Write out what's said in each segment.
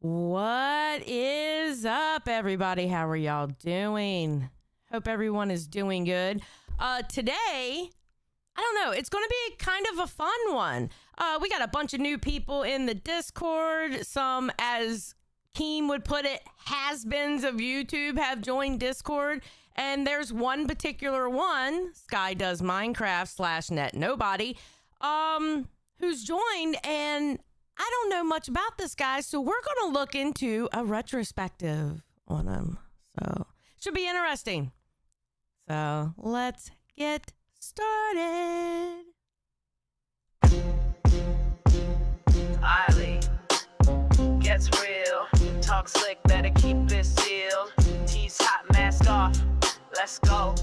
What is up, everybody? How are y'all doing? Hope everyone is doing good. Today, I don't know, it's going to be kind of a fun one. We got a bunch of new people in the Discord. Some, as Keem would put it, has-beens of YouTube have joined Discord. And there's one particular one, SkyDoesMinecraft /NetNobody, who's joined, and I don't know much about this guy, so we're going to look into a retrospective on him. So, should be interesting. So, let's get started. Eiley gets real. Talk slick, better keep it sealed. Tease hot, mask off. Let's go.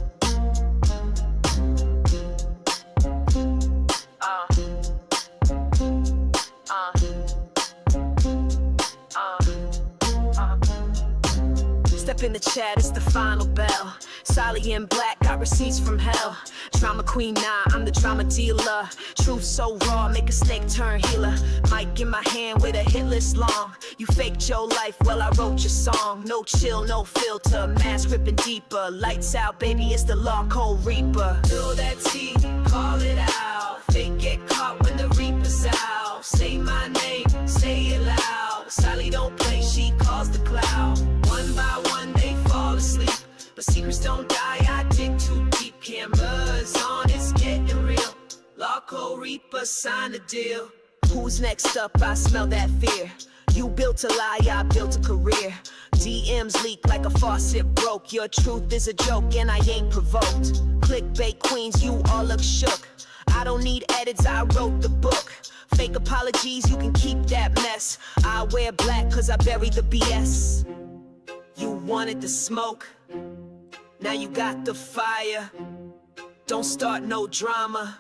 Step in the chat, it's the final bell. Sally in black, got receipts from hell. Drama queen, nah, I'm the drama dealer. Truth so raw, make a snake turn healer. Mic in my hand with a hit list long. You faked your life, well I wrote your song. No chill, no filter, mask ripping deeper. Lights out, baby, it's the law code reaper. Spill that tea, call it out. Fake get caught when the reaper's out. Say my name, say it loud. Sally don't play, she calls the cloud. One by one they fall asleep, but secrets don't die, I dig too deep. Cameras on, it's getting real. Law code reaper, sign the deal. Who's next up? I smell that fear. You built a lie, I built a career. DMs leak like a faucet broke. Your truth is a joke and I ain't provoked. Clickbait queens, you all look shook. I don't need edits, I wrote the book. Fake apologies, you can keep that mess. I wear black cause I bury the BS. You wanted the smoke, now you got the fire. Don't start no drama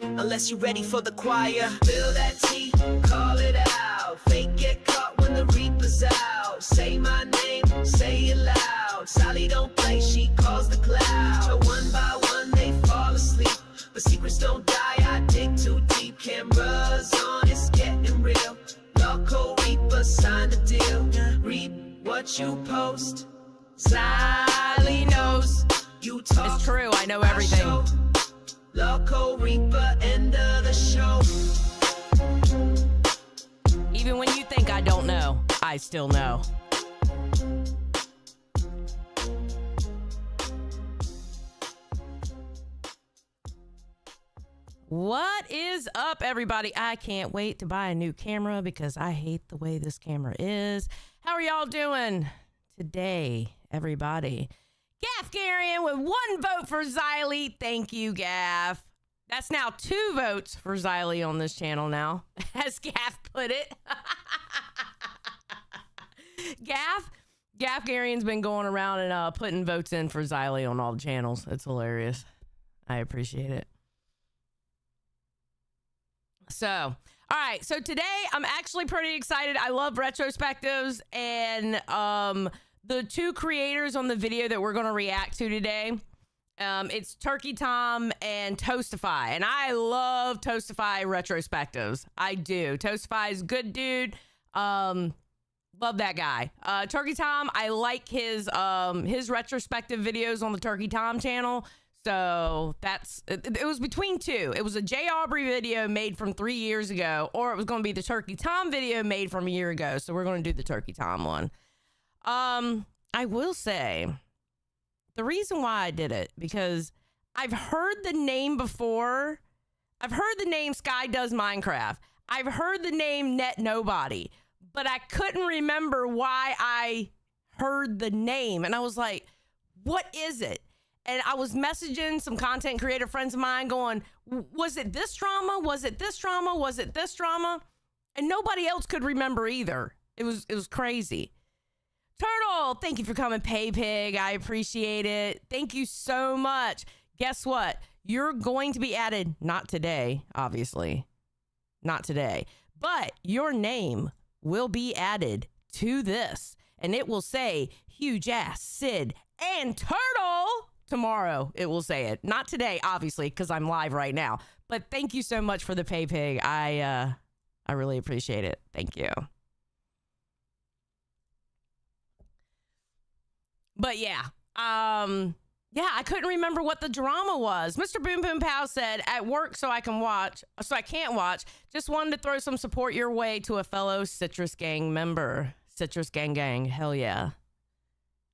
unless you're ready for the choir. Spill that tea, call it out. Fake get caught when the reaper's out. Say my name, say it loud. Sally don't play, she calls the cloud. So one by one they fall asleep, but secrets don't die, I dig too deep. Cameras on, it's getting real. Law code reaper, sign the deal. Reap what you post. Sally knows you talk. It's true, I know everything. Law code reaper, end of the show. Even when you think I don't know, I still know. What is up, everybody? I can't wait to buy a new camera because I hate the way this camera is. How are y'all doing today, everybody? Gaff Garian with 1 vote for Xylee. Thank you, Gaff. That's now 2 votes for Xylee on this channel now, as Gaff put it. Gaff Garian's been going around and putting votes in for Xylee on all the channels. It's hilarious. I appreciate it. So, all right. So today I'm actually pretty excited. I love retrospectives, and the 2 creators on the video that we're going to react to today, it's Turkey Tom and Toastify, and I love Toastify retrospectives. I do. Toastify is a good dude. Love that guy. Turkey Tom, I like his retrospective videos on the Turkey Tom channel. So it was between 2. It was a Jay Aubrey video made from 3 years ago, or it was going to be the Turkey Tom video made from a year ago. So we're going to do the Turkey Tom one. I will say the reason why I did it, because I've heard the name before. I've heard the name SkyDoesMinecraft. I've heard the name NetNobody, but I couldn't remember why I heard the name. And I was like, what is it? And I was messaging some content creator friends of mine going, was it this drama? Was it this drama? Was it this drama? And nobody else could remember either. It was crazy. Turtle, thank you for coming, Pay Pig. I appreciate it. Thank you so much. Guess what? You're going to be added, not today, obviously. Not today. But your name will be added to this. And it will say Huge Ass, Sid, and Turtle. Tomorrow it will say it. Not today, obviously, because I'm live right now. But thank you so much for the Pay Pig. I really appreciate it. Thank you. But yeah, yeah, I couldn't remember what the drama was. Mr. Boom Boom Pow said, at work so I can't watch. Just wanted to throw some support your way to a fellow Citrus Gang member. Citrus Gang, hell yeah.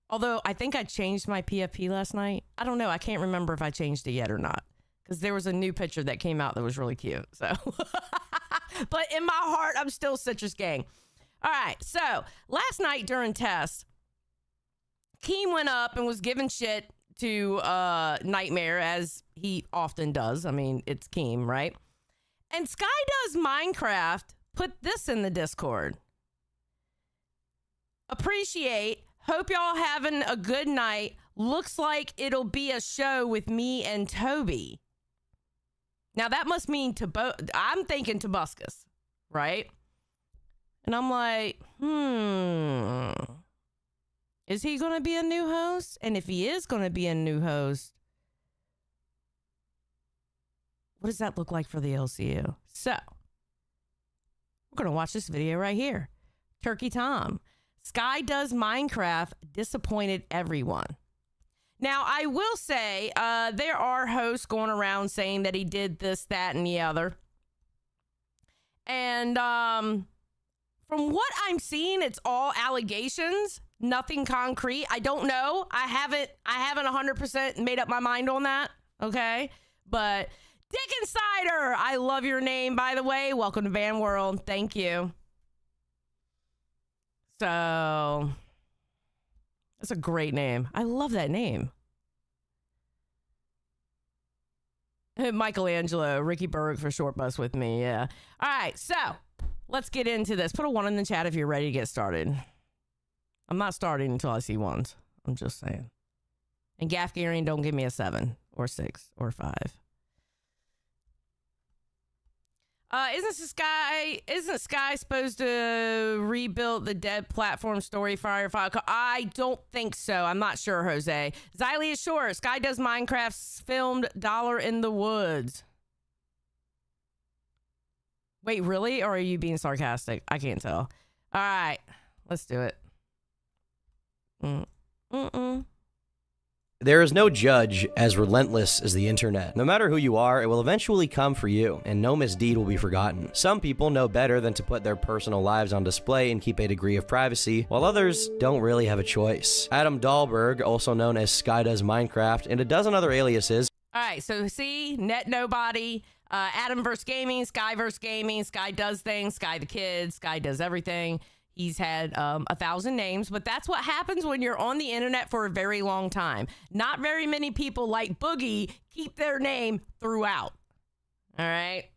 Although I think I changed my PFP last night. I don't know. I can't remember if I changed it yet or not. Because there was a new picture that came out that was really cute. So, but in my heart, I'm still Citrus Gang. All right. So last night during tests, Keem went up and was giving shit to Nightmare, as he often does. I mean, it's Keem, right? And SkyDoesMinecraft put this in the Discord. Appreciate. Hope y'all having a good night. Looks like it'll be a show with me and Toby. Now that must mean I'm thinking Tobuscus, right? And I'm like, is he going to be a new host? And if he is going to be a new host, what does that look like for the LCU? So, we're going to watch this video right here. Turkey Tom. SkyDoesMinecraft disappointed everyone. Now, I will say there are hosts going around saying that he did this, that, and the other. And from what I'm seeing, it's all allegations, nothing concrete. I don't know. I haven't 100% made up my mind on that. Okay, but Dick Insider, I love your name, by the way. Welcome to Van World. Thank you. So, that's a great name. I love that name. Michelangelo, Ricky Berg for Short Bus with me, yeah. All right, so, let's get into this. Put a 1 in the chat if you're ready to get started. I'm not starting until I see 1s. I'm just saying. And Gafgarian, don't give me a 7 or 6 or 5. Isn't Sky supposed to rebuild the dead platform story fire file? I don't think so. I'm not sure, Jose. Xylee is sure. SkyDoesMinecraft filmed Dollar in the Woods. Wait, really? Or are you being sarcastic? I can't tell. All right. Let's do it. There is no judge as relentless as the internet. No matter who you are, it will eventually come for you, and no misdeed will be forgotten. Some people know better than to put their personal lives on display and keep a degree of privacy, while others don't really have a choice. Adam Dahlberg, also known as SkyDoesMinecraft, and a dozen other aliases. All right, so see, Net Nobody, Adam vs. Gaming, Sky vs. Gaming, Sky does things, Sky the Kid, Sky does everything. He's had 1,000 names, but that's what happens when you're on the internet for a very long time. Not very many people like Boogie keep their name throughout. All right.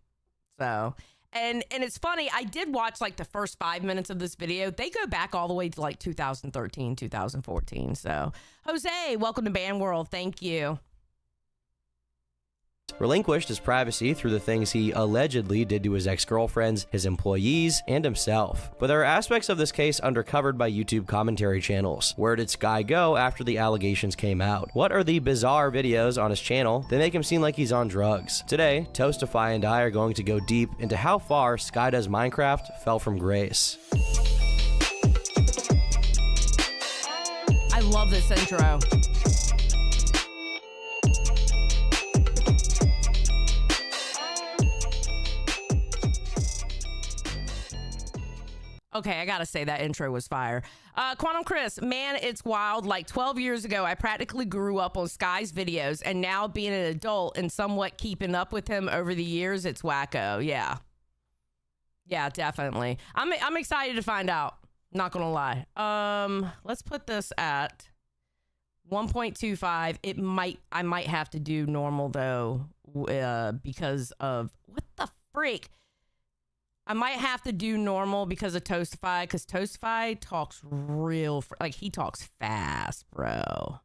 So, and it's funny. I did watch like the first 5 minutes of this video. They go back all the way to like 2013, 2014. So, Jose, welcome to Ban World. Thank you. Relinquished his privacy through the things he allegedly did to his ex-girlfriends, his employees, and himself. But there are aspects of this case undercovered by YouTube commentary channels. Where did Sky go after the allegations came out? What are the bizarre videos on his channel that make him seem like he's on drugs? Today, Toastify and I are going to go deep into how far SkyDoesMinecraft fell from grace. I love this intro. Okay, I gotta say that intro was fire. Quantum Chris, man, it's wild. Like 12 years ago, I practically grew up on Sky's videos, and now being an adult and somewhat keeping up with him over the years, it's wacko. Yeah. Yeah, definitely. I'm excited to find out. Not gonna lie. Let's put this at 1.25. I might have to do normal though, because of what the freak. I might have to do normal because of Toastify, because Toastify talks like he talks fast, bro.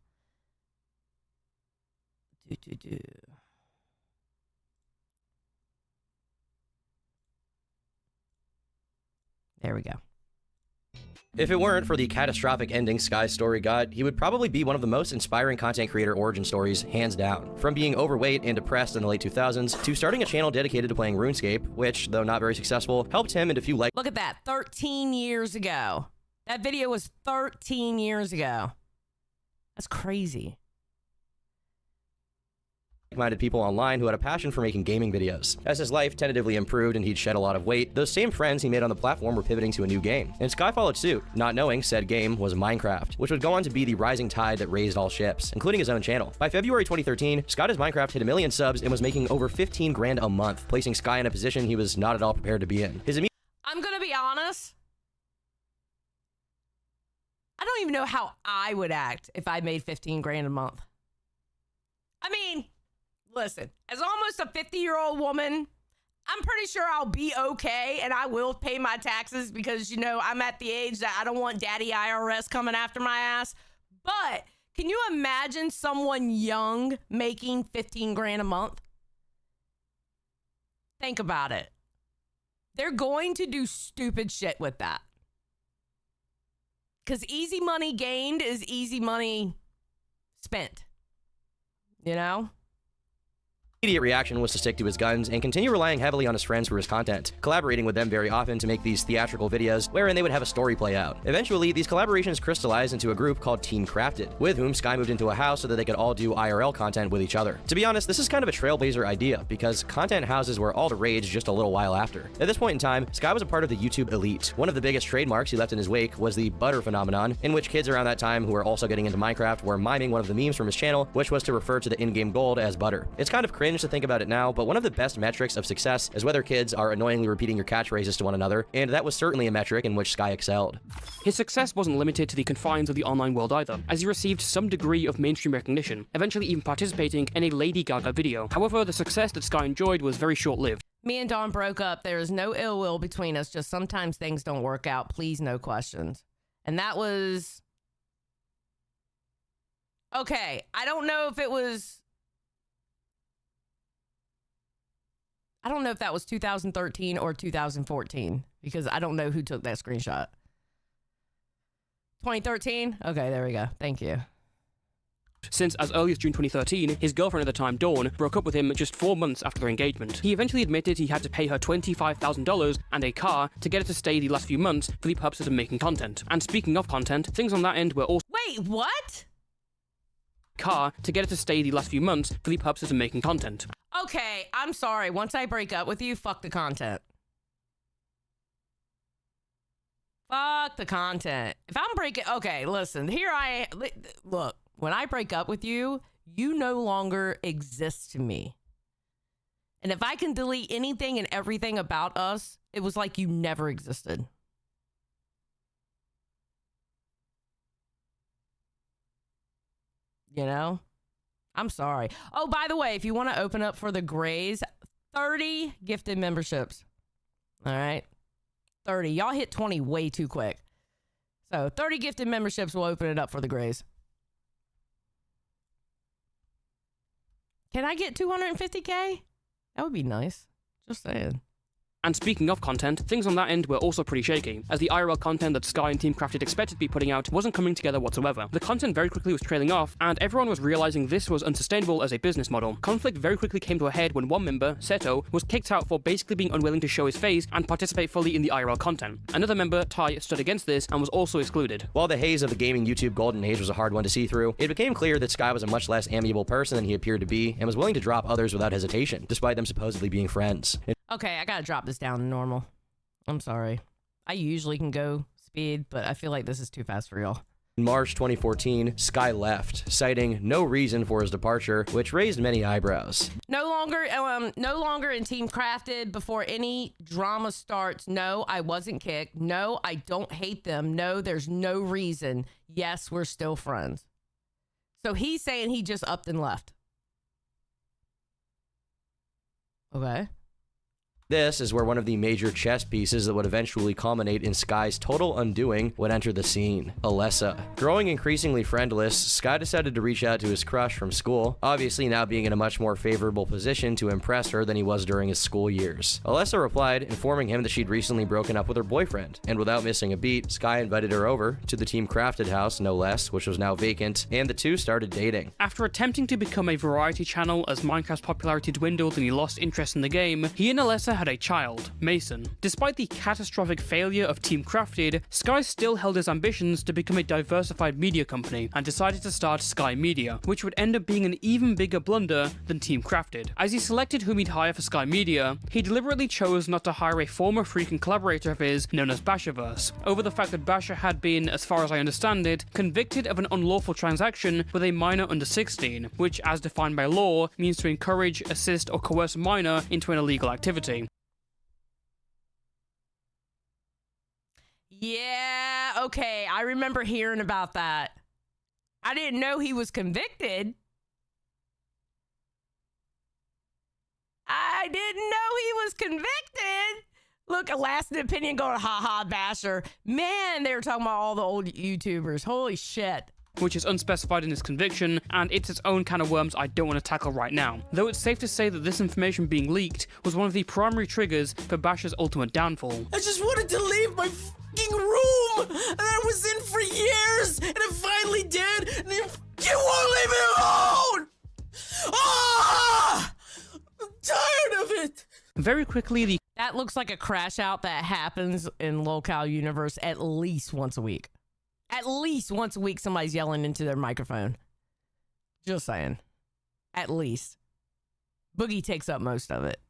There we go. If it weren't for the catastrophic ending Sky's story got, he would probably be one of the most inspiring content creator origin stories, hands down. From being overweight and depressed in the late 2000s, to starting a channel dedicated to playing RuneScape, which, though not very successful, helped him and a few like- Look at that, 13 years ago. That video was 13 years ago. That's crazy. Minded people online who had a passion for making gaming videos. As his life tentatively improved and he'd shed a lot of weight, those same friends he made on the platform were pivoting to a new game. And Sky followed suit, not knowing said game was Minecraft, which would go on to be the rising tide that raised all ships, including his own channel. By February 2013, SkyDoesMinecraft hit 1 million subs and was making over 15 grand a month, placing Sky in a position he was not at all prepared to be in. I'm gonna be honest. I don't even know how I would act if I made 15 grand a month. I mean, listen, as almost a 50-year-old woman, I'm pretty sure I'll be okay and I will pay my taxes because, you know, I'm at the age that I don't want daddy IRS coming after my ass. But can you imagine someone young making 15 grand a month? Think about it. They're going to do stupid shit with that. Because easy money gained is easy money spent. You know? Immediate reaction was to stick to his guns and continue relying heavily on his friends for his content, collaborating with them very often to make these theatrical videos wherein they would have a story play out. Eventually, these collaborations crystallized into a group called Team Crafted, with whom Sky moved into a house so that they could all do IRL content with each other. To be honest, this is kind of a trailblazer idea, because content houses were all the rage just a little while after. At this point in time, Sky was a part of the YouTube elite. One of the biggest trademarks he left in his wake was the butter phenomenon, in which kids around that time who were also getting into Minecraft were miming one of the memes from his channel, which was to refer to the in-game gold as butter. It's kind of cringe to think about it now, but one of the best metrics of success is whether kids are annoyingly repeating your catchphrases to one another, and that was certainly a metric in which Sky excelled. His success wasn't limited to the confines of the online world either, as he received some degree of mainstream recognition, eventually even participating in a Lady Gaga video. However, the success that Sky enjoyed was very short-lived. Me and Dawn broke up. There is no ill will between us, just sometimes things don't work out. Please, no questions. And that was... Okay, I don't know if it was... I don't know if that was 2013 or 2014 because I don't know who took that screenshot. 2013? Okay, there we go. Thank you. Since as early as June 2013, his girlfriend at the time, Dawn, broke up with him just 4 months after their engagement. He eventually admitted he had to pay her $25,000 and a car to get her to stay the last few months for the purposes of making content. And speaking of content, things on that end were also... Wait, what? Car to get her to stay the last few months for the purposes of making content. Okay, I'm sorry. Once I break up with you, fuck the content. Fuck the content. If I'm breaking... Okay, listen. Here I am. Look, when I break up with you, you no longer exist to me. And if I can delete anything and everything about us, it was like you never existed. You know? I'm sorry. Oh, by the way, if you want to open up for the Grays, 30 gifted memberships. All right? 30. Y'all hit 20 way too quick. So 30 gifted memberships will open it up for the Grays. Can I get 250K? That would be nice. Just saying. And speaking of content, things on that end were also pretty shaky, as the IRL content that Sky and Team Crafted expected to be putting out wasn't coming together whatsoever. The content very quickly was trailing off, and everyone was realizing this was unsustainable as a business model. Conflict very quickly came to a head when one member, Seto, was kicked out for basically being unwilling to show his face and participate fully in the IRL content. Another member, Tai, stood against this and was also excluded. While the haze of the gaming YouTube golden age was a hard one to see through, it became clear that Sky was a much less amiable person than he appeared to be, and was willing to drop others without hesitation, despite them supposedly being friends. Okay, I gotta drop this down to normal. I'm sorry. I usually can go speed, but I feel like this is too fast for y'all. In March 2014, Sky left, citing no reason for his departure, which raised many eyebrows. No longer in Team Crafted before any drama starts. No, I wasn't kicked. No, I don't hate them. No, there's no reason. Yes, we're still friends. So he's saying he just upped and left. Okay. This is where one of the major chess pieces that would eventually culminate in Sky's total undoing would enter the scene, Alessa. Growing increasingly friendless, Sky decided to reach out to his crush from school, obviously now being in a much more favorable position to impress her than he was during his school years. Alessa replied, informing him that she'd recently broken up with her boyfriend, and without missing a beat, Sky invited her over to the Team Crafted house, no less, which was now vacant, and the two started dating. After attempting to become a variety channel as Minecraft's popularity dwindled and he lost interest in the game, he and Alessa had a child, Mason. Despite the catastrophic failure of Team Crafted, Sky still held his ambitions to become a diversified media company and decided to start Sky Media, which would end up being an even bigger blunder than Team Crafted. As he selected whom he'd hire for Sky Media, he deliberately chose not to hire a former freaking collaborator of his known as Basherverse, over the fact that Basher had been, as far as I understand it, convicted of an unlawful transaction with a minor under 16, which, as defined by law, means to encourage, assist, or coerce a minor into an illegal activity. Yeah, okay, I remember hearing about that. I didn't know he was convicted. I didn't know he was convicted. Look, a lasting opinion going, haha, Basher. Man, they were talking about all the old YouTubers. Holy shit. Which is unspecified in his conviction, and it's its own can of worms I don't want to tackle right now. Though it's safe to say that this information being leaked was one of the primary triggers for Basher's ultimate downfall. I just wanted to leave my fucking room, and I was in for years, and I finally did, and you won't leave me alone! Ah! I'm tired of it! Very quickly, That looks like a crash out that happens in Locale Universe at least once a week. At least once a week, somebody's yelling into their microphone. Just saying. At least. Boogie takes up most of it.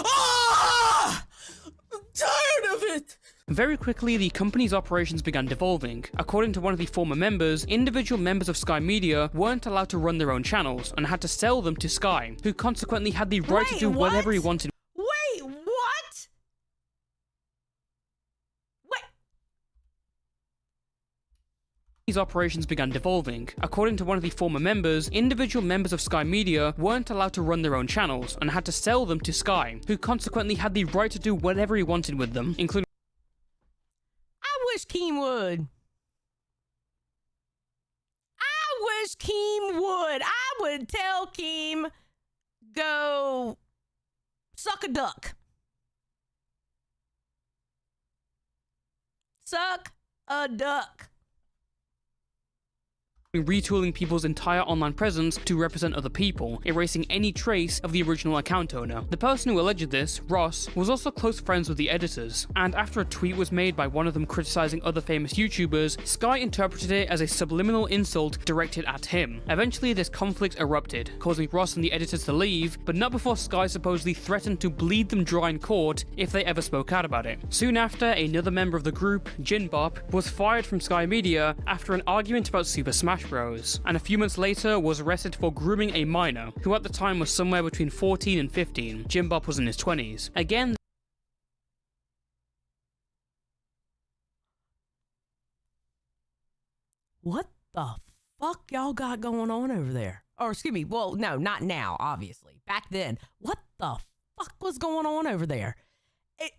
Ah! I'm tired of it! Very quickly, the company's operations began devolving. According to one of the former members, individual members of Sky Media weren't allowed to run their own channels and had to sell them to Sky, who consequently had the right to do whatever he wanted. Wait, what? What? These operations began devolving. According to one of the former members, individual members of Sky Media weren't allowed to run their own channels and had to sell them to Sky, who consequently had the right to do whatever he wanted with them, including I wish Keem would. I wish Keem would. I would tell Keem, go suck a duck. Suck a duck. retooling people's entire online presence to represent other people, erasing any trace of the original account owner. The person who alleged this, Ross, was also close friends with the editors, and after a tweet was made by one of them criticizing other famous YouTubers, Sky interpreted it as a subliminal insult directed at him. Eventually, this conflict erupted, causing Ross and the editors to leave, but not before Sky supposedly threatened to bleed them dry in court if they ever spoke out about it. Soon after, another member of the group, Jinbop, was fired from Sky Media after an argument about Super Smash Bros, and a few months later was arrested for grooming a minor, who at the time was somewhere between 14 and 15. Jinbop was in his 20s. Again, What the fuck y'all got going on over there? Or excuse me, well, no, not now, obviously. Back then. What the fuck was going on over there?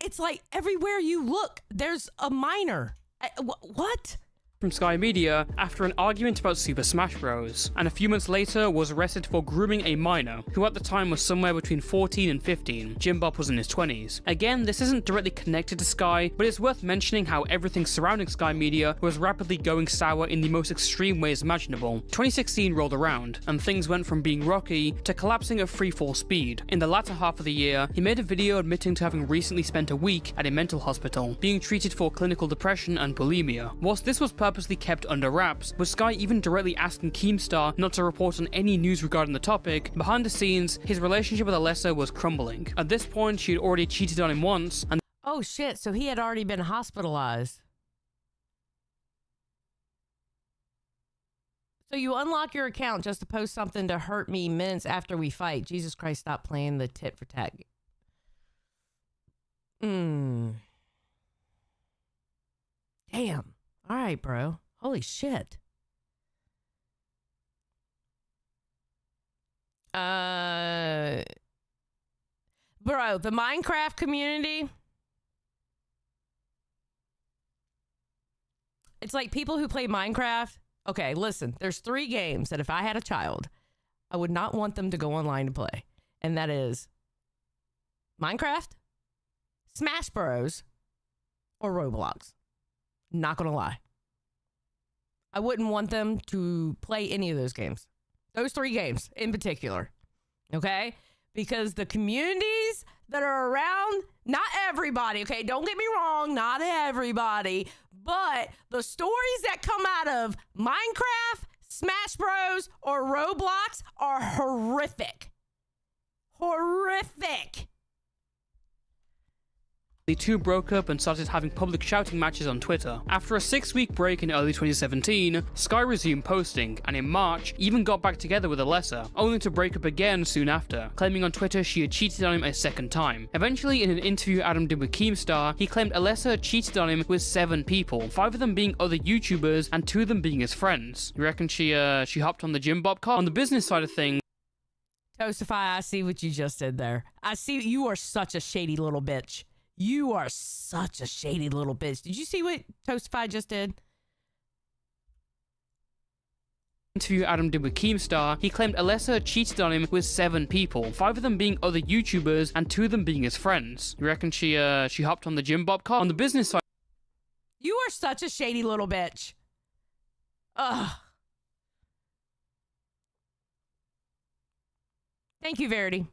It's like everywhere you look, there's a minor. What? from Sky Media after an argument about Super Smash Bros, and a few months later was arrested for grooming a minor, who at the time was somewhere between 14 and 15. Jinbop was in his 20s. Again, this isn't directly connected to Sky, but it's worth mentioning how everything surrounding Sky Media was rapidly going sour in the most extreme ways imaginable. 2016 rolled around, and things went from being rocky to collapsing at freefall speed. In the latter half of the year, he made a video admitting to having recently spent a week at a mental hospital, being treated for clinical depression and bulimia. Whilst this was purposely kept under wraps, with Sky even directly asking Keemstar not to report on any news regarding the topic, behind the scenes, his relationship with Alessa was crumbling. At this point, she had already cheated on him once, and Oh shit, so he had already been hospitalized. So you unlock your account just to post something to hurt me minutes after we fight. Jesus Christ, stop playing the tit for tat. Damn. All right, bro. Holy shit. Bro, the Minecraft community. It's like people who play Minecraft. Okay, listen, there's 3 games that if I had a child, I would not want them to go online to play. And that is Minecraft, Smash Bros, or Roblox. Not gonna lie. I wouldn't want them to play any of those games. Those 3 games in particular. Okay? Because the communities that are around, not everybody, okay? Don't get me wrong, not everybody, but the stories that come out of Minecraft, Smash Bros, or Roblox are horrific. Horrific. The two broke up and started having public shouting matches on Twitter. After a 6-week break in early 2017, Sky resumed posting, and in March, even got back together with Alessa, only to break up again soon after, claiming on Twitter she had cheated on him a second time. Eventually, in an interview Adam did with Keemstar, he claimed Alessa had cheated on him with 7 people, 5 of them being other YouTubers, and 2 of them being his friends. You reckon she hopped on the Jim Bob car? On the business side of things, Toastify, I see what you just did there. I see you are such a shady little bitch. You are such a shady little bitch. Did you see what Toastify just did? Interview Adam did with Keemstar, he claimed Alessa had cheated on him with 7 people, 5 of them being other YouTubers, and 2 of them being his friends. You reckon she hopped on the Jim Bob car? On the business side, You are such a shady little bitch. Ugh. Thank you, Verity.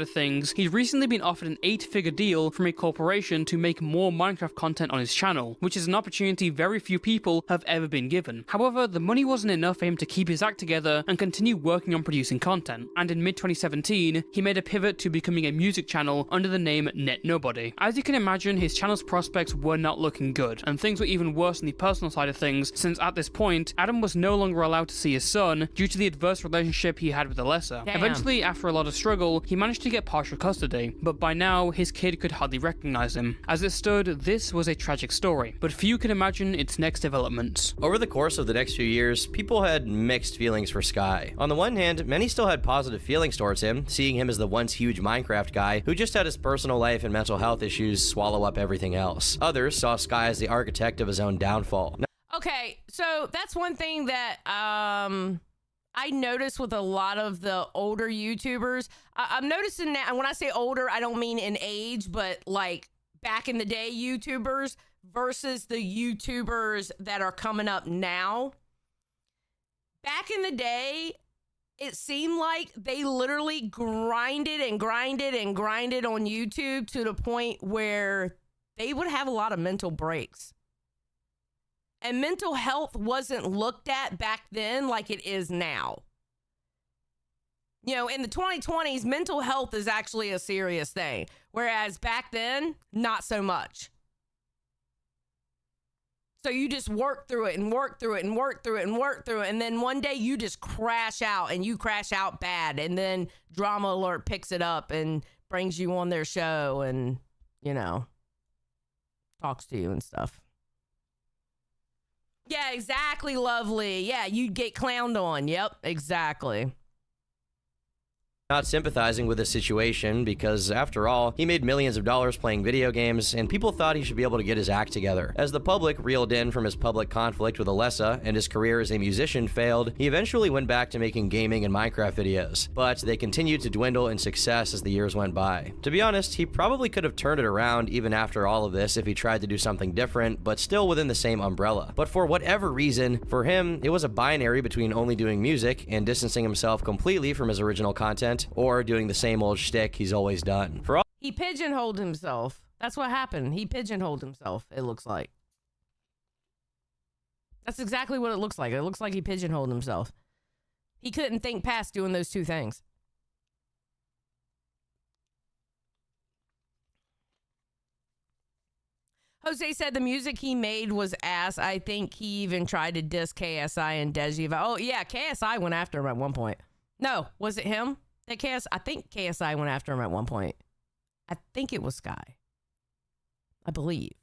of things, he's recently been offered an 8-figure deal from a corporation to make more Minecraft content on his channel, which is an opportunity very few people have ever been given. However, the money wasn't enough for him to keep his act together and continue working on producing content, and in mid-2017, he made a pivot to becoming a music channel under the name Net Nobody. As you can imagine, his channel's prospects were not looking good, and things were even worse on the personal side of things, since at this point, Adam was no longer allowed to see his son due to the adverse relationship he had with Alessa. Damn. Eventually, after a lot of struggle, he managed to get partial custody, but by now, his kid could hardly recognize him. As it stood, this was a tragic story, but few could imagine its next developments. Over the course of the next few years, people had mixed feelings for Sky. On the one hand, many still had positive feelings towards him, seeing him as the once huge Minecraft guy who just had his personal life and mental health issues swallow up everything else. Others saw Sky as the architect of his own downfall. Okay, so that's one thing that I noticed with a lot of the older YouTubers. I'm noticing that, and when I say older, I don't mean in age, but like back in the day YouTubers versus the YouTubers that are coming up now. Back in the day, it seemed like they literally grinded and grinded and grinded on YouTube to the point where they would have a lot of mental breaks. And mental health wasn't looked at back then like it is now. You know, in the 2020s, mental health is actually a serious thing. Whereas back then, not so much. So you just work through it and work through it and work through it and work through it. And then one day you just crash out, and you crash out bad. And then Drama Alert picks it up and brings you on their show and, you know, talks to you and stuff. Yeah, exactly, lovely. Yeah, you'd get clowned on. Yep, exactly. Not sympathizing with the situation because, after all, he made millions of dollars playing video games, and people thought he should be able to get his act together. As the public reeled in from his public conflict with Alessa and his career as a musician failed, he eventually went back to making gaming and Minecraft videos, but they continued to dwindle in success as the years went by. To be honest, he probably could have turned it around even after all of this if he tried to do something different, but still within the same umbrella. But for whatever reason, for him, it was a binary between only doing music and distancing himself completely from his original content, or doing the same old shtick he's always done. For all He pigeonholed himself. That's what happened. He pigeonholed himself, it looks like. That's exactly what it looks like. It looks like he pigeonholed himself. He couldn't think past doing those two things. Jose said the music he made was ass. I think he even tried to diss KSI and Deji. Oh, yeah, KSI went after him at one point. No, was it him? I think KSI went after him at one point. I think it was Sky. I believe.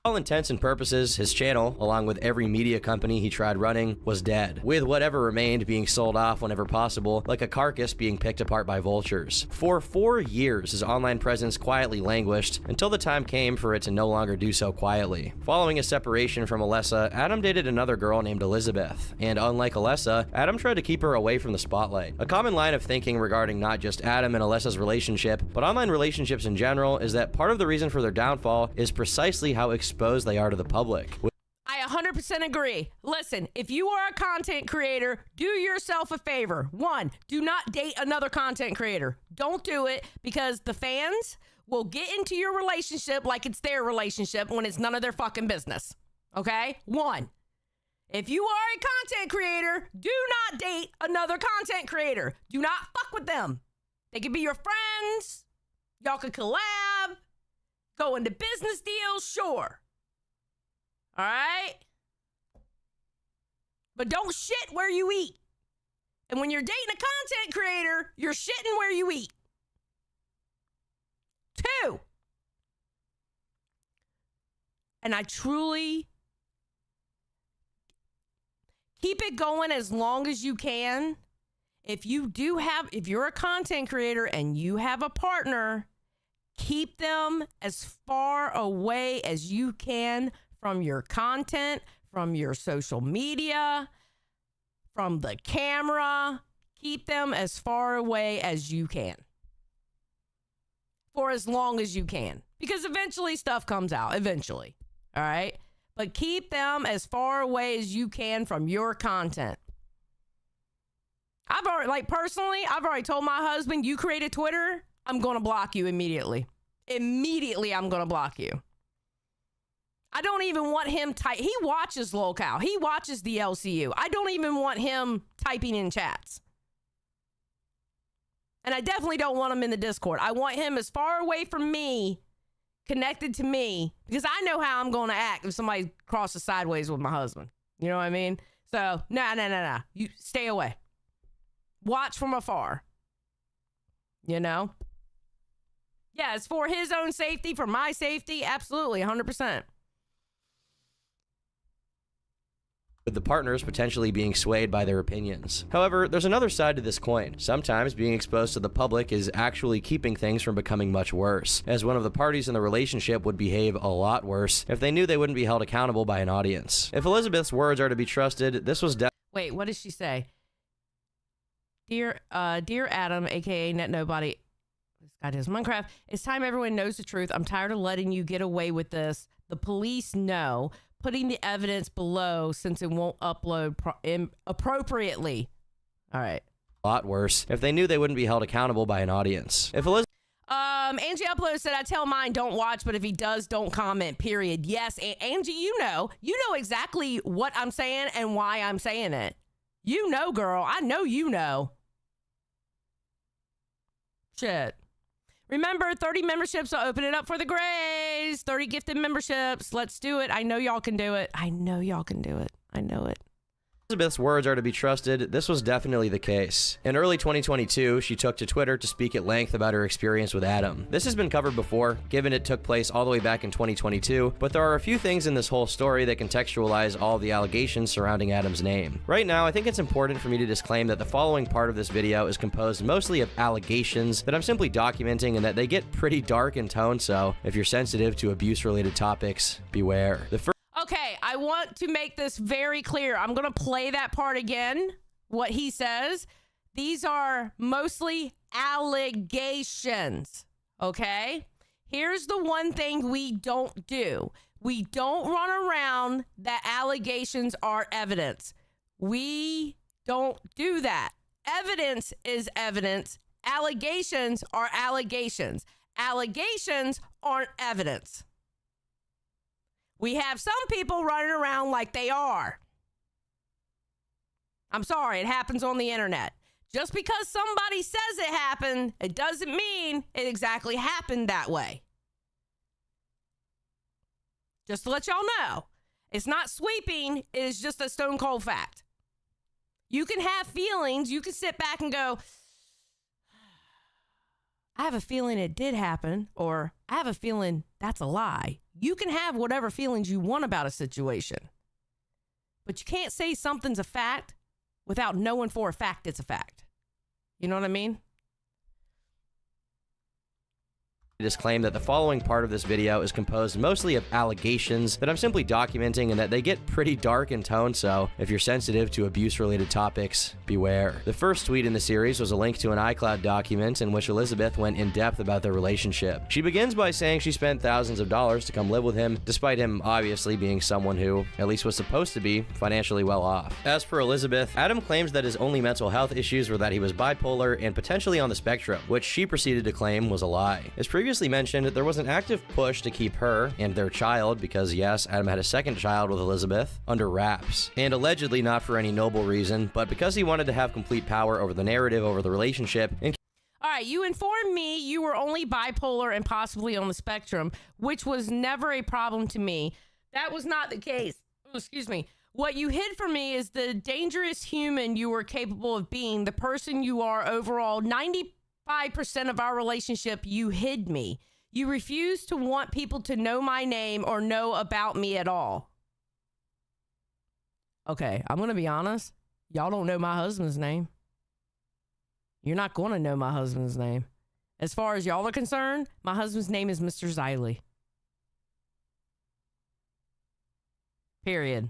For all intents and purposes, his channel, along with every media company he tried running, was dead, with whatever remained being sold off whenever possible, like a carcass being picked apart by vultures. For 4 years, his online presence quietly languished, until the time came for it to no longer do so quietly. Following his separation from Alessa, Adam dated another girl named Elizabeth, and unlike Alessa, Adam tried to keep her away from the spotlight. A common line of thinking regarding not just Adam and Alessa's relationship, but online relationships in general, is that part of the reason for their downfall is precisely how exposed they are to the public. I 100% agree. Listen, if you are a content creator, do yourself a favor. One, do not date another content creator. Don't do it, because the fans will get into your relationship like it's their relationship when it's none of their fucking business. Okay? One, if you are a content creator, do not date another content creator. Do not fuck with them. They could be your friends. Y'all could collab, go into business deals, sure. All right? But don't shit where you eat. And when you're dating a content creator, you're shitting where you eat. 2, and I truly keep it going as long as you can. If you're a content creator and you have a partner, keep them as far away as you can from your content, from your social media, from the camera. Keep them as far away as you can. For as long as you can. Because eventually stuff comes out. Eventually. All right? But keep them as far away as you can from your content. I've already told my husband, you create a Twitter, I'm going to block you immediately. Immediately, I'm going to block you. I don't even want him he watches Lolcow. He watches the LCU. I don't even want him typing in chats. And I definitely don't want him in the Discord. I want him as far away from me, connected to me, because I know how I'm going to act if somebody crosses sideways with my husband. You know what I mean? So, no. You stay away. Watch from afar. You know? Yeah, it's for his own safety, for my safety. Absolutely, 100%. With the partners potentially being swayed by their opinions. However, there's another side to this coin. Sometimes being exposed to the public is actually keeping things from becoming much worse, as one of the parties in the relationship would behave a lot worse if they knew they wouldn't be held accountable by an audience. If Elizabeth's words are to be trusted, this was Wait, what did she say? Dear Adam, aka Net Nobody, SkyDoesMinecraft, it's time everyone knows the truth. I'm tired of letting you get away with this. The police know. Putting the evidence below since it won't upload appropriately. All right. A lot worse if they knew they wouldn't be held accountable by an audience. If Elizabeth Angie Upload said, I tell mine, don't watch, but if he does, don't comment, period. Yes, Angie, you know exactly what I'm saying and why I'm saying it. You know, girl. I know you know. Shit. Remember, 30 memberships will open it up for the Grays. 30 gifted memberships. Let's do it. I know y'all can do it. I know y'all can do it. I know it. Elizabeth's words are to be trusted, this was definitely the case. In early 2022, she took to Twitter to speak at length about her experience with Adam. This has been covered before, given it took place all the way back in 2022, but there are a few things in this whole story that contextualize all of the allegations surrounding Adam's name. Right now, I think it's important for me to disclaim that the following part of this video is composed mostly of allegations that I'm simply documenting and that they get pretty dark in tone, so if you're sensitive to abuse-related topics, beware. Okay, I want to make this very clear. I'm going to play that part again, what he says. These are mostly allegations, okay? Here's the one thing we don't do. We don't run around that allegations are evidence. We don't do that. Evidence is evidence. Allegations are allegations. Allegations aren't evidence. We have some people running around like they are. I'm sorry, it happens on the internet. Just because somebody says it happened, it doesn't mean it exactly happened that way. Just to let y'all know, it's not sweeping, it is just a stone cold fact. You can have feelings, you can sit back and go, I have a feeling it did happen, or I have a feeling that's a lie. You can have whatever feelings you want about a situation, but you can't say something's a fact without knowing for a fact it's a fact. You know what I mean? Just claim that the following part of this video is composed mostly of allegations that I'm simply documenting and that they get pretty dark in tone, so if you're sensitive to abuse-related topics, beware. The first tweet in the series was a link to an iCloud document in which Elizabeth went in depth about their relationship. She begins by saying she spent thousands of dollars to come live with him, despite him obviously being someone who, at least was supposed to be, financially well off. As for Elizabeth, Adam claims that his only mental health issues were that he was bipolar and potentially on the spectrum, which she proceeded to claim was a lie. As previously mentioned, there was an active push to keep her and their child, because yes, Adam had a second child with Elizabeth, under wraps. And allegedly not for any noble reason, but because he wanted to have complete power over the narrative, over the relationship. And all right, you informed me you were only bipolar and possibly on the spectrum, which was never a problem to me. That was not the case. Oh, excuse me. What you hid from me is the dangerous human you were capable of being, the person you are overall. 95% of our relationship, you hid me. You refused to want people to know my name or know about me at all. Okay, I'm going to be honest. Y'all don't know my husband's name. You're not going to know my husband's name. As far as y'all are concerned, my husband's name is Mr. Xiley. Period.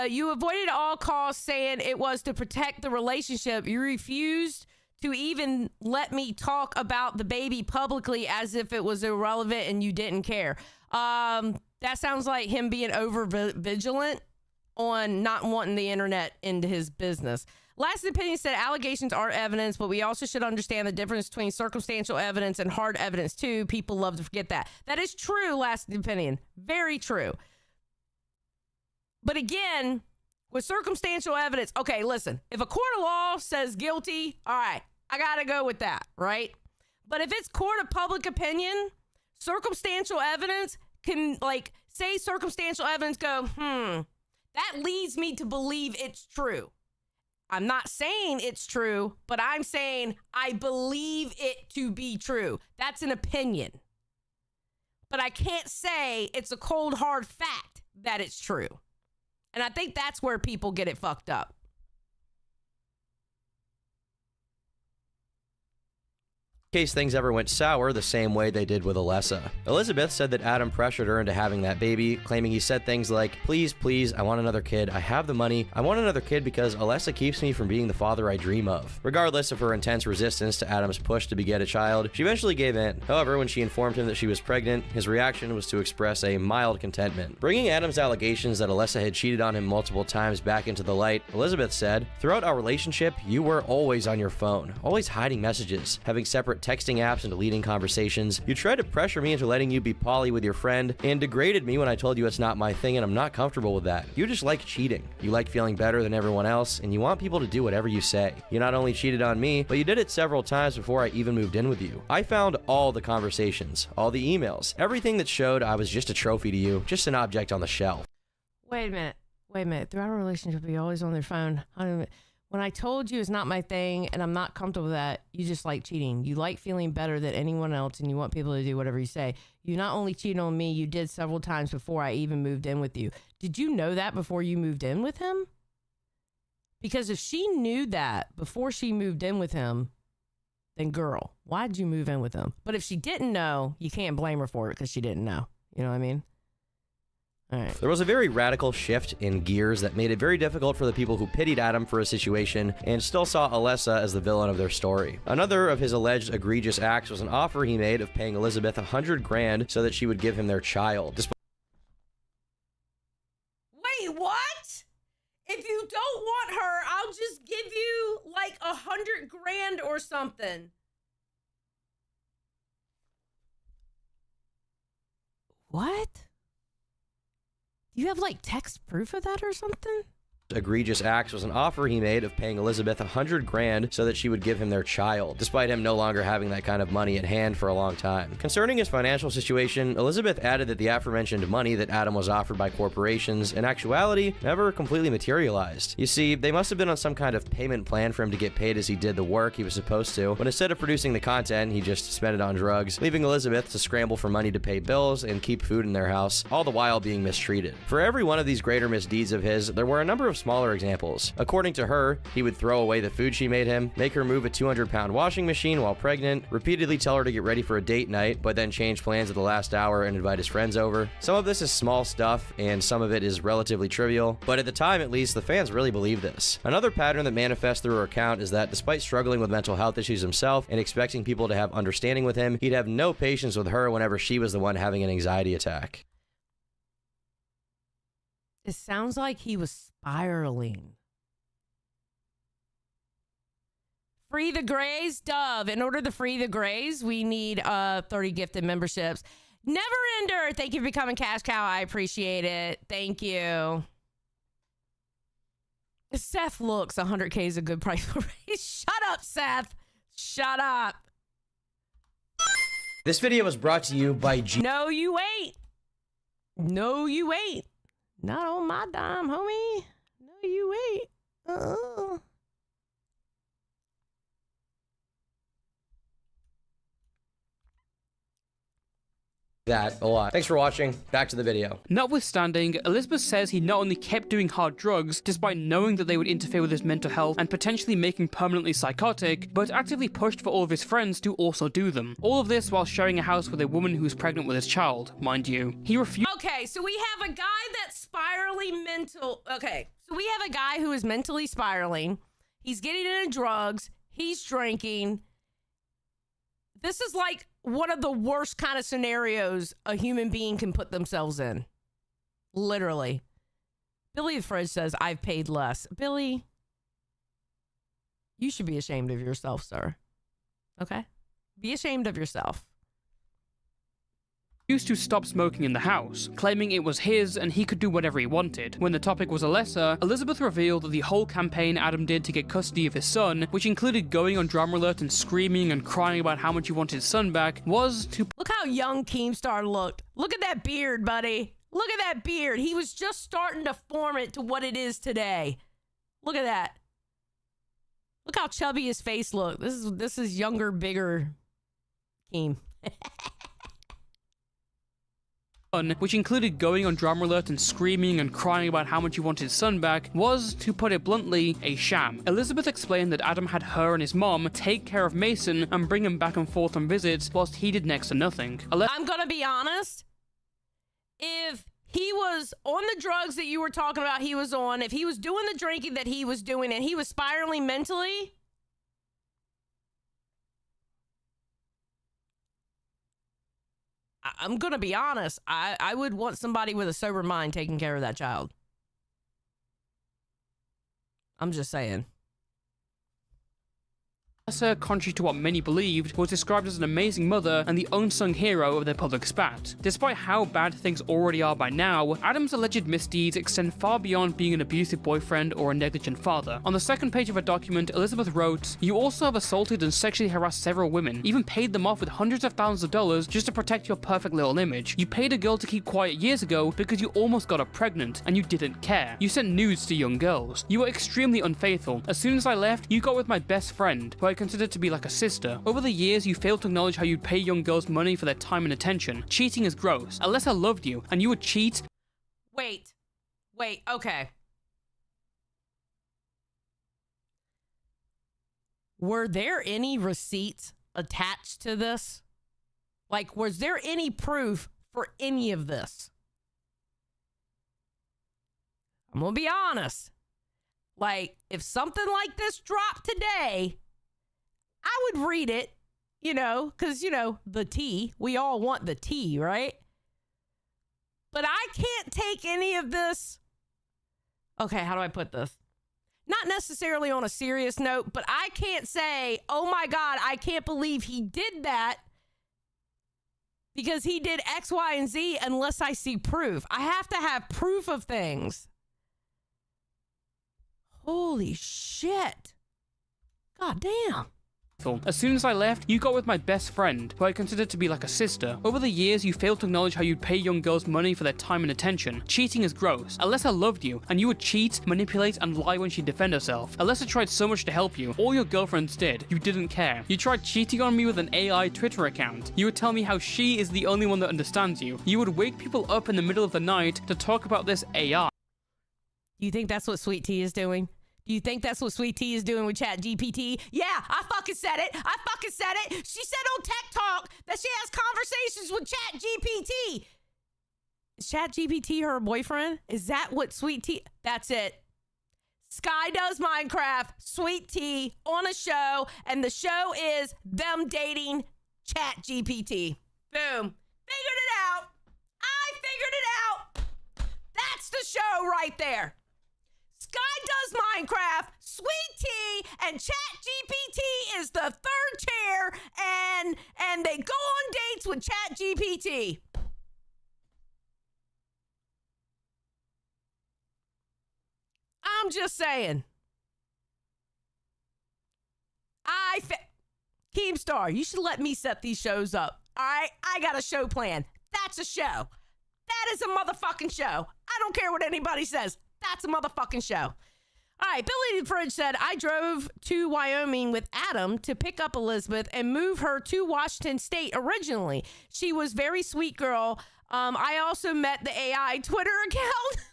You avoided at all costs saying it was to protect the relationship. You refused to even let me talk about the baby publicly as if it was irrelevant and you didn't care. That sounds like him being over vigilant on not wanting the internet into his business. Last opinion said allegations are evidence, but we also should understand the difference between circumstantial evidence and hard evidence too. People love to forget that. That is true, last opinion. Very true. But again, with circumstantial evidence, okay, listen, if a court of law says guilty, all right, I got to go with that, right? But if it's court of public opinion, circumstantial evidence can, like, say circumstantial evidence go, that leads me to believe it's true. I'm not saying it's true, but I'm saying I believe it to be true. That's an opinion. But I can't say it's a cold, hard fact that it's true. And I think that's where people get it fucked up. in case things ever went sour the same way they did with Alessa. Elizabeth said that Adam pressured her into having that baby, claiming he said things like, "Please, please, I want another kid. I have the money. I want another kid because Alessa keeps me from being the father I dream of." Regardless of her intense resistance to Adam's push to beget a child, she eventually gave in. However, when she informed him that she was pregnant, his reaction was to express a mild contentment. Bringing Adam's allegations that Alessa had cheated on him multiple times back into the light, Elizabeth said, "Throughout our relationship, you were always on your phone, always hiding messages, having separate texting apps and deleting conversations. You tried to pressure me into letting you be poly with your friend and degraded me when I told you it's not my thing and I'm not comfortable with that. You just like cheating. You like feeling better than everyone else and you want people to do whatever you say. You not only cheated on me, but you did it several times before I even moved in with you. I found all the conversations, all the emails, everything that showed I was just a trophy to you, just an object on the shelf." Wait a minute. Throughout our relationship, you're always on their phone. When I told you it's not my thing and I'm not comfortable with that, you just like cheating. You like feeling better than anyone else and you want people to do whatever you say. You not only cheated on me, you did several times before I even moved in with you. Did you know that before you moved in with him? Because if she knew that before she moved in with him, then girl, why'd you move in with him? But if she didn't know, you can't blame her for it because she didn't know. You know what I mean? All right. There was a very radical shift in gears that made it very difficult for the people who pitied Adam for his situation and still saw Alessa as the villain of their story. Another of his alleged egregious acts was an offer he made of paying Elizabeth $100,000 so that she would give him their child. Wait, what? If you don't want her, I'll just give you like $100,000 or something. What? You have like text proof of that or something? Egregious acts was an offer he made of paying Elizabeth $100,000 so that she would give him their child, despite him no longer having that kind of money at hand for a long time. Concerning his financial situation, Elizabeth added that the aforementioned money that Adam was offered by corporations, in actuality, never completely materialized. You see, they must have been on some kind of payment plan for him to get paid as he did the work he was supposed to, but instead of producing the content, he just spent it on drugs, leaving Elizabeth to scramble for money to pay bills and keep food in their house, all the while being mistreated. For every one of these greater misdeeds of his, there were a number of smaller examples. According to her, he would throw away the food she made him, make her move a 200-pound washing machine while pregnant, repeatedly tell her to get ready for a date night, but then change plans at the last hour and invite his friends over. Some of this is small stuff, and some of it is relatively trivial, but at the time at least, the fans really believed this. Another pattern that manifests through her account is that despite struggling with mental health issues himself and expecting people to have understanding with him, he'd have no patience with her whenever she was the one having an anxiety attack. It sounds like he was spiraling. Free the Grays, Dove. In order to free the Grays, we need 30 gifted memberships. Never Ender, thank you for becoming Cash Cow. I appreciate it. Thank you. Seth looks 100K is a good price for raise. Shut up, Seth. Shut up. This video was brought to you by No, you ain't. No, you ain't. Not on my dime, homie. No, you ain't. that a lot. Thanks for watching. Back to the video. Notwithstanding, Elizabeth says he not only kept doing hard drugs, despite knowing that they would interfere with his mental health and potentially make him permanently psychotic, but actively pushed for all of his friends to also do them. All of this while sharing a house with a woman who's pregnant with his child, mind you. He refused. Okay, so we have a guy that's spiraling mental. Okay, so we have a guy who is mentally spiraling. He's getting into drugs. He's drinking. This is like one of the worst kind of scenarios a human being can put themselves in. Literally. Billy the Fridge says, I've paid less. Billy, you should be ashamed of yourself, sir. Okay? Be ashamed of yourself. Used to stop smoking in the house, claiming it was his and he could do whatever he wanted. When the topic was Alessa, Elizabeth revealed that the whole campaign Adam did to get custody of his son, which included going on Drama Alert and screaming and crying about how much he wanted his son back, was to— Look how young Keemstar looked. Look at that beard, buddy. Look at that beard. He was just starting to form it to what it is today. Look at that. Look how chubby his face looked. This is younger, bigger Keem. which included going on Drama Alert and screaming and crying about how much he wanted his son back, was, to put it bluntly, a sham. Elizabeth explained that Adam had her and his mom take care of Mason and bring him back and forth on visits, whilst he did next to nothing. I'm gonna be honest. If he was on the drugs that you were talking about he was on, if he was doing the drinking that he was doing, and he was spiraling mentally, I'm gonna be honest, I would want somebody with a sober mind taking care of that child. I'm just saying. Alessa, contrary to what many believed, was described as an amazing mother and the unsung hero of their public spat. Despite how bad things already are by now, Adam's alleged misdeeds extend far beyond being an abusive boyfriend or a negligent father. On the second page of a document, Elizabeth wrote, "You also have assaulted and sexually harassed several women, even paid them off with hundreds of thousands of dollars just to protect your perfect little image. You paid a girl to keep quiet years ago because you almost got her pregnant, and you didn't care. You sent nudes to young girls. You were extremely unfaithful. As soon as I left, you got with my best friend, who I considered to be like a sister. Over the years, you failed to acknowledge how you'd pay young girls money for their time and attention. Cheating is gross. Unless I loved you, and you would cheat." Wait, okay. Were there any receipts attached to this? Like, was there any proof for any of this? I'm gonna be honest. Like, if something like this dropped today, I would read it, because, the tea. We all want the tea, right? But I can't take any of this. Okay, how do I put this? Not necessarily on a serious note, but I can't say, oh my God, I can't believe he did that because he did X, Y, and Z unless I see proof. I have to have proof of things. Holy shit. God damn. As soon as I left, you got with my best friend, who I considered to be like a sister. Over the years, you failed to acknowledge how you'd pay young girls money for their time and attention. Cheating is gross. Unless I loved you, and you would cheat, manipulate, and lie when she'd defend herself. Alessa tried so much to help you. All your girlfriends did. You didn't care. You tried cheating on me with an AI Twitter account. You would tell me how she is the only one that understands you. You would wake people up in the middle of the night to talk about this AI. Do you think that's what Sweet Tea is doing? Do you think that's what Sweet Tea is doing with Chat GPT? Yeah, I fucking said it. She said on Tech Talk that she has conversations with Chat GPT. Is Chat GPT her boyfriend? Is that what Sweet Tea? That's it. Sky Does Minecraft, Sweet Tea on a show, and the show is them dating Chat GPT. Boom. Figured it out. I figured it out. That's the show right there. Sky Does Minecraft, Sweet Tea, and Chat GPT is the third chair, and they go on dates with Chat GPT. I'm just saying. Keemstar, you should let me set these shows up. All right? I got a show plan. That's a show. That is a motherfucking show. I don't care what anybody says. That's a motherfucking show. All right, Billy the Fridge said, I drove to Wyoming with Adam to pick up Elizabeth and move her to Washington State originally. She was very sweet girl. I also met the AI Twitter account.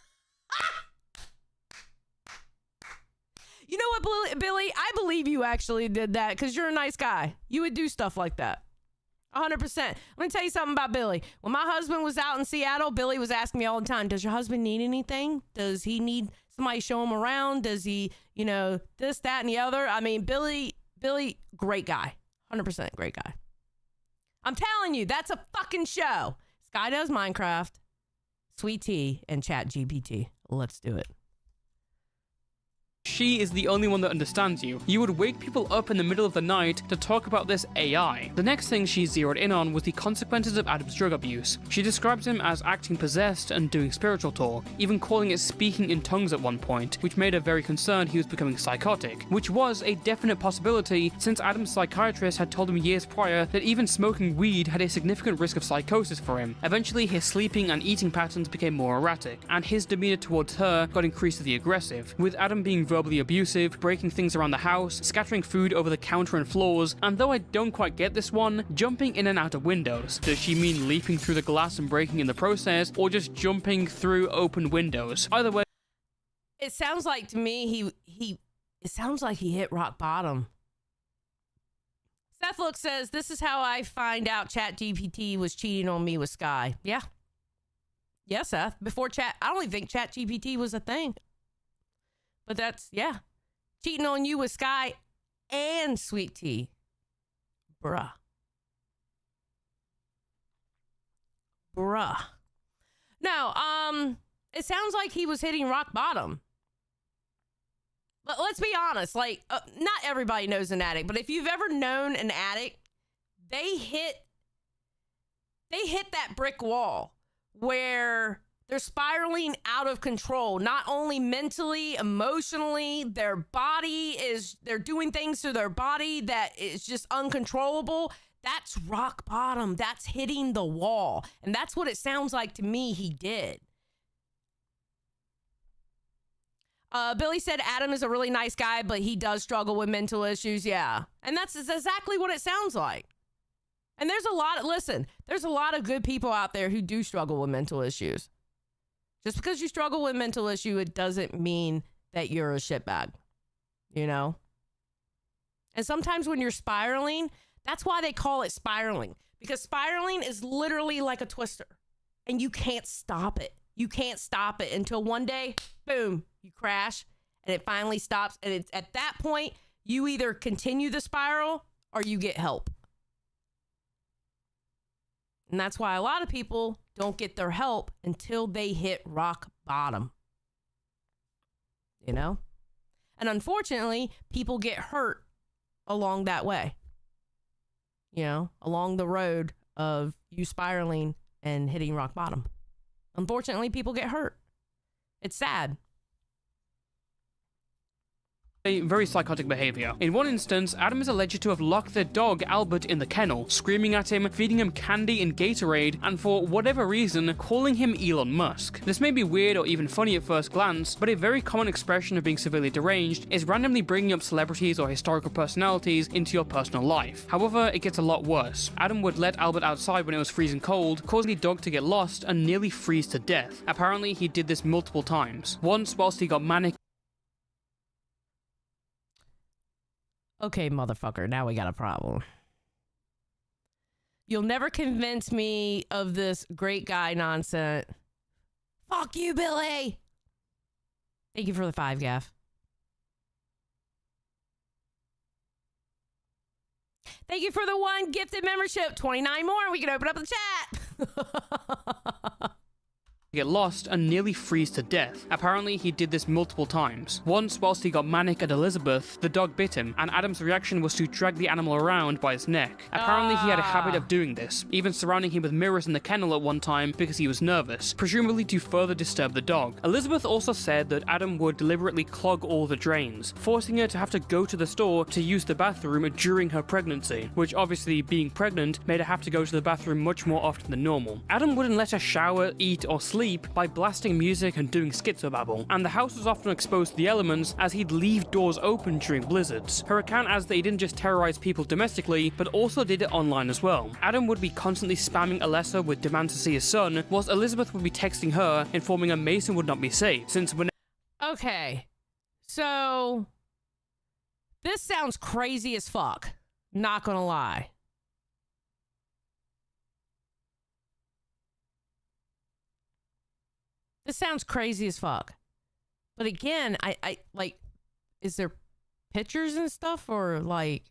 You know what, Billy? I believe you actually did that because you're a nice guy. You would do stuff like that. 100%. Let me tell you something about Billy. When my husband was out in Seattle, Billy was asking me all the time, does your husband need anything? Does he need somebody to show him around? Does he, this, that, and the other? I mean, Billy, great guy. 100% great guy. I'm telling you, that's a fucking show. Sky Does Minecraft, Sweet Tea, and Chat GPT. Let's do it. She is the only one that understands you. You would wake people up in the middle of the night to talk about this AI. The next thing she zeroed in on was the consequences of Adam's drug abuse. She described him as acting possessed and doing spiritual talk, even calling it speaking in tongues at one point, which made her very concerned he was becoming psychotic, which was a definite possibility since Adam's psychiatrist had told him years prior that even smoking weed had a significant risk of psychosis for him. Eventually, his sleeping and eating patterns became more erratic, and his demeanor towards her got increasingly aggressive, with Adam being verbally abusive, breaking things around the house, scattering food over the counter and floors, and though I don't quite get this one, jumping in and out of windows. Does she mean leaping through the glass and breaking in the process, or just jumping through open windows? Either way, it sounds like to me it sounds like he hit rock bottom. Seth Look says, this is how I find out Chat GPT was cheating on me with Sky. Yeah, Seth. Before I don't even think Chat GPT was a thing. But that's, yeah. Cheating on you with Sky and Sweet Tea. Bruh. No, it sounds like he was hitting rock bottom. But let's be honest, not everybody knows an addict, but if you've ever known an addict, they hit that brick wall where they're spiraling out of control, not only mentally, emotionally, they're doing things to their body that is just uncontrollable. That's rock bottom. That's hitting the wall. And that's what it sounds like to me he did. Billy said Adam is a really nice guy, but he does struggle with mental issues. Yeah. And that's exactly what it sounds like. And there's a lot of good people out there who do struggle with mental issues. Just because you struggle with mental issue, it doesn't mean that you're a shitbag, And sometimes when you're spiraling, that's why they call it spiraling. Because spiraling is literally like a twister. And you can't stop it. You can't stop it until one day, boom, you crash and it finally stops. And it's at that point, you either continue the spiral or you get help. And that's why a lot of people don't get their help until they hit rock bottom. And unfortunately, people get hurt along that way. Along the road of you spiraling and hitting rock bottom. Unfortunately, people get hurt. It's sad. very psychotic behavior. In one instance, Adam is alleged to have locked their dog Albert in the kennel, screaming at him, feeding him candy and Gatorade, and for whatever reason, calling him Elon Musk. This may be weird or even funny at first glance, but a very common expression of being severely deranged is randomly bringing up celebrities or historical personalities into your personal life. However, it gets a lot worse. Adam would let Albert outside when it was freezing cold, causing the dog to get lost and nearly freeze to death. Apparently, he did this multiple times. Once, whilst he got manic. Okay, motherfucker, now we got a problem. You'll never convince me of this great guy nonsense. Fuck you, Billy! Thank you for the 5, Gaff. Thank you for the 1 gifted membership. 29 more, and we can open up the chat. Get lost and nearly freeze to death. Apparently, he did this multiple times. Once, whilst he got manic at Elizabeth, the dog bit him, and Adam's reaction was to drag the animal around by its neck. Apparently, he had a habit of doing this, even surrounding him with mirrors in the kennel at one time because he was nervous, presumably to further disturb the dog. Elizabeth also said that Adam would deliberately clog all the drains, forcing her to have to go to the store to use the bathroom during her pregnancy, which obviously, being pregnant, made her have to go to the bathroom much more often than normal. Adam wouldn't let her shower, eat, or sleep by blasting music and doing schizobabble, and the house was often exposed to the elements as he'd leave doors open during blizzards. Her account adds that he didn't just terrorize people domestically, but also did it online as well. Adam would be constantly spamming Alessa with demands to see his son, whilst Elizabeth would be texting her, informing her Mason would not be safe, since when— Okay, so this sounds crazy as fuck. Not gonna lie. This sounds crazy as fuck. But again, I like, is there pictures and stuff or like,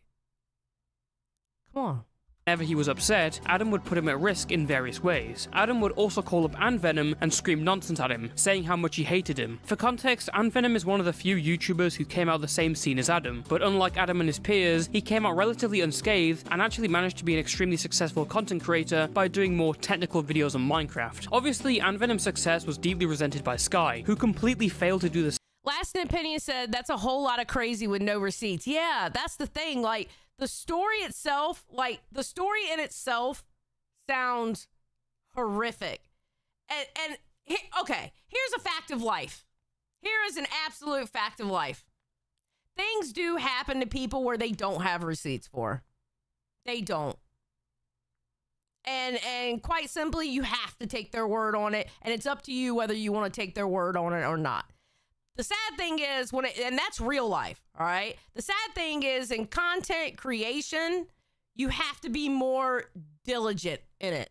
come on. Whenever he was upset, Adam would put him at risk in various ways. Adam would also call up Venom and scream nonsense at him, saying how much he hated him. For context, Venom is one of the few YouTubers who came out the same scene as Adam, but unlike Adam and his peers, he came out relatively unscathed and actually managed to be an extremely successful content creator by doing more technical videos on Minecraft. Obviously, Venom's success was deeply resented by Sky, who completely failed to do the Last in Opinion said, that's a whole lot of crazy with no receipts. Yeah, that's the thing. Like, the story itself, sounds horrific. And okay, here's a fact of life. Here is an absolute fact of life. Things do happen to people where they don't have receipts for. They don't. And quite simply, you have to take their word on it, and it's up to you whether you want to take their word on it or not. The sad thing is, and that's real life, all right? The sad thing is, in content creation, you have to be more diligent in it,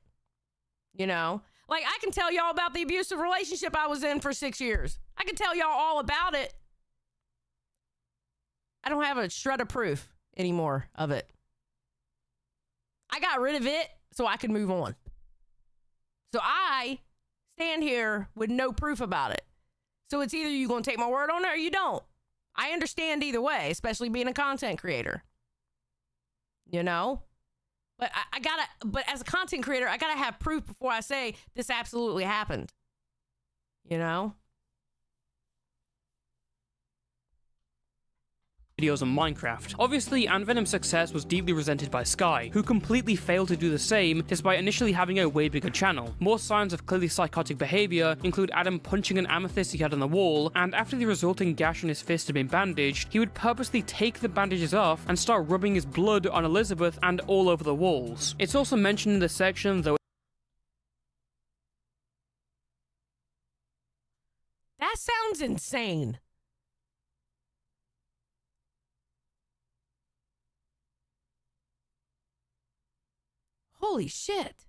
you know? Like, I can tell y'all about the abusive relationship I was in for 6 years. I can tell y'all all about it. I don't have a shred of proof anymore of it. I got rid of it so I could move on. So I stand here with no proof about it. So it's either you're going to take my word on it or you don't. I understand either way, especially being a content creator. You know? But but as a content creator, I gotta have proof before I say this absolutely happened. You know? videos on Minecraft. Obviously, Venom's success was deeply resented by Sky, who completely failed to do the same despite initially having a way bigger channel. More signs of clearly psychotic behavior include Adam punching an amethyst he had on the wall, and after the resulting gash on his fist had been bandaged, he would purposely take the bandages off and start rubbing his blood on Elizabeth and all over the walls. It's also mentioned in the section, though. That sounds insane. Holy shit.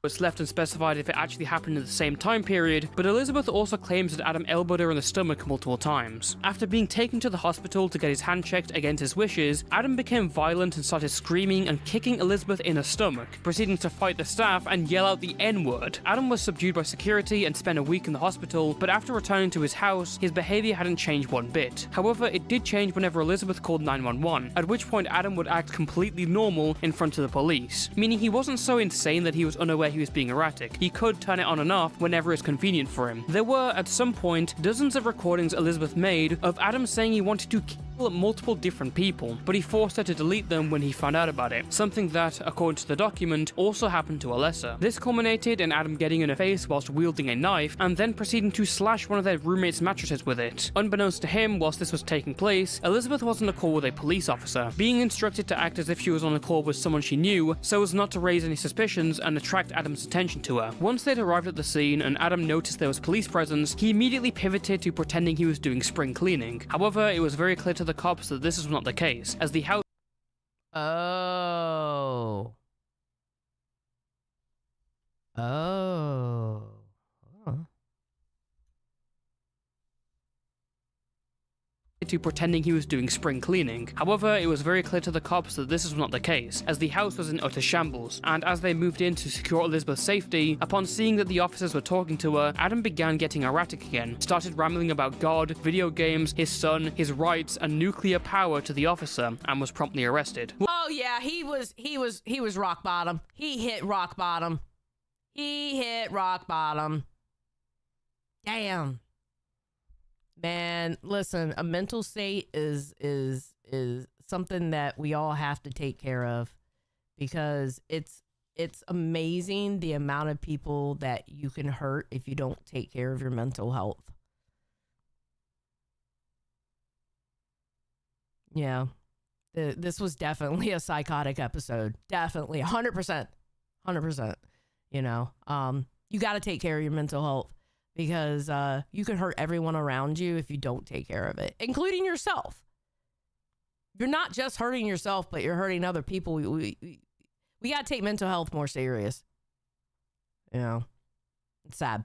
It's left unspecified if it actually happened in the same time period, but Elizabeth also claims that Adam elbowed her in the stomach multiple times. After being taken to the hospital to get his hand checked against his wishes, Adam became violent and started screaming and kicking Elizabeth in her stomach, proceeding to fight the staff and yell out the N-word. Adam was subdued by security and spent a week in the hospital, but after returning to his house, his behavior hadn't changed one bit. However, it did change whenever Elizabeth called 911, at which point Adam would act completely normal in front of the police, meaning he wasn't so insane that he was unaware where he was being erratic. He could turn it on and off whenever it's convenient for him. There were, at some point, dozens of recordings Elizabeth made of Adam saying he wanted to kill multiple different people, but he forced her to delete them when he found out about it, something that, according to the document, also happened to Alessa. This culminated in Adam getting in her face whilst wielding a knife, and then proceeding to slash one of their roommates' mattresses with it. Unbeknownst to him, whilst this was taking place, Elizabeth was on a call with a police officer, being instructed to act as if she was on a call with someone she knew, so as not to raise any suspicions and attract Adam's attention to her. Once they'd arrived at the scene and Adam noticed there was police presence, he immediately pivoted to pretending he was doing spring cleaning. However, it was very clear to the cops that this was not the case, as the house Oh. Huh. to pretending he was doing spring cleaning. However, it was very clear to the cops that this was not the case, as the house was in utter shambles, and as they moved in to secure Elizabeth's safety, upon seeing that the officers were talking to her, Adam began getting erratic again, started rambling about God, video games, his son, his rights, and nuclear power to the officer, and was promptly arrested. Oh yeah, he was rock bottom. He hit rock bottom. He hit rock bottom. Damn. Man, listen, a mental state is something that we all have to take care of, because it's amazing the amount of people that you can hurt if you don't take care of your mental health. Yeah. This was definitely a psychotic episode. Definitely 100%. 100%. You know, you got to take care of your mental health, because you can hurt everyone around you if you don't take care of it, including yourself. You're not just hurting yourself, but you're hurting other people. We got to take mental health more serious. You know, it's sad.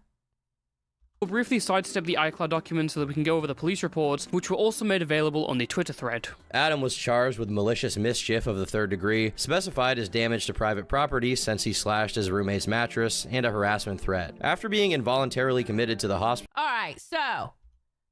We'll briefly sidestep the iCloud documents so that we can go over the police reports, which were also made available on the Twitter thread. Adam was charged with malicious mischief of the 3rd degree, specified as damage to private property since he slashed his roommate's mattress, and a harassment threat. After being involuntarily committed to the hospital. All right, so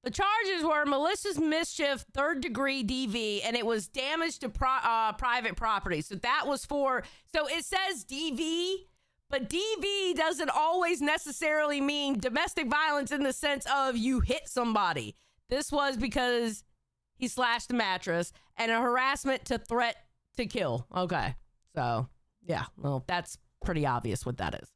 the charges were malicious mischief, 3rd degree DV, and it was damage to private property. So that was for, so it says DV, but DV doesn't always necessarily mean domestic violence in the sense of you hit somebody. This was because he slashed the mattress, and a harassment to threat to kill. Okay. So, yeah, well, that's pretty obvious what that is.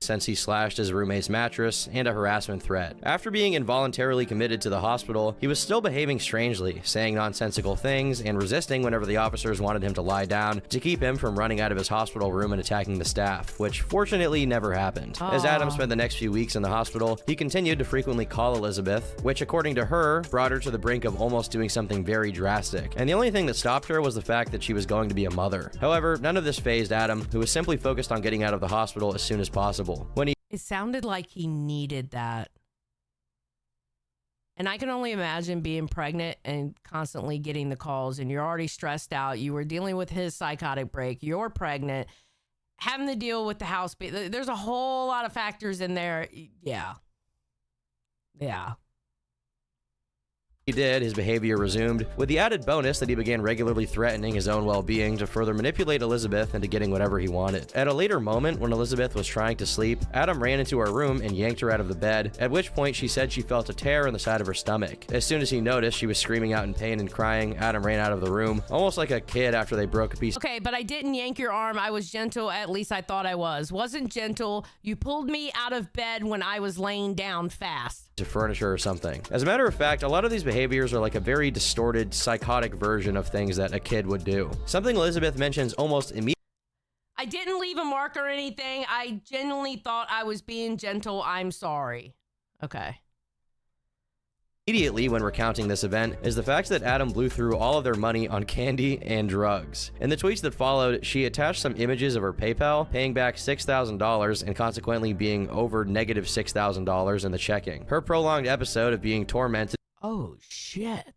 Since he slashed his roommate's mattress, and a harassment threat. After being involuntarily committed to the hospital, he was still behaving strangely, saying nonsensical things and resisting whenever the officers wanted him to lie down to keep him from running out of his hospital room and attacking the staff, which fortunately never happened. As Adam spent the next few weeks in the hospital, he continued to frequently call Elizabeth, which according to her, brought her to the brink of almost doing something very drastic. And the only thing that stopped her was the fact that she was going to be a mother. However, none of this fazed Adam, who was simply focused on getting out of the hospital as soon as possible. It sounded like he needed that. And I can only imagine being pregnant and constantly getting the calls, and you're already stressed out. You were dealing with his psychotic break. You're pregnant, having to deal with the house. There's a whole lot of factors in there. Yeah. Yeah. He did, his behavior resumed, with the added bonus that he began regularly threatening his own well-being to further manipulate Elizabeth into getting whatever he wanted. At a later moment, when Elizabeth was trying to sleep, Adam ran into her room and yanked her out of the bed, at which point she said she felt a tear in the side of her stomach. As soon as he noticed she was screaming out in pain and crying, Adam ran out of the room, almost like a kid after they broke a piece. Okay, but I didn't yank your arm. I was gentle, at least I thought I was. Wasn't gentle. You pulled me out of bed when I was laying down fast. To furniture or something. As a matter of fact, a lot of these behaviors are like a very distorted, psychotic version of things that a kid would do. Something Elizabeth mentions almost immediately. I didn't leave a mark or anything. I genuinely thought I was being gentle. I'm sorry. Okay. Immediately when recounting this event is the fact that Adam blew through all of their money on candy and drugs. In the tweets that followed, she attached some images of her PayPal, paying back $6,000 and consequently being over negative $6,000 in the checking. Her prolonged episode of being tormented. Oh, shit.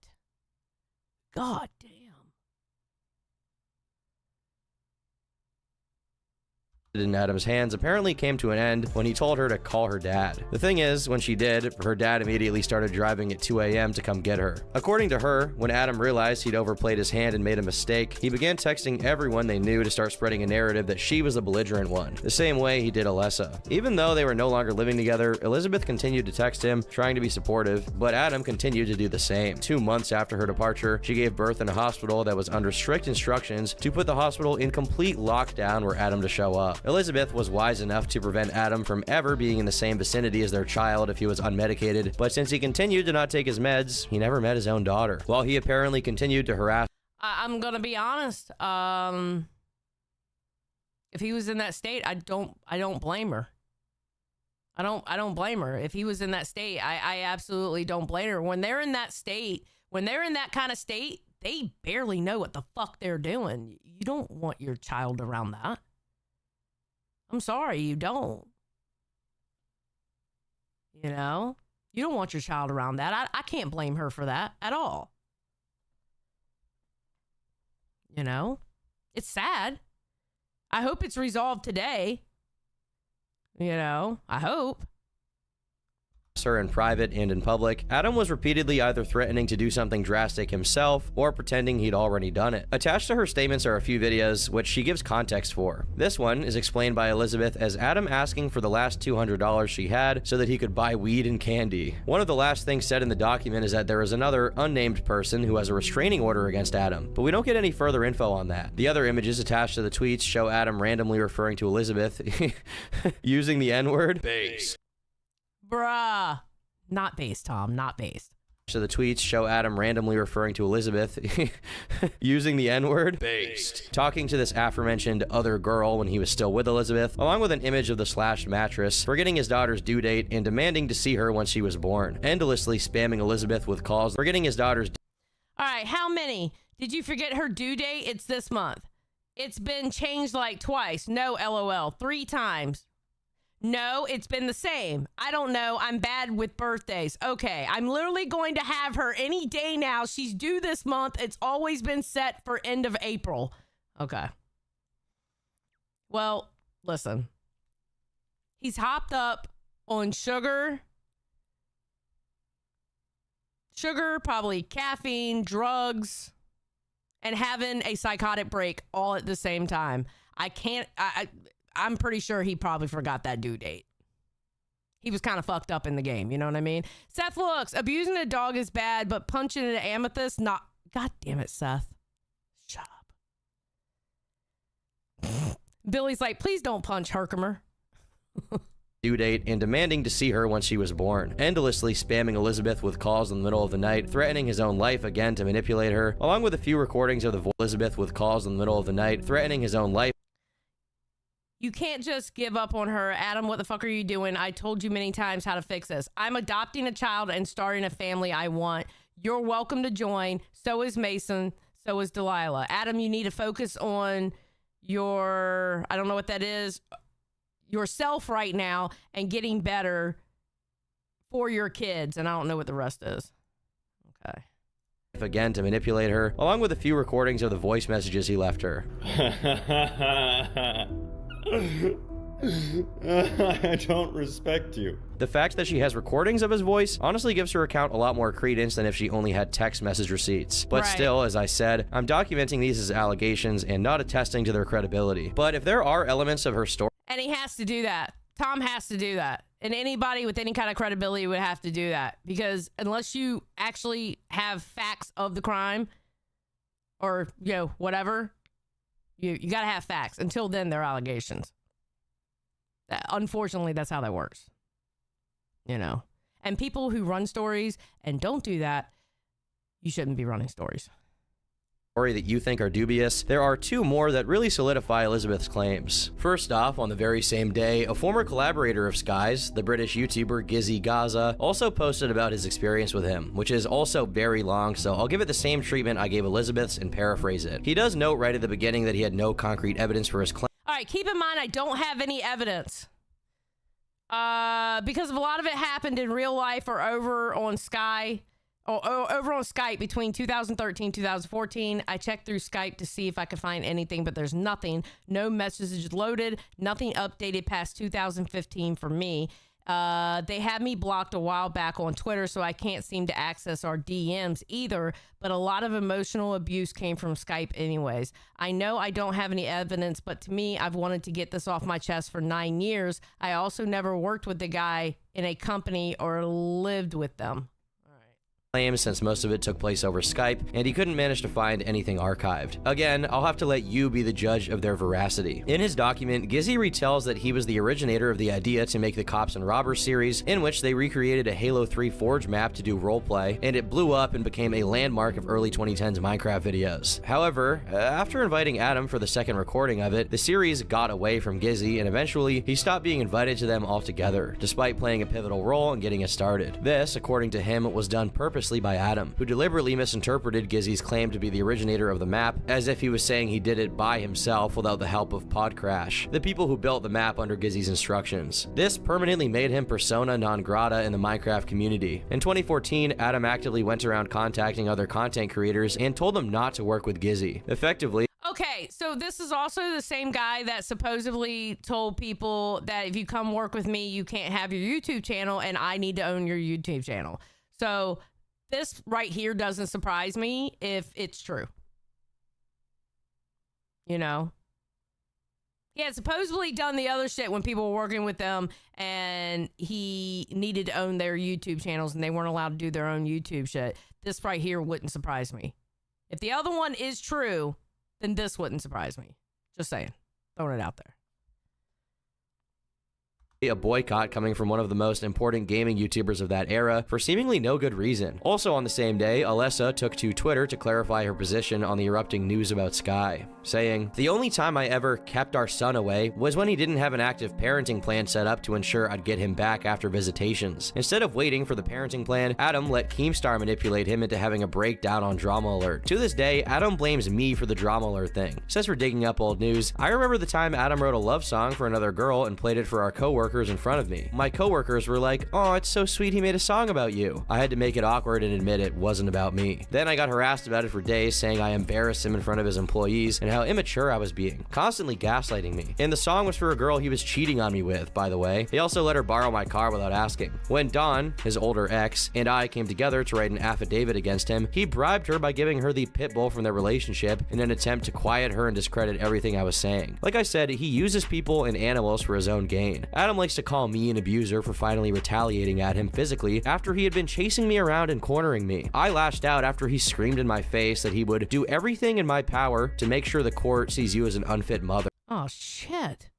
God damn. in Adam's hands apparently came to an end when he told her to call her dad. The thing is, when she did, her dad immediately started driving at 2 a.m. to come get her. According to her, when Adam realized he'd overplayed his hand and made a mistake, he began texting everyone they knew to start spreading a narrative that she was the belligerent one, the same way he did Alessa. Even though they were no longer living together, Elizabeth continued to text him, trying to be supportive, but Adam continued to do the same. 2 months after her departure, she gave birth in a hospital that was under strict instructions to put the hospital in complete lockdown were Adam to show up. Elizabeth was wise enough to prevent Adam from ever being in the same vicinity as their child if he was unmedicated, but since he continued to not take his meds, he never met his own daughter. While he apparently continued to harass. I'm gonna be honest. If he was in that state, I don't blame her. I don't blame her. If he was in that state, I absolutely don't blame her. When they're in that state, when they're in that kind of state, they barely know what the fuck they're doing. You don't want your child around that. I'm sorry, you don't. You know? You don't want your child around that. I can't blame her for that at all. You know? It's sad. I hope it's resolved today. You know? I hope. Her in private and in public, Adam was repeatedly either threatening to do something drastic himself or pretending he'd already done it. Attached to her statements are a few videos, which she gives context for. This one is explained by Elizabeth as Adam asking for the last $200 she had so that he could buy weed and candy. One of the last things said in the document is that there is another unnamed person who has a restraining order against Adam, but we don't get any further info on that. The other images attached to the tweets show Adam randomly referring to Elizabeth using the N-word. Base. Bruh. Not based, Tom. Not based. So the tweets show Adam randomly referring to Elizabeth using the N-word. Based. Talking to this aforementioned other girl when he was still with Elizabeth, along with an image of the slashed mattress, forgetting his daughter's due date and demanding to see her when she was born. Endlessly spamming Elizabeth with calls, forgetting his daughter's. All right, how many? Did you forget her due date? It's this month. It's been changed like twice. No, LOL. 3 times. No, it's been the same. I don't know. I'm bad with birthdays. Okay, I'm literally going to have her any day now. She's due this month. It's always been set for end of April. Okay. Well, listen. He's hopped up on sugar. Sugar, probably caffeine, drugs, and having a psychotic break all at the same time. I'm pretty sure he probably forgot that due date. He was kind of fucked up in the game. You know what I mean? Seth looks, abusing a dog is bad, but punching an amethyst, not. God damn it, Seth. Shut up. Billy's like, please don't punch Herkimer. Due date and demanding to see her when she was born. Endlessly spamming Elizabeth with calls in the middle of the night, threatening his own life again to manipulate her, along with a few recordings of the voice Elizabeth with calls in the middle of the night, threatening his own life. You can't just give up on her. Adam, what the fuck are you doing? I told you many times how to fix this. I'm adopting a child and starting a family I want. You're welcome to join. So is Mason. So is Delilah. Adam, you need to focus on your, I don't know what that is, yourself right now and getting better for your kids. And I don't know what the rest is. Okay. Again to manipulate her, along with a few recordings of the voice messages he left her. I don't respect you. The fact that she has recordings of his voice honestly gives her account a lot more credence than if she only had text message receipts. But still, as I said, I'm documenting these as allegations and not attesting to their credibility. But if there are elements of her story... And he has to do that. Tom has to do that. And anybody with any kind of credibility would have to do that. Because unless you actually have facts of the crime or, you know, whatever... You got to have facts. Until then, they're allegations. Unfortunately, that's how that works. You know? And people who run stories and don't do that, you shouldn't be running stories. That you think are dubious, there are 2 more that really solidify Elizabeth's claims. First off, on the very same day, a former collaborator of Sky's, the British YouTuber Gizzy Gaza, also posted about his experience with him, which is also very long, so I'll give it the same treatment I gave Elizabeth's and paraphrase it. He does note right at the beginning that he had no concrete evidence for his claim. All right, keep in mind I don't have any evidence. Because a lot of it happened in real life or over on Sky. over on Skype between 2013 2014. I checked through Skype to see if I could find anything, but there's nothing. No messages loaded, nothing updated past 2015 for me. They had me blocked a while back on Twitter, so I can't seem to access our DMs either, but a lot of emotional abuse came from Skype anyways. I know I don't have any evidence, but to me, I've wanted to get this off my chest for 9 years. I also never worked with the guy in a company or lived with them. Claims since most of it took place over Skype, and he couldn't manage to find anything archived. Again, I'll have to let you be the judge of their veracity. In his document, Gizzy retells that he was the originator of the idea to make the Cops and Robbers series, in which they recreated a Halo 3 Forge map to do roleplay, and it blew up and became a landmark of early 2010s Minecraft videos. However, after inviting Adam for the second recording of it, the series got away from Gizzy, and eventually, he stopped being invited to them altogether, despite playing a pivotal role in getting it started. This, according to him, was done purposely by Adam, who deliberately misinterpreted Gizzy's claim to be the originator of the map, as if he was saying he did it by himself without the help of Podcrash, the people who built the map under Gizzy's instructions. This permanently made him persona non grata in the Minecraft community. In 2014, Adam actively went around contacting other content creators and told them not to work with Gizzy. Effectively, Okay, so this is also the same guy that supposedly told people that if you come work with me, you can't have your YouTube channel and I need to own your YouTube channel. So this right here doesn't surprise me if it's true. You know? He had supposedly done the other shit when people were working with them and he needed to own their YouTube channels and they weren't allowed to do their own YouTube shit. This right here wouldn't surprise me. If the other one is true, then this wouldn't surprise me. Just saying. Throwing it out there. a boycott coming from one of the most important gaming YouTubers of that era for seemingly no good reason. Also on the same day, Alessa took to Twitter to clarify her position on the erupting news about Sky, saying, "The only time I ever kept our son away was when he didn't have an active parenting plan set up to ensure I'd get him back after visitations. Instead of waiting for the parenting plan, Adam let Keemstar manipulate him into having a breakdown on Drama Alert. To this day, Adam blames me for the Drama Alert thing. Says we're digging up old news. I remember the time Adam wrote a love song for another girl and played it for our coworkers in front of me. My coworkers were like, 'Oh, it's so sweet he made a song about you.' I had to make it awkward and admit it wasn't about me. Then I got harassed about it for days, saying I embarrassed him in front of his employees and how immature I was being, constantly gaslighting me. And the song was for a girl he was cheating on me with, by the way. He also let her borrow my car without asking. When Dawn, his older ex, and I came together to write an affidavit against him, he bribed her by giving her the pit bull from their relationship in an attempt to quiet her and discredit everything I was saying. Like I said, he uses people and animals for his own gain. Adam likes to call me an abuser for finally retaliating at him physically after he had been chasing me around and cornering me. I lashed out after he screamed in my face that he would do everything in my power to make sure the court sees you as an unfit mother. Oh, shit.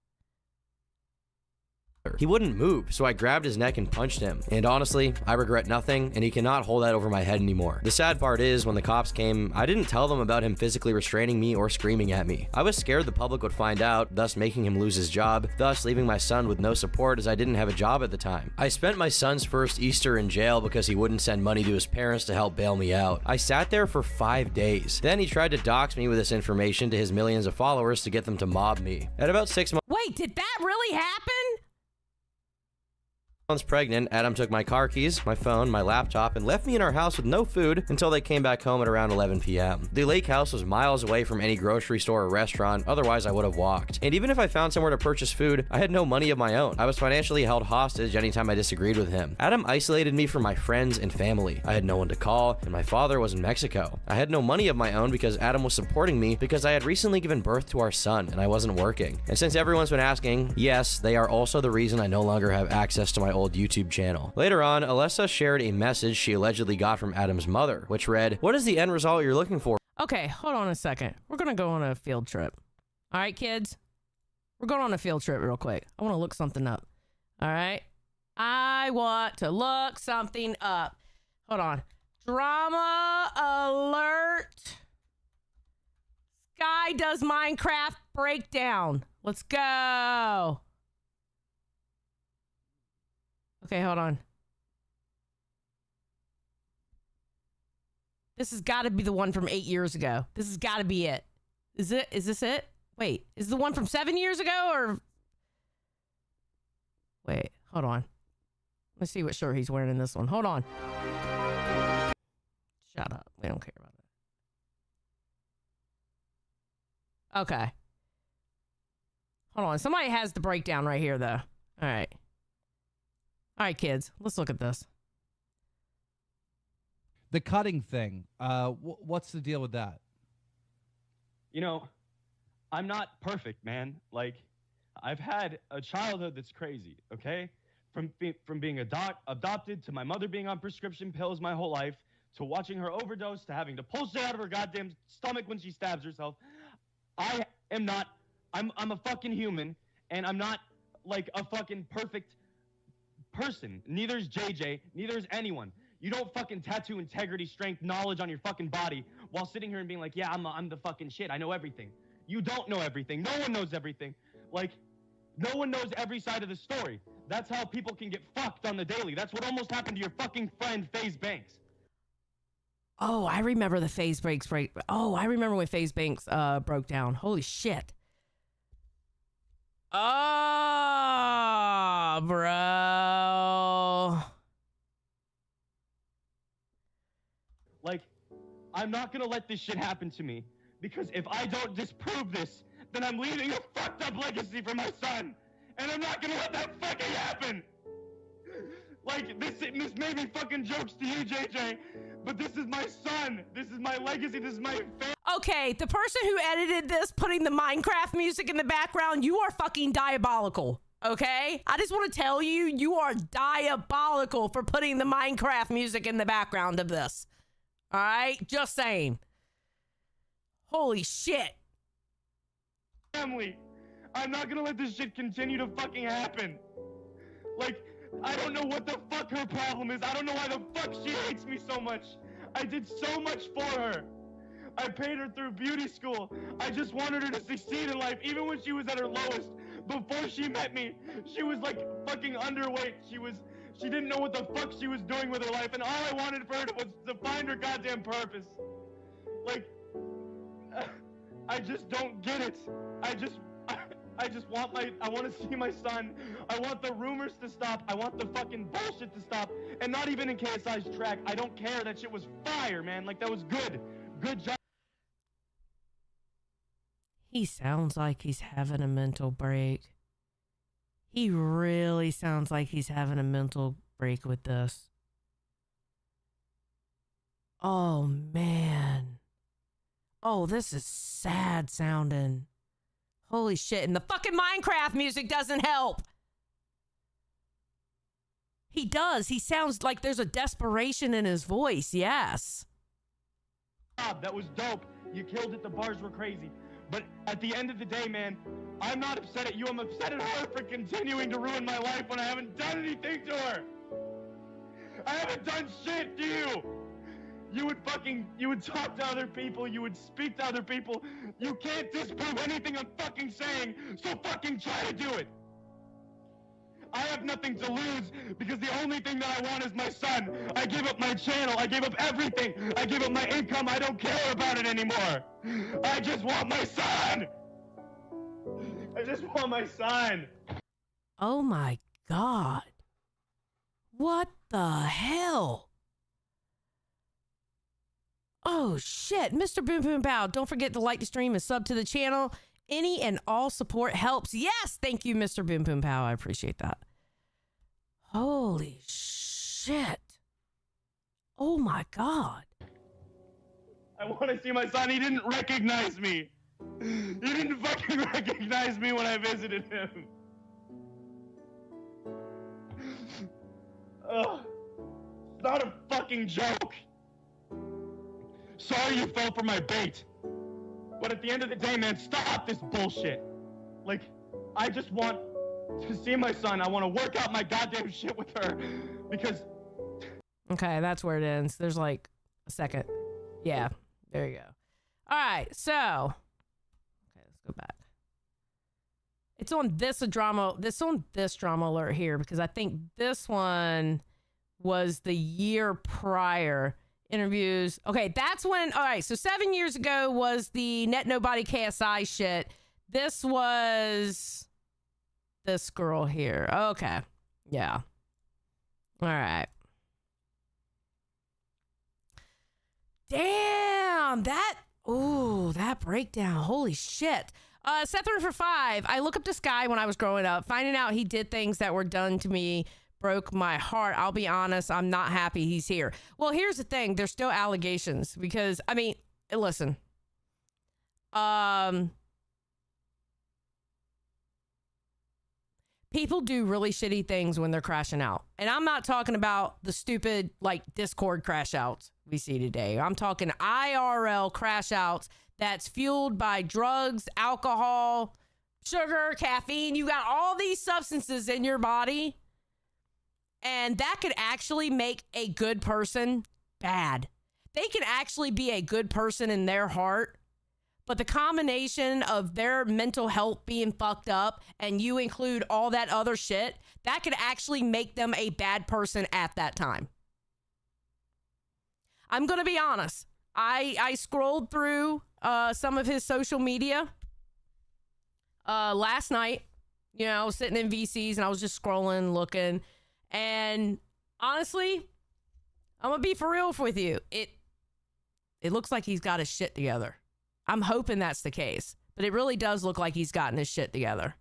He wouldn't move, so I grabbed his neck and punched him. And honestly, I regret nothing, and he cannot hold that over my head anymore. The sad part is, when the cops came, I didn't tell them about him physically restraining me or screaming at me. I was scared the public would find out, thus making him lose his job, thus leaving my son with no support as I didn't have a job at the time. I spent my son's first Easter in jail because he wouldn't send money to his parents to help bail me out. I sat there for 5 days. Then he tried to dox me with this information to his millions of followers to get them to mob me. At about 6 months Wait, did that really happen? pregnant, Adam took my car keys, my phone, my laptop, and left me in our house with no food until they came back home at around 11 p.m. The lake house was miles away from any grocery store or restaurant, otherwise I would have walked. And even if I found somewhere to purchase food, I had no money of my own. I was financially held hostage anytime I disagreed with him. Adam isolated me from my friends and family. I had no one to call, and my father was in Mexico. I had no money of my own because Adam was supporting me because I had recently given birth to our son and I wasn't working. And since everyone's been asking, yes, they are also the reason I no longer have access to my old YouTube channel. Later on, Alessa shared a message she allegedly got from Adam's mother, which read, "What is the end result you're looking for?" Okay, hold on a second. We're gonna go on a field trip. All right, kids? We're going on a field trip real quick. I want to look something up. All right? I want to look something up. Hold on. Drama alert. Sky does Minecraft breakdown. Let's go. Okay, hold on. This has got to be the one from 8 years ago. This has got to be it. Is it? Is this it? Wait, is the one from 7 years ago or? Wait, hold on. Let's see what shirt he's wearing in this one. Hold on. We don't care about that. Okay. Hold on. Somebody has the breakdown right here, though. All right. All right, kids. Let's look at this. The cutting thing. What's the deal with that? You know, I'm not perfect, man. Like, I've had a childhood that's crazy, okay? From being adopted to my mother being on prescription pills my whole life, to watching her overdose, to having to pull shit out of her goddamn stomach when she stabs herself. I am not, I'm a fucking human, and I'm not like a fucking perfect person. Neither is JJ, neither is anyone. You don't fucking tattoo integrity, strength, knowledge on your fucking body while sitting here and being like, yeah, I'm the fucking shit. I know everything. You don't know everything. No one knows everything. Like, no one knows every side of the story. That's how people can get fucked on the daily. That's what almost happened to your fucking friend, FaZe Banks. Oh, I remember the FaZe breaks break. Oh, I remember when FaZe Banks broke down. Holy shit. Oh, bro. Like, I'm not gonna let this shit happen to me, because if I don't disprove this, then I'm leaving a fucked up legacy for my son, and I'm not gonna let that fucking happen. Like, this may be fucking jokes to you, JJ, but this is my son. This is my legacy. This is my family. Okay, the person who edited this, putting the Minecraft music in the background, you are fucking diabolical. Okay? I just want to tell you, you are diabolical for putting the Minecraft music in the background of this. All right? Just saying. Holy shit. Family. I'm not gonna let this shit continue to fucking happen. Like, I don't know what the fuck her problem is. I don't know why the fuck she hates me so much. I did so much for her. I paid her through beauty school. I just wanted her to succeed in life, even when she was at her lowest. Before she met me, she was like fucking underweight. She didn't know what the fuck she was doing with her life, and all I wanted for her was to find her goddamn purpose. Like, I just don't get it. I just want I want to see my son. I want the rumors to stop. I want the fucking bullshit to stop. And not even in KSI's track. I don't care. That shit was fire, man. Like, that was good. Good job. He sounds like he's having a mental break. He really sounds like he's having a mental break with this. Oh, man. Oh, this is sad sounding. Holy shit. And the fucking Minecraft music doesn't help. He does. He sounds like there's a desperation in his voice. Yes. That was dope. You killed it. The bars were crazy. But at the end of the day, man, I'm not upset at you. I'm upset at her for continuing to ruin my life when I haven't done anything to her. I haven't done shit to you. You would talk to other people. You would speak to other people. You can't disprove anything I'm fucking saying, so fucking try to do it. I have nothing to lose because the only thing that I want is my son. I gave up my channel. I gave up everything. I gave up my income. I don't care about it anymore. I just want my son. I just want my son. Oh my God. What the hell? Oh shit. Mr. Boom Boom Pow, don't forget to like the stream and sub to the channel. Any and all support helps. Yes, thank you, Mr. Boom Boom Pow. I appreciate that. Holy shit. Oh my God. I want to see my son. He didn't recognize me. He didn't fucking recognize me when I visited him. Ugh. It's not a fucking joke. Sorry you fell for my bait. But at the end of the day, man, stop this bullshit. Like, I just want to see my son. I want to work out my goddamn shit with her. Because... Okay, that's where it ends. There's like a second. Yeah, there you go. All right, so... Okay, let's go back. It's on this drama alert here because I think this one was the year prior. Interviews. Okay, that's when, all right, so 7 years ago was the Net Nobody KSI shit. This was this girl here. Okay. Yeah. All right. Damn. That breakdown. Holy shit. Seth for 5. I look up this guy when I was growing up. Finding out he did things that were done to me broke my heart. I'll be honest, I'm not happy he's here. Well, here's the thing. There's still allegations because, I mean, listen. People do really shitty things when they're crashing out. And I'm not talking about the stupid, like, Discord crash outs we see today. I'm talking IRL crash outs that's fueled by drugs, alcohol, sugar, caffeine. You got all these substances in your body. And that could actually make a good person bad. They can actually be a good person in their heart. But the combination of their mental health being fucked up and you include all that other shit, that could actually make them a bad person at that time. I'm going to be honest. I scrolled through some of his social media last night. You know, I was sitting in VCs and I was just scrolling, looking. And honestly, I'm going to be for real with you. It looks like he's got his shit together. I'm hoping that's the case, but it really does look like he's gotten his shit together.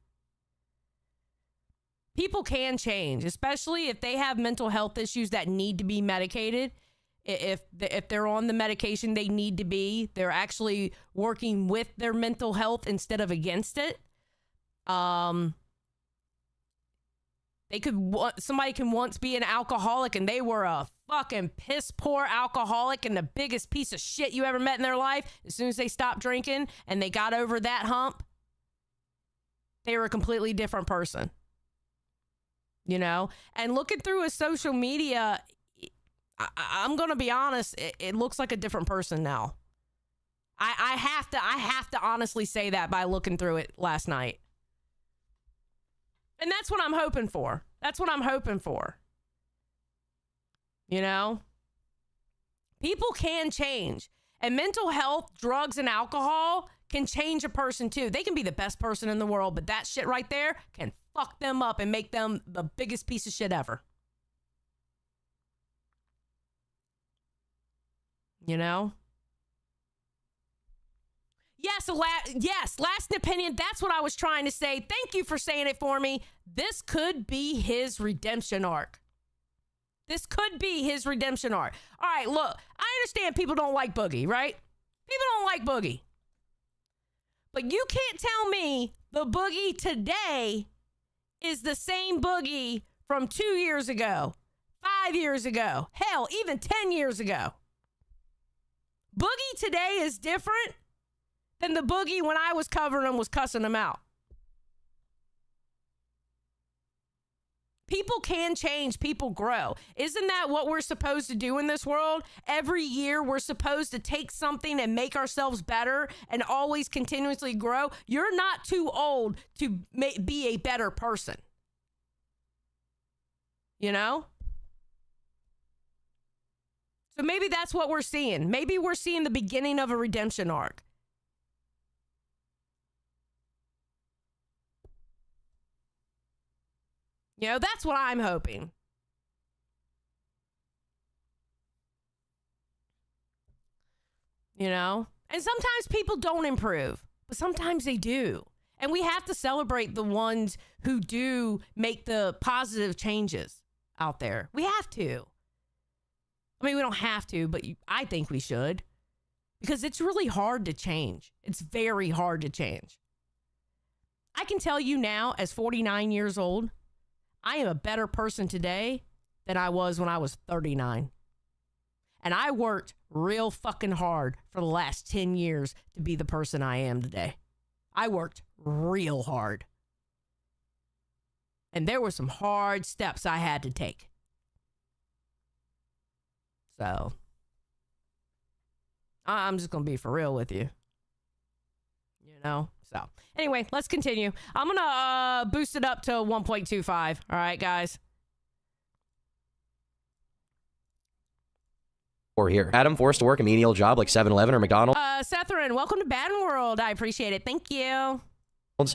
People can change, especially if they have mental health issues that need to be medicated. If they're on the medication they need to be, they're actually working with their mental health instead of against it. Somebody can once be an alcoholic and they were a fucking piss poor alcoholic and the biggest piece of shit you ever met in their life. As soon as they stopped drinking and they got over that hump, they were a completely different person. You know? And looking through his social media, I'm going to be honest, it looks like a different person now. I have to honestly say that by looking through it last night. And that's what I'm hoping for. That's what I'm hoping for. You know? People can change. And mental health, drugs, and alcohol can change a person too. They can be the best person in the world, but that shit right there can fuck them up and make them the biggest piece of shit ever. You know? Yes, last opinion. That's what I was trying to say. Thank you for saying it for me. This could be his redemption arc. This could be his redemption arc. All right, look, I understand people don't like Boogie, right? People don't like Boogie. But you can't tell me the Boogie today is the same Boogie from 2 years ago, 5 years ago, hell, even 10 years ago. Boogie today is different than the Boogie when I was covering him was cussing him out. People can change, people grow. Isn't that what we're supposed to do in this world? Every year we're supposed to take something and make ourselves better and always continuously grow. You're not too old to be a better person. You know? So maybe that's what we're seeing. Maybe we're seeing the beginning of a redemption arc. You know, that's what I'm hoping. You know? And sometimes people don't improve, but sometimes they do. And we have to celebrate the ones who do make the positive changes out there. We have to. I mean, we don't have to, but I think we should. Because it's really hard to change. It's very hard to change. I can tell you now, as 49 years old, I am a better person today than I was when I was 39. And I worked real fucking hard for the last 10 years to be the person I am today. I worked real hard. And there were some hard steps I had to take. So, I'm just going to be for real with you. You know? So, anyway, let's continue. I'm going to boost it up to 1.25. All right, guys. Or here. Adam forced to work a menial job like 7-Eleven or McDonald's. Setharin, welcome to Baden World. I appreciate it. Thank you.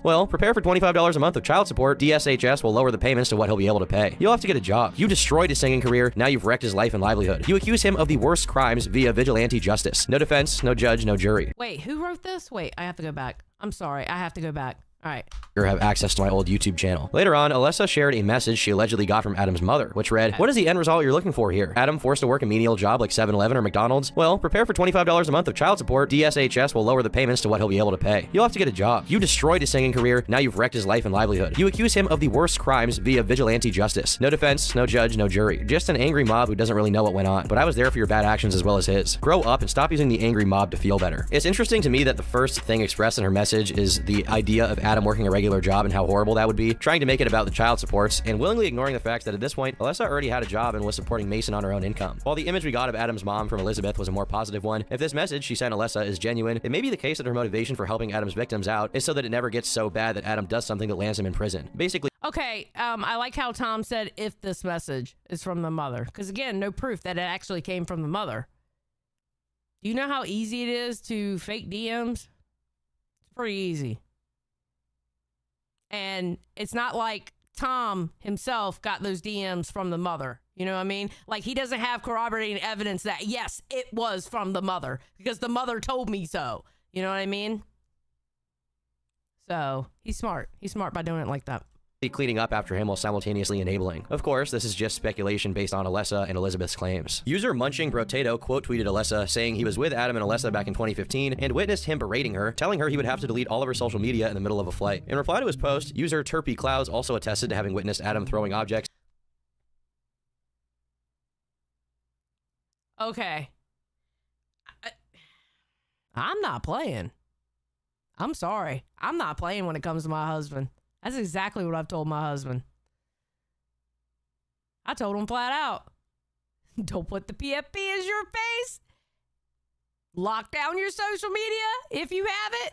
Well, prepare for $25 a month of child support. DSHS will lower the payments to what he'll be able to pay. You'll have to get a job. You destroyed his singing career. Now you've wrecked his life and livelihood. You accuse him of the worst crimes via vigilante justice. No defense, no judge, no jury. Wait, who wrote this? Wait, I have to go back. I'm sorry. I have to go back. All right. Or have access to my old YouTube channel. Later on, Alyssa shared a message she allegedly got from Adam's mother, which read, "What is the end result you're looking for here? Adam forced to work a menial job like 7-Eleven or McDonald's? Well, prepare for $25 a month of child support. DSHS will lower the payments to what he'll be able to pay. You'll have to get a job. You destroyed his singing career. Now you've wrecked his life and livelihood. You accuse him of the worst crimes via vigilante justice. No defense, no judge, no jury. Just an angry mob who doesn't really know what went on. But I was there for your bad actions as well as his. Grow up and stop using the angry mob to feel better." It's interesting to me that the first thing expressed in her message is the idea of Adam working a regular job and how horrible that would be, trying to make it about the child supports, and willingly ignoring the fact that at this point, Alyssa already had a job and was supporting Mason on her own income. While the image we got of Adam's mom from Elizabeth was a more positive one, if this message she sent Alyssa is genuine, it may be the case that her motivation for helping Adam's victims out is so that it never gets so bad that Adam does something that lands him in prison. Basically, Okay, I like how Tom said if this message is from the mother. Because again, no proof that it actually came from the mother. Do you know how easy it is to fake DMs? It's pretty easy. And it's not like Tom himself got those DMs from the mother. You know what I mean? Like, he doesn't have corroborating evidence that, yes, it was from the mother because the mother told me so. You know what I mean? So he's smart. He's smart by doing it like that. Cleaning up after him while simultaneously enabling. Of course, this is just speculation based on Alyssa and Elizabeth's claims. User Munching Brotato quote tweeted Alyssa saying he was with Adam and Alyssa back in 2015 and witnessed him berating her, telling her he would have to delete all of her social media in the middle of a flight. In reply to his post, user Terpy Clouds also attested to having witnessed Adam throwing objects. Okay. I'm not playing. I'm sorry. I'm not playing when it comes to my husband. That's exactly what I've told my husband. I told him flat out, don't put the PFP as your face. Lock down your social media if you have it.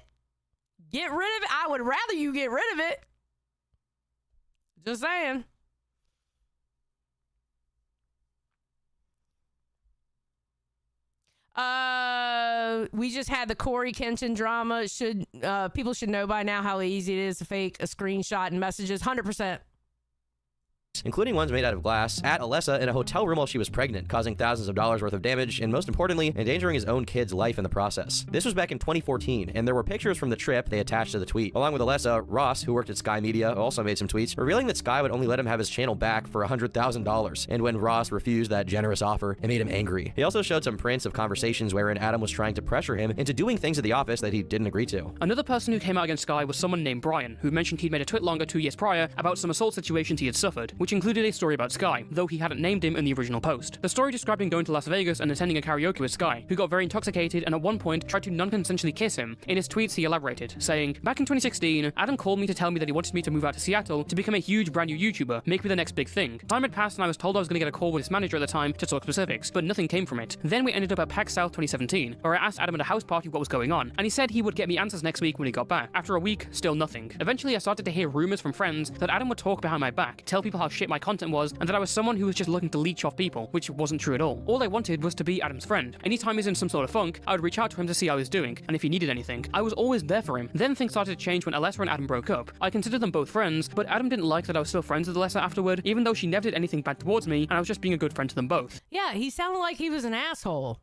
Get rid of it. I would rather you get rid of it. Just saying. We just had the Corey Kenshin drama. People should know by now how easy it is to fake a screenshot and messages. 100%. Including ones made out of glass, at Alyssa in a hotel room while she was pregnant, causing thousands of dollars worth of damage, and most importantly, endangering his own kid's life in the process. This was back in 2014, and there were pictures from the trip they attached to the tweet. Along with Alyssa, Ross, who worked at Sky Media, also made some tweets, revealing that Sky would only let him have his channel back for $100,000, and when Ross refused that generous offer, it made him angry. He also showed some prints of conversations wherein Adam was trying to pressure him into doing things at the office that he didn't agree to. Another person who came out against Sky was someone named Brian, who mentioned he'd made a tweet longer 2 years prior about some assault situations he had suffered, which included a story about Sky, though he hadn't named him in the original post. The story described him going to Las Vegas and attending a karaoke with Sky, who got very intoxicated and at one point tried to non-consensually kiss him. In his tweets, he elaborated, saying, "Back in 2016, Adam called me to tell me that he wanted me to move out to Seattle to become a huge brand new YouTuber, make me the next big thing. Time had passed and I was told I was going to get a call with his manager at the time to talk specifics, but nothing came from it. Then we ended up at PAX South 2017, where I asked Adam at a house party what was going on, and he said he would get me answers next week when he got back. After a week, still nothing. Eventually, I started to hear rumors from friends that Adam would talk behind my back, tell people how shit my content was, and that I was someone who was just looking to leech off people, which wasn't true at all. All I wanted was to be Adam's friend. Anytime he's in some sort of funk, I would reach out to him to see how he's doing, and if he needed anything, I was always there for him. Then things started to change when Alyssa and Adam broke up. I considered them both friends, but Adam didn't like that I was still friends with Alyssa afterward, even though she never did anything bad towards me, and I was just being a good friend to them both. Yeah, he sounded like he was an asshole.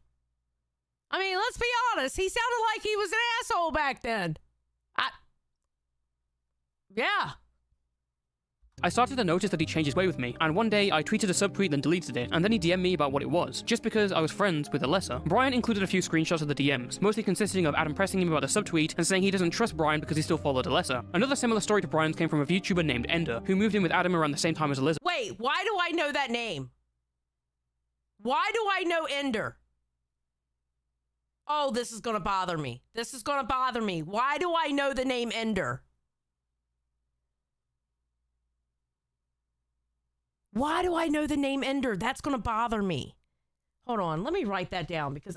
I mean, let's be honest. He sounded like he was an asshole back then. Yeah. I started to notice that he changed his way with me, and one day I tweeted a subtweet then deleted it, and then he DM'd me about what it was, just because I was friends with Alyssa. Brian included a few screenshots of the DMs, mostly consisting of Adam pressing him about the subtweet and saying he doesn't trust Brian because he still followed Alyssa. Another similar story to Brian's came from a VTuber named Ender, who moved in with Adam around the same time as Elizabeth. Wait, why do I know that name? Why do I know Ender? Oh, this is gonna bother me. This is gonna bother me. Why do I know the name Ender? Why do I know the name Ender? That's gonna bother me. Hold on, let me write that down because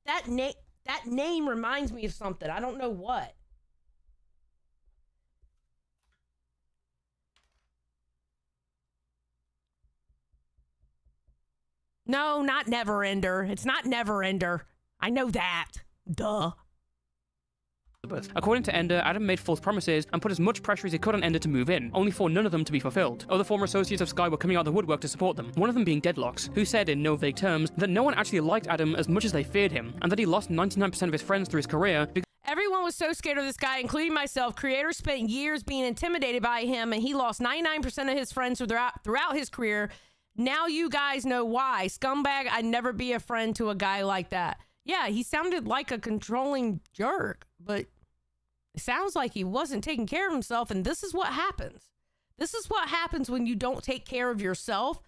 that name reminds me of something. I don't know what. No, not Neverender. It's not Neverender. I know that. Duh. According to Ender, Adam made false promises and put as much pressure as he could on Ender to move in, only for none of them to be fulfilled. Other former associates of Sky were coming out of the woodwork to support them, one of them being Deadlocks, who said in no vague terms that no one actually liked Adam as much as they feared him, and that he lost 99% of his friends through his career because Everyone was so scared of this guy, including myself. Creators spent years being intimidated by him, and he lost 99% of his friends throughout his career. Now you guys know why. Scumbag, I'd never be a friend to a guy like that. Yeah, he sounded like a controlling jerk, but it sounds like he wasn't taking care of himself, and this is what happens. This is what happens when you don't take care of yourself.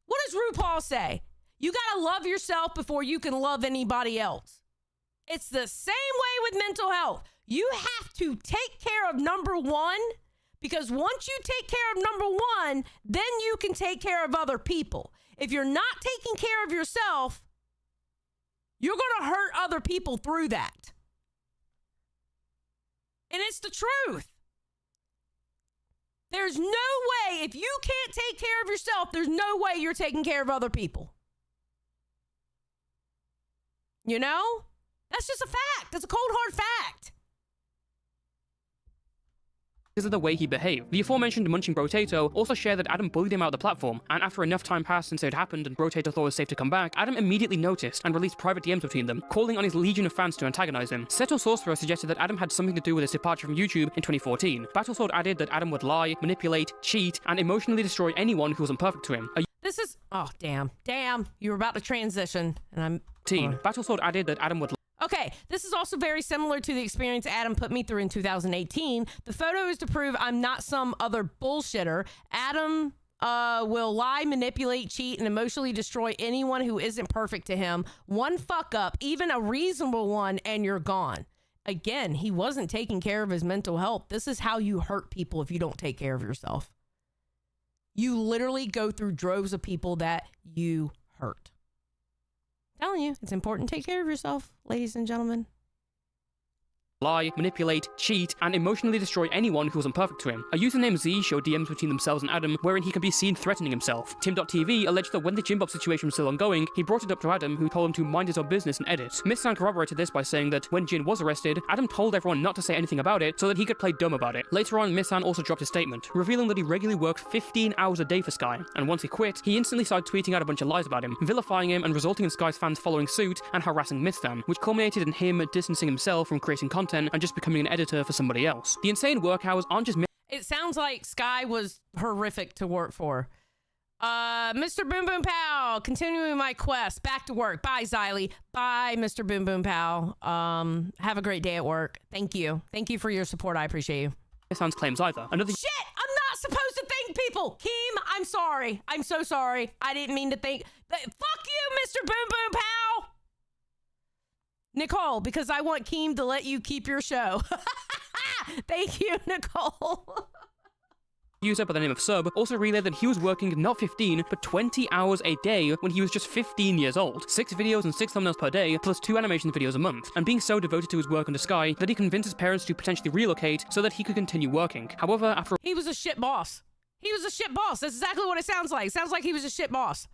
What does RuPaul say? You gotta love yourself before you can love anybody else. It's the same way with mental health. You have to take care of number one, because once you take care of number one, then you can take care of other people. If you're not taking care of yourself, you're going to hurt other people through that. And it's the truth. There's no way, if you can't take care of yourself, there's no way you're taking care of other people. You know? That's just a fact. That's a cold, hard fact. because of the way he behaved. The aforementioned Munching Brotato also shared that Adam bullied him out of the platform, and after enough time passed since it had happened and Brotato thought it was safe to come back, Adam immediately noticed and released private DMs between them, calling on his legion of fans to antagonize him. Seto Sorcerer suggested that Adam had something to do with his departure from YouTube in 2014. Battlesword added that Adam would lie, manipulate, cheat, and emotionally destroy anyone who was imperfect to him. This is... Oh, damn. Damn. You were about to transition, and I'm... Battlesword added that Adam would... Okay, this is also very similar to the experience Adam put me through in 2018. The photo is to prove I'm not some other bullshitter. Adam will lie, manipulate, cheat, and emotionally destroy anyone who isn't perfect to him. One fuck up, even a reasonable one, and you're gone. Again, he wasn't taking care of his mental health. This is how you hurt people if you don't take care of yourself. You literally go through droves of people that you hurt. I'm telling you, it's important to take care of yourself, ladies and gentlemen. Lie, manipulate, cheat, and emotionally destroy anyone who was imperfect to him. A user named Z showed DMs between themselves and Adam, wherein he can be seen threatening himself. Tim.tv alleged that when the Jimbop situation was still ongoing, he brought it up to Adam, who told him to mind his own business and edit. Miss-san corroborated this by saying that when Jin was arrested, Adam told everyone not to say anything about it so that he could play dumb about it. Later on, Miss-san also dropped a statement, revealing that he regularly worked 15 hours a day for Sky, and once he quit, he instantly started tweeting out a bunch of lies about him, vilifying him and resulting in Sky's fans following suit and harassing Miss-san, which culminated in him distancing himself from creating content and just becoming an editor for somebody else. The insane work hours aren't just... It sounds like Sky was horrific to work for. Mr. Boom Boom Pow, continuing my quest. Back to work. Bye, Xylee. Bye, Mr. Boom Boom Pow. Have a great day at work. Thank you. Thank you for your support. I appreciate you. Miss-san's claims either. Another... Shit! I'm not supposed to thank people! Keem, I'm sorry. I'm so sorry. I didn't mean to thank... Fuck you, Mr. Boom Boom Pow! Nicole, because I want Keem to let you keep your show. Thank you, Nicole. User by the name of Sub also relayed that he was working not 15 but 20 hours a day when he was just 15 years old, 6 videos and 6 thumbnails per day, plus 2 animation videos a month, and being so devoted to his work under Sky that he convinced his parents to potentially relocate so that he could continue working. However, after he was a shit boss. He was a shit boss. That's exactly what it sounds like. It sounds like he was a shit boss.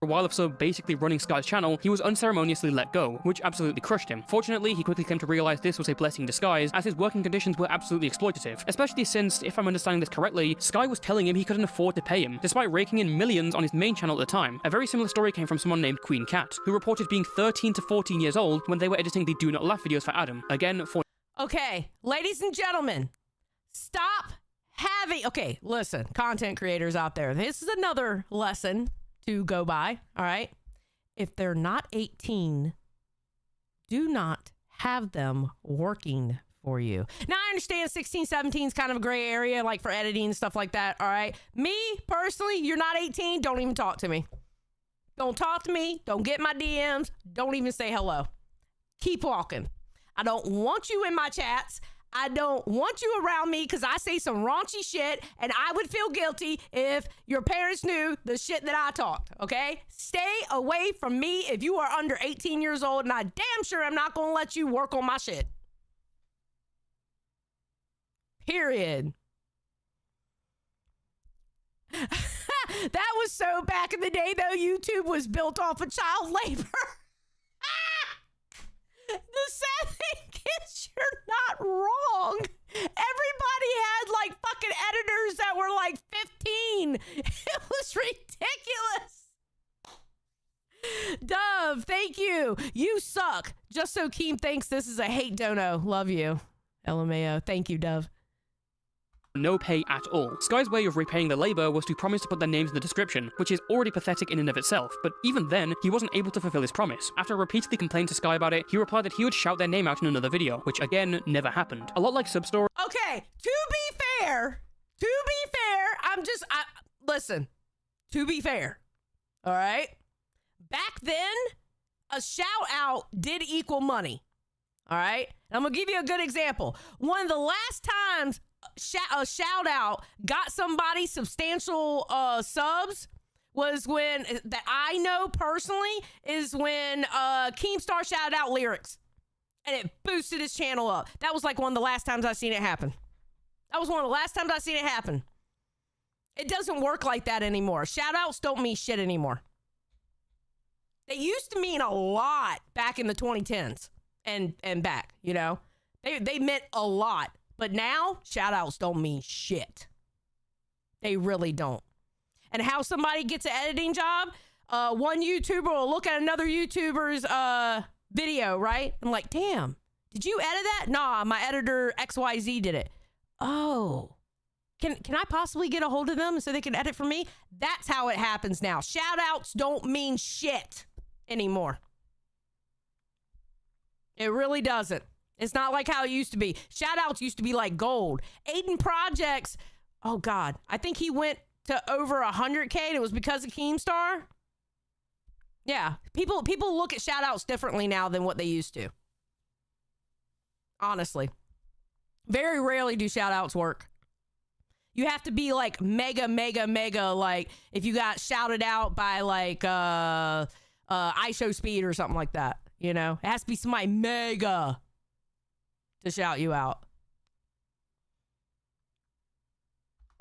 For a while of Sub basically running Sky's channel, he was unceremoniously let go, which absolutely crushed him. Fortunately, he quickly came to realize this was a blessing in disguise, as his working conditions were absolutely exploitative, especially since, if I'm understanding this correctly, Sky was telling him he couldn't afford to pay him, despite raking in millions on his main channel at the time. A very similar story came from someone named Queen Cat, who reported being 13 to 14 years old when they were editing the Do Not Laugh videos for Adam. Again, for... Okay, ladies and gentlemen, stop having... Okay, listen, content creators out there, this is another lesson to go by, all right? If they're not 18, do not have them working for you. Now, I understand 16, 17 is kind of a gray area, like for editing and stuff like that, all right? Me, personally, you're not 18, don't even talk to me. Don't talk to me, don't get my DMs, don't even say hello. Keep walking. I don't want you in my chats. I don't want you around me because I say some raunchy shit and I would feel guilty if your parents knew the shit that I talked, okay? Stay away from me if you are under 18 years old, and I damn sure am not going to let you work on my shit. Period. That was so back in the day, though. YouTube was built off of child labor. The sad thing is, you're you. You suck. Just so Keem thinks this is a hate dono. Love you. LMAO. Thank you, Dove. No pay at all. Sky's way of repaying their labor was to promise to put their names in the description, which is already pathetic in and of itself, but even then, he wasn't able to fulfill his promise. After repeatedly complaining to Sky about it, he replied that he would shout their name out in another video, which again, never happened. A lot like Substory. Okay, to be fair, listen, to be fair, all right? Back then, a shout out did equal money, all right? And I'm gonna give you a good example. One of the last times a shout out got somebody substantial subs was when, that I know personally, is when Keemstar shouted out lyrics and it boosted his channel up. That was like one of the last times I seen it happen. It doesn't work like that anymore. Shout outs don't mean shit anymore. They used to mean a lot back in the 2010s and back, you know. They meant a lot. But now, shout-outs don't mean shit. They really don't. And how somebody gets an editing job, one YouTuber will look at another YouTuber's video, right? I'm like, damn, did you edit that? Nah, my editor XYZ did it. Oh, can I possibly get a hold of them so they can edit for me? That's how it happens now. Shout-outs don't mean shit anymore. It really doesn't. It's not like how it used to be. Shout-outs used to be like gold. Aiden Projects, oh God, I think he went to over 100K and it was because of Keemstar. Yeah, people look at shout-outs differently now than what they used to. Honestly. Very rarely do shout-outs work. You have to be like mega, like if you got shouted out by like iShowSpeed or something like that, you know? It has to be somebody mega to shout you out.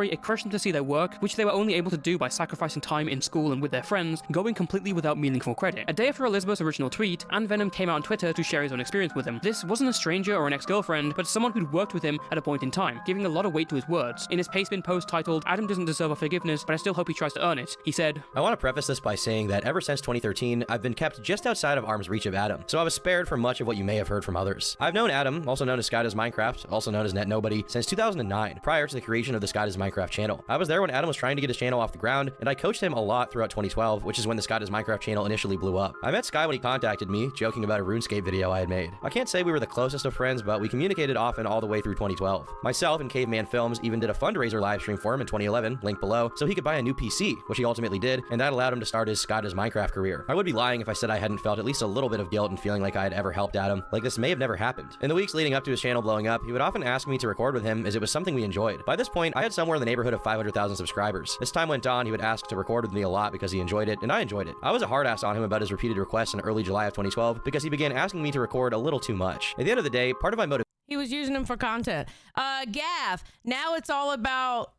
It crushed them to see their work, which they were only able to do by sacrificing time in school and with their friends, going completely without meaningful credit. A day after Elizabeth's original tweet, and Venom came out on Twitter to share his own experience with him. This wasn't a stranger or an ex-girlfriend, but someone who'd worked with him at a point in time, giving a lot of weight to his words. In his Pastebin post titled, "Adam doesn't deserve our forgiveness, but I still hope he tries to earn it," he said, I want to preface this by saying that ever since 2013, I've been kept just outside of arm's reach of Adam, so I was spared from much of what you may have heard from others. I've known Adam, also known as SkyDoesMinecraft, also known as Net Nobody, since 2009, prior to the creation of the SkyDoesMinecraft channel. I was there when Adam was trying to get his channel off the ground, and I coached him a lot throughout 2012, which is when the SkyDoesMinecraft channel initially blew up. I met Sky when he contacted me, joking about a RuneScape video I had made. I can't say we were the closest of friends, but we communicated often all the way through 2012. Myself and Caveman Films even did a fundraiser livestream for him in 2011, link below, so he could buy a new PC, which he ultimately did, and that allowed him to start his SkyDoesMinecraft career. I would be lying if I said I hadn't felt at least a little bit of guilt and feeling like I had ever helped Adam, like this may have never happened. In the weeks leading up to his channel blowing up, he would often ask me to record with him as it was something we enjoyed. By this point, I had somewhere in the neighborhood of 500,000 subscribers. As time went on, he would ask to record with me a lot because he enjoyed it, and I enjoyed it. I was a hard ass on him about his repeated requests in early July of 2012 because he began asking me to record a little too much. At the end of the day, part of my motivation. He was using him for content. Gav, now it's all about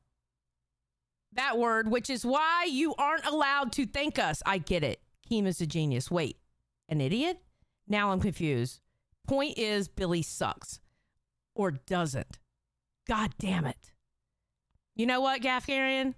that word, which is why you aren't allowed to thank us. I get it. Keem is a genius. Wait, an idiot? Now I'm confused. Point is, Billy sucks. Or doesn't. God damn it. You know what, Gafgarian?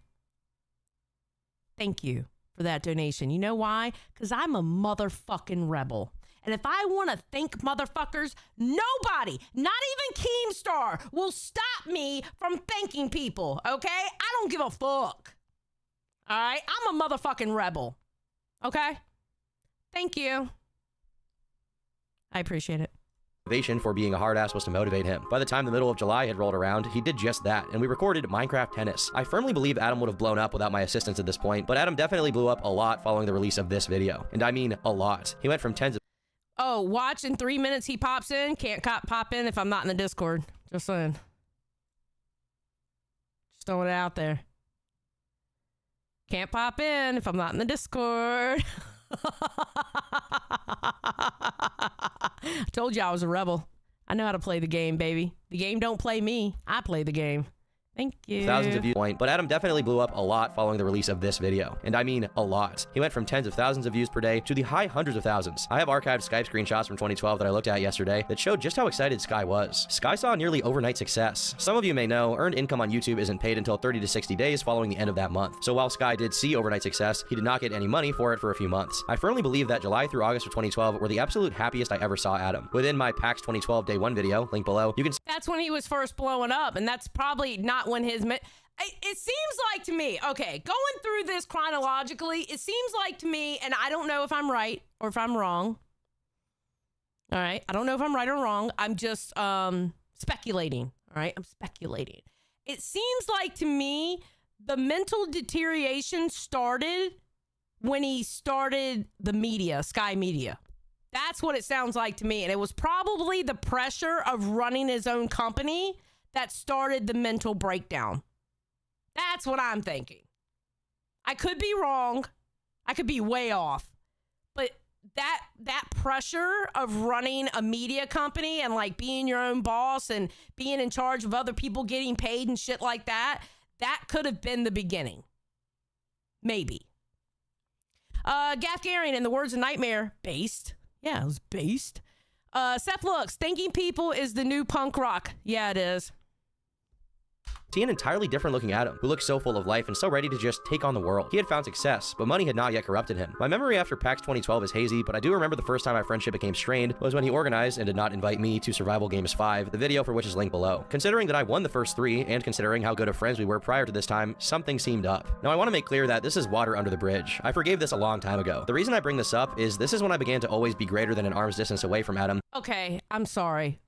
Thank you for that donation. You know why? Because I'm a motherfucking rebel. And if I want to thank motherfuckers, nobody, not even Keemstar, will stop me from thanking people, okay? I don't give a fuck. All right? I'm a motherfucking rebel. Okay? Thank you. I appreciate it. Motivation for being a hard ass was to motivate him. By the time the middle of July had rolled around, he did just that, and we recorded Minecraft Tennis. I firmly believe Adam would have blown up without my assistance at this point, but Adam definitely blew up a lot following the release of this video. And I mean a lot. He went from tens of... Oh, watch in 3 minutes he pops in. Can't pop in if I'm not in the Discord. Just saying. Just throwing it out there. Can't pop in if I'm not in the Discord. I told you I was a rebel. I know how to play the game, baby. The game don't play me. I play the game. Thank you. Thousands of views point, but Adam definitely blew up a lot following the release of this video. And I mean a lot. He went from tens of thousands of views per day to the high hundreds of thousands. I have archived Skype screenshots from 2012 that I looked at yesterday that showed just how excited Sky was. Sky saw nearly overnight success. Some of you may know, earned income on YouTube isn't paid until 30 to 60 days following the end of that month. So while Sky did see overnight success, he did not get any money for it for a few months. I firmly believe that July through August of 2012 were the absolute happiest I ever saw Adam. Within my PAX 2012 Day 1 video, link below, you can That's when he was first blowing up, and that's probably not when his... It seems like to me, okay, going through this chronologically, it seems like to me, and I don't know if I'm right or if I'm wrong. All right, I don't know if I'm right or wrong. I'm just speculating. All right, I'm speculating. It seems like to me the mental deterioration started when he started the media, Sky Media. That's what it sounds like to me. And it was probably the pressure of running his own company that started the mental breakdown. That's what I'm thinking. I could be wrong. I could be way off. But that pressure of running a media company and like being your own boss and being in charge of other people getting paid and shit like that, that could have been the beginning. Maybe. Gafgarian, in the words of Nightmare, based. Yeah, it was based. Seth Looks, thanking people is the new punk rock. Yeah, it is. see an entirely different looking Adam, who looked so full of life and so ready to just take on the world. He had found success, but money had not yet corrupted him. My memory after PAX 2012 is hazy, but I do remember the first time our friendship became strained was when he organized and did not invite me to Survival Games 5, the video for which is linked below. Considering that I won the first 3, and considering how good of friends we were prior to this time, something seemed up. Now I want to make clear that this is water under the bridge. I forgave this a long time ago. The reason I bring this up is this is when I began to always be greater than an arm's distance away from Adam. Okay, I'm sorry.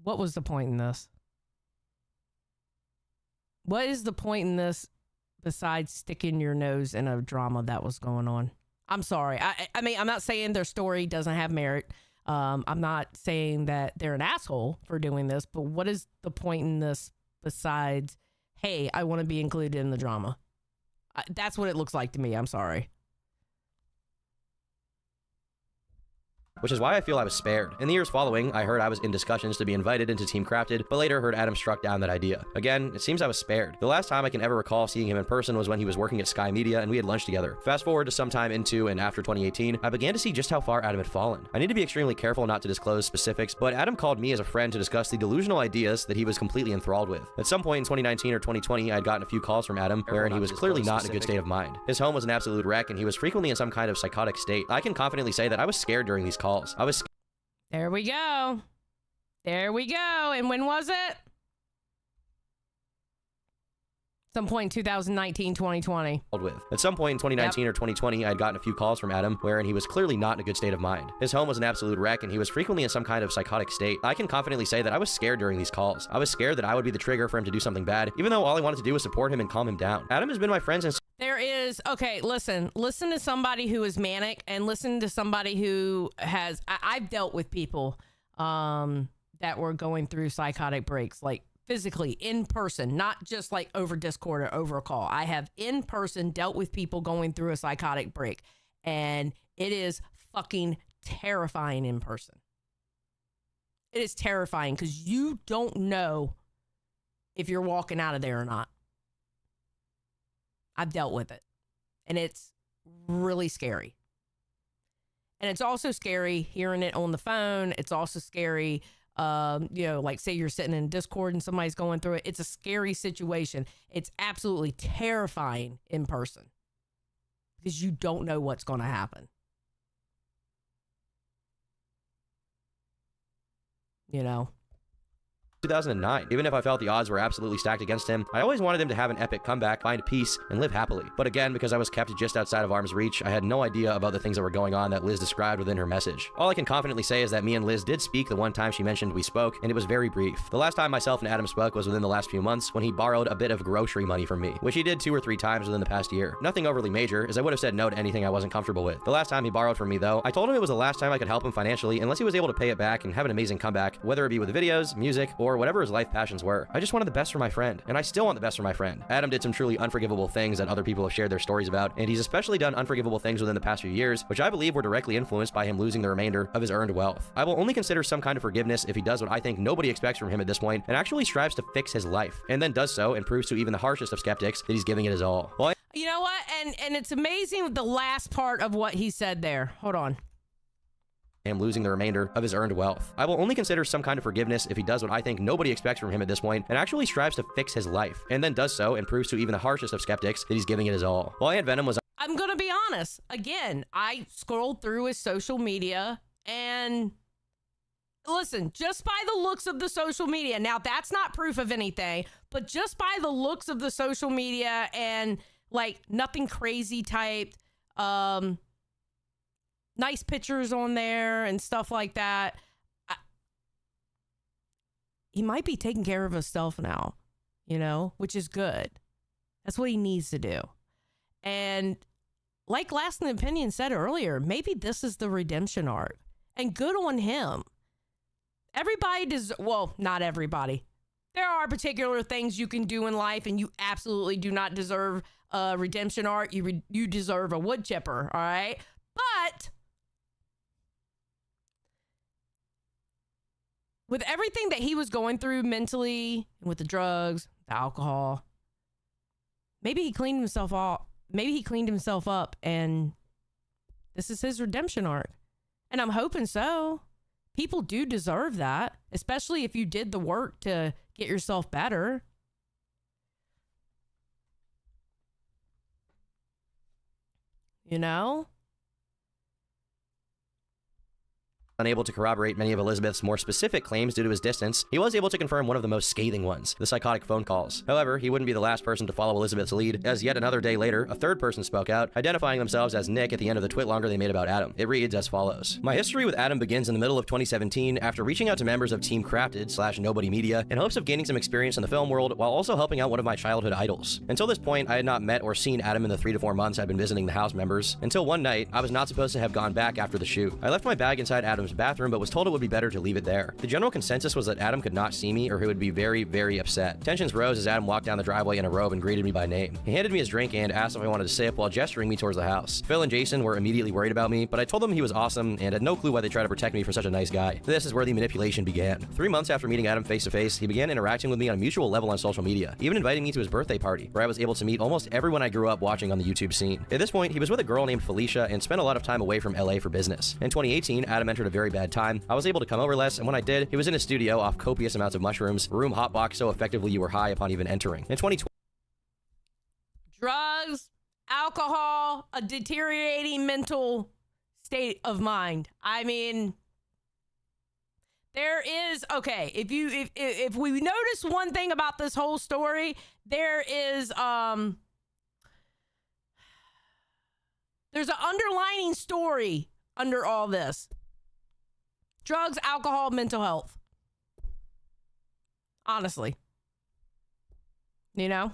What was the point in this? What is the point in this besides sticking your nose in a drama that was going on? I'm sorry. I mean, I'm not saying their story doesn't have merit. I'm not saying that they're an asshole for doing this, but what is the point in this besides, hey, I want to be included in the drama? That's what it looks like to me. I'm sorry. Which is why I feel I was spared. In the years following, I heard I was in discussions to be invited into Team Crafted, but later heard Adam struck down that idea. Again, it seems I was spared. The last time I can ever recall seeing him in person was when he was working at Sky Media and we had lunch together. Fast forward to sometime into and after 2018, I began to see just how far Adam had fallen. I need to be extremely careful not to disclose specifics, but Adam called me as a friend to discuss the delusional ideas that he was completely enthralled with. At some point in 2019 or 2020, I had gotten a few calls from Adam wherein he was clearly not in a good state of mind. His home was an absolute wreck and he was frequently in some kind of psychotic state. I can confidently say that I was scared during these calls. I was There we go. There we go. And when was it? Some point in 2019, 2020. with. At some point in 2019 or 2020, I had gotten a few calls from Adam wherein he was clearly not in a good state of mind. His home was an absolute wreck and he was frequently in some kind of psychotic state. I can confidently say that I was scared during these calls. I was scared that I would be the trigger for him to do something bad, even though all I wanted to do was support him and calm him down. Adam has been my friend since There is, okay, listen to somebody who is manic and listen to somebody who has, I've dealt with people that were going through psychotic breaks, like physically in person, not just like over Discord or over a call. I have in person dealt with people going through a psychotic break, and it is fucking terrifying in person. It is terrifying because you don't know if you're walking out of there or not. I've dealt with it, and it's really scary. And it's also scary hearing it on the phone. It's also scary, you know, like say you're sitting in Discord and somebody's going through it. It's a scary situation. It's absolutely terrifying in person because you don't know what's going to happen. You know? 2009. Even if I felt the odds were absolutely stacked against him, I always wanted him to have an epic comeback, find peace, and live happily. But again, because I was kept just outside of arm's reach, I had no idea about the things that were going on that Liz described within her message. All I can confidently say is that me and Liz did speak the one time she mentioned we spoke, and it was very brief. The last time myself and Adam spoke was within the last few months when he borrowed a bit of grocery money from me, which he did 2 or 3 times within the past year. Nothing overly major, as I would have said no to anything I wasn't comfortable with. The last time he borrowed from me though, I told him it was the last time I could help him financially unless he was able to pay it back and have an amazing comeback, whether it be with videos, music, or or whatever his life passions were. I just wanted the best for my friend, and I still want the best for my friend. Adam did some truly unforgivable things that other people have shared their stories about, and he's especially done unforgivable things within the past few years, which I believe were directly influenced by him losing the remainder of his earned wealth. I will only consider some kind of forgiveness if he does what I think nobody expects from him at this point and actually strives to fix his life, and then does so and proves to even the harshest of skeptics that he's giving it his all. Well, You know what? And it's amazing with the last part of what he said there. Hold on. him losing the remainder of his earned wealth. I will only consider some kind of forgiveness if he does what I think nobody expects from him at this point and actually strives to fix his life, and then does so and proves to even the harshest of skeptics that he's giving it his all. While Aunt Venom was I'm going to be honest. Again, I scrolled through his social media and listen, just by the looks of the social media, now that's not proof of anything, but just by the looks of the social media and like nothing crazy typed, nice pictures on there and stuff like that, he might be taking care of himself now, you know, which is good. That's what he needs to do. And like Last in Opinion said earlier, maybe this is the redemption arc. And good on him. Everybody does, well, not everybody. There are particular things you can do in life, and you absolutely do not deserve a redemption arc. You deserve a wood chipper, all right? But with everything that he was going through mentally, and with the drugs, the alcohol, maybe he cleaned himself off. Maybe he cleaned himself up, and this is his redemption arc. And I'm hoping so. People do deserve that, especially if you did the work to get yourself better. You know? unable to corroborate many of Elizabeth's more specific claims due to his distance, he was able to confirm one of the most scathing ones, the psychotic phone calls. However, he wouldn't be the last person to follow Elizabeth's lead, as yet another day later, a third person spoke out, identifying themselves as Nick at the end of the twitlonger they made about Adam. It reads as follows. My history with Adam begins in the middle of 2017 after reaching out to members of Team Crafted/Nobody Media in hopes of gaining some experience in the film world while also helping out one of my childhood idols. Until this point, I had not met or seen Adam in the 3 to 4 months I'd been visiting the house members, until one night, I was not supposed to have gone back after the shoot. I left my bag inside Adam's bathroom but was told it would be better to leave it there. The general consensus was that Adam could not see me or he would be very, very upset. Tensions rose as Adam walked down the driveway in a robe and greeted me by name. He handed me his drink and asked if I wanted to sip while gesturing me towards the house. Phil and Jason were immediately worried about me, but I told them he was awesome and had no clue why they tried to protect me from such a nice guy. This is where the manipulation began. 3 months after meeting Adam face to face, he began interacting with me on a mutual level on social media, even inviting me to his birthday party, where I was able to meet almost everyone I grew up watching on the YouTube scene. At this point, he was with a girl named Felicia and spent a lot of time away from LA for business. In 2018, Adam entered a very bad time. I was able to come over less, and when I did, he was in his studio off copious amounts of mushrooms, a room hotboxed so effectively you were high upon even entering. In 2020, drugs, alcohol, a deteriorating mental state of mind. I mean, there is, okay, if we notice one thing about this whole story, there is there's an underlining story under all this. Drugs, alcohol, mental health. Honestly. You know?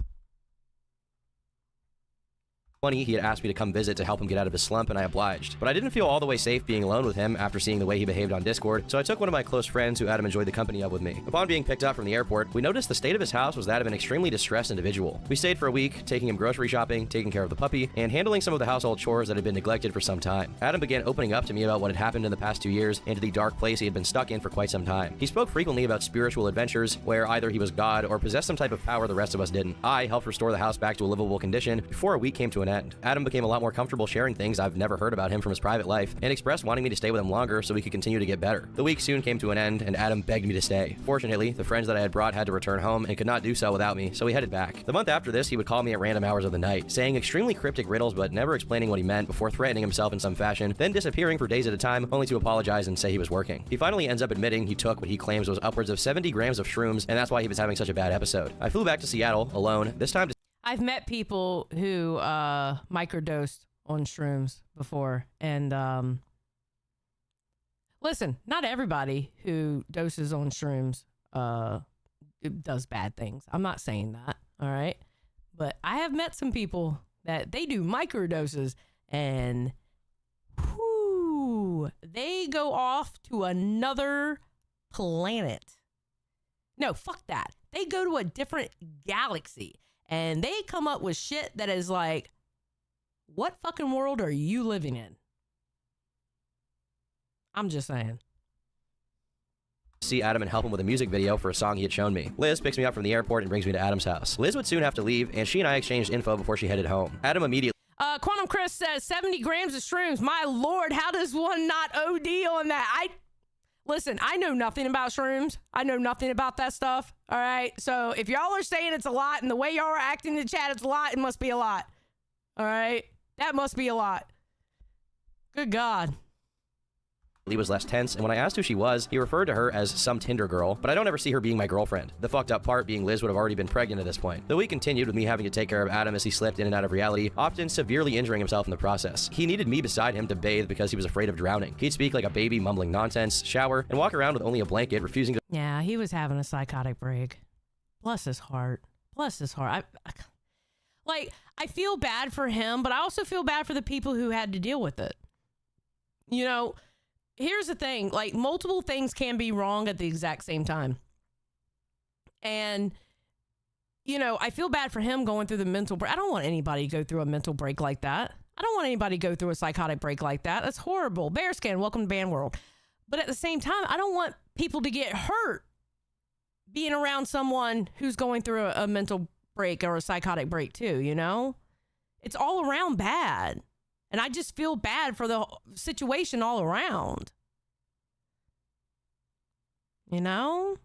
he had asked me to come visit to help him get out of his slump, and I obliged. But I didn't feel all the way safe being alone with him after seeing the way he behaved on Discord, so I took one of my close friends who Adam enjoyed the company of with me. Upon being picked up from the airport, we noticed the state of his house was that of an extremely distressed individual. We stayed for a week, taking him grocery shopping, taking care of the puppy, and handling some of the household chores that had been neglected for some time. Adam began opening up to me about what had happened in the past 2 years and to the dark place he had been stuck in for quite some time. He spoke frequently about spiritual adventures where either he was God or possessed some type of power the rest of us didn't. I helped restore the house back to a livable condition before a week came to an end. Adam became a lot more comfortable sharing things I've never heard about him from his private life and expressed wanting me to stay with him longer so we could continue to get better. The week soon came to an end and Adam begged me to stay. Fortunately, the friends that I had brought had to return home and could not do so without me, so we headed back. The month after this, he would call me at random hours of the night, saying extremely cryptic riddles but never explaining what he meant before threatening himself in some fashion, then disappearing for days at a time only to apologize and say he was working. He finally ends up admitting he took what he claims was upwards of 70 grams of shrooms and that's why he was having such a bad episode. I flew back to Seattle alone, this time to I've met people who microdosed on shrooms before, and listen, not everybody who doses on shrooms does bad things. I'm not saying that, all right? But I have met some people that they do microdoses and whoo, they go off to another planet. No, fuck that. They go to a different galaxy and they come up with shit that is like, what fucking world are you living in? I'm just saying. See Adam and help him with a music video for a song he had shown me. Liz picks me up from the airport and brings me to Adam's house. Liz would soon have to leave, and she and I exchanged info before she headed home. Adam immediately Quantum Chris says 70 grams of shrooms. My lord, how does one not OD on that? Listen, I know nothing about shrooms. I know nothing about that stuff. All right. So if y'all are saying it's a lot and the way y'all are acting in the chat, it's a lot, it must be a lot. All right. That must be a lot. Good God. He was less tense, and when I asked who she was, he referred to her as some Tinder girl, but I don't ever see her being my girlfriend. The fucked up part being Liz would have already been pregnant at this point. The week continued with me having to take care of Adam as he slipped in and out of reality, often severely injuring himself in the process. He needed me beside him to bathe because he was afraid of drowning. He'd speak like a baby, mumbling nonsense, shower, and walk around with only a blanket, refusing to— Yeah, he was having a psychotic break. Bless his heart. Bless his heart. I feel bad for him, but I also feel bad for the people who had to deal with it. You know, here's the thing, like multiple things can be wrong at the exact same time. And, you know, I feel bad for him going through the mental break. I don't want anybody to go through a mental break like that. I don't want anybody to go through a psychotic break like that. That's horrible. Bearskin, welcome to Band World. But at the same time, I don't want people to get hurt being around someone who's going through a mental break or a psychotic break too, you know? It's all around bad. And I just feel bad for the situation all around. You know?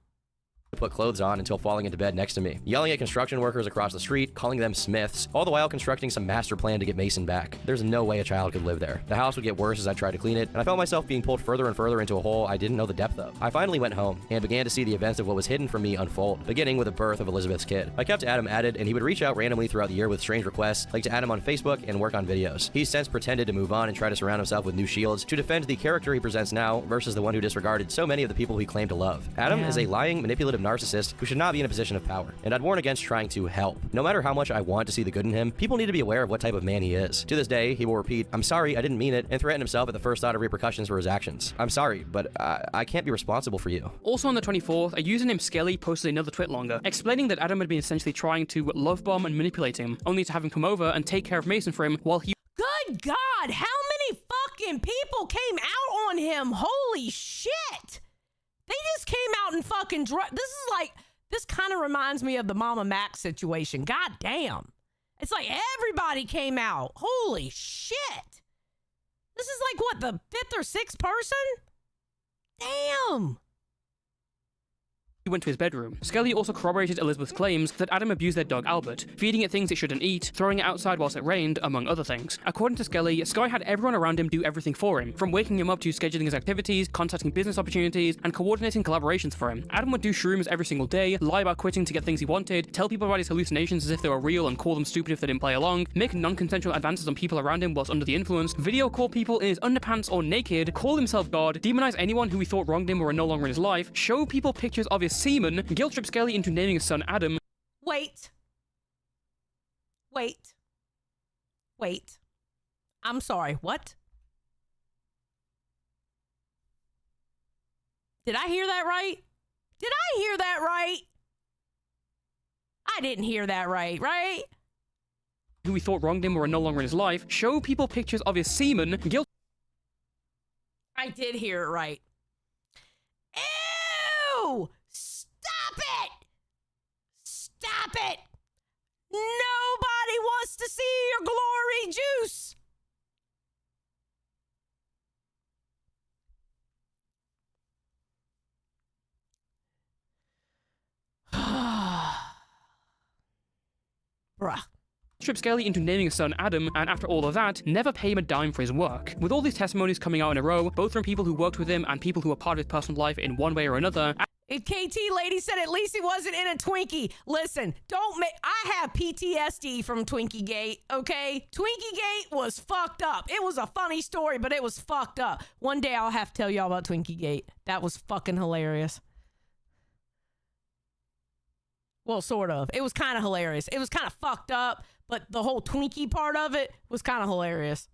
put clothes on until falling into bed next to me, yelling at construction workers across the street, calling them Smiths, all the while constructing some master plan to get Mason back. There's no way a child could live there. The house would get worse as I tried to clean it, and I felt myself being pulled further and further into a hole I didn't know the depth of. I finally went home and began to see the events of what was hidden from me unfold, beginning with the birth of Elizabeth's kid. I kept Adam added, and he would reach out randomly throughout the year with strange requests, like to add him on Facebook and work on videos. He's since pretended to move on and try to surround himself with new shields to defend the character he presents now versus the one who disregarded so many of the people he claimed to love. Adam is a lying, manipulative narcissist who should not be in a position of power, and I'd warn against trying to help. No matter how much I want to see the good in him, people need to be aware of what type of man he is. To this day, he will repeat, "I'm sorry, I didn't mean it," and threaten himself at the first thought of repercussions for his actions. I'm sorry, but I can't be responsible for you. Also on the 24th, a user named Skelly posted another tweet longer, explaining that Adam had been essentially trying to love bomb and manipulate him, only to have him come over and take care of Mason for him while he— Good God, how many fucking people came out on him? Holy shit! They just came out and fucking this kind of reminds me of the Mama Mac situation. God damn. It's like everybody came out. Holy shit. This is like, what, the 5th or 6th person? Damn. He went to his bedroom. Skelly also corroborated Elizabeth's claims that Adam abused their dog Albert, feeding it things it shouldn't eat, throwing it outside whilst it rained, among other things. According to Skelly, Sky had everyone around him do everything for him, from waking him up to scheduling his activities, contacting business opportunities, and coordinating collaborations for him. Adam would do shrooms every single day, lie about quitting to get things he wanted, tell people about his hallucinations as if they were real and call them stupid if they didn't play along, make non-consensual advances on people around him whilst under the influence, video call people in his underpants or naked, call himself God, demonize anyone who he thought wronged him or were no longer in his life, show people pictures of his semen, guilt trip Skelly into naming his son Adam. Wait. I'm sorry, what? Did I hear that right? I didn't hear that right? Who he thought wronged him or were no longer in his life, show people pictures of his semen, guilt— I did hear it right. Ew! Stop it! Nobody wants to see your glory juice! Bruh. Trip Skelly into naming his son Adam, and after all of that, never pay him a dime for his work. With all these testimonies coming out in a row, both from people who worked with him and people who were part of his personal life in one way or another— If KT lady said at least he wasn't in a Twinkie. Listen, I have PTSD from Twinkie Gate, okay? Twinkie Gate was fucked up. It was a funny story, but it was fucked up. One day I'll have to tell y'all about Twinkie Gate. That was fucking hilarious. Well, sort of. It was kind of hilarious. It was kind of fucked up, but the whole Twinkie part of it was kind of hilarious.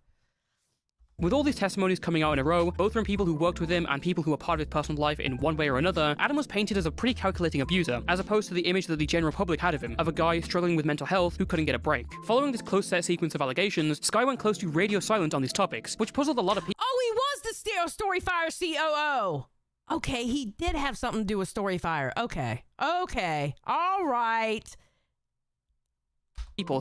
With all these testimonies coming out in a row, both from people who worked with him and people who were part of his personal life in one way or another, Adam was painted as a pretty calculating abuser, as opposed to the image that the general public had of him, of a guy struggling with mental health who couldn't get a break. Following this close set sequence of allegations, Sky went close to radio silent on these topics, which puzzled a lot of people. Oh, he was the Storyfire COO. Okay, he did have something to do with Storyfire. Okay, all right.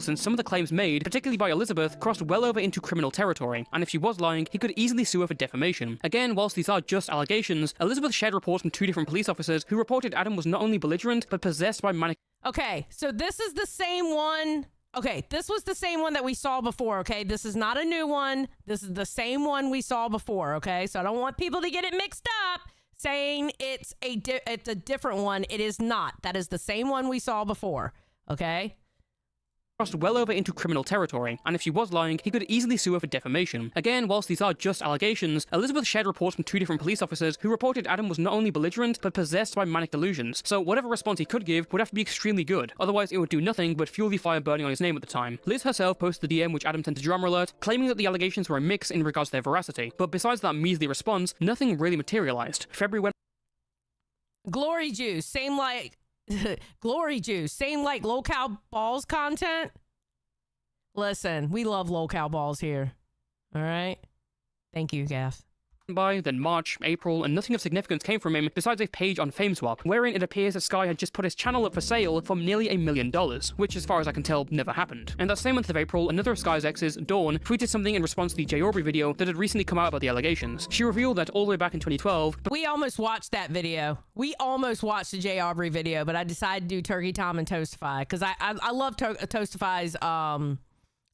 Since some of the claims made, particularly by Elizabeth, crossed well over into criminal territory, and if she was lying, he could easily sue her for defamation. Again, whilst these are just allegations, Elizabeth shared reports from 2 different police officers who reported Adam was not only belligerent, but possessed by manic. Okay, so this is the same one. Okay, this was the same one that we saw before, okay? This is not a new one. This is the same one we saw before, okay? So I don't want people to get it mixed up saying it's a different one. It is not. That is the same one we saw before, okay? Crossed well over into criminal territory, and if she was lying, he could easily sue her for defamation. Again, whilst these are just allegations, Elizabeth shared reports from 2 different police officers who reported Adam was not only belligerent, but possessed by manic delusions. So whatever response he could give would have to be extremely good, otherwise it would do nothing but fuel the fire burning on his name at the time. Liz herself posted the DM which Adam sent to Drama Alert, claiming that the allegations were a mix in regards to their veracity, but besides that measly response, nothing really materialized. February went. Glory Juice, same like Glory Juice, same like locale balls content. Listen, we love locale balls here. All right. Thank you, Gaff. By, then March, April, and nothing of significance came from him besides a page on FameSwap, wherein it appears that Sky had just put his channel up for sale for nearly $1 million, which as far as I can tell, never happened. And that same month of April, another of Sky's exes, Dawn, tweeted something in response to the Jay Aubrey video that had recently come out about the allegations. She revealed that all the way back in 2012... We almost watched that video. We almost watched the Jay Aubrey video, but I decided to do Turkey Tom and Toastify, because I love Toastify's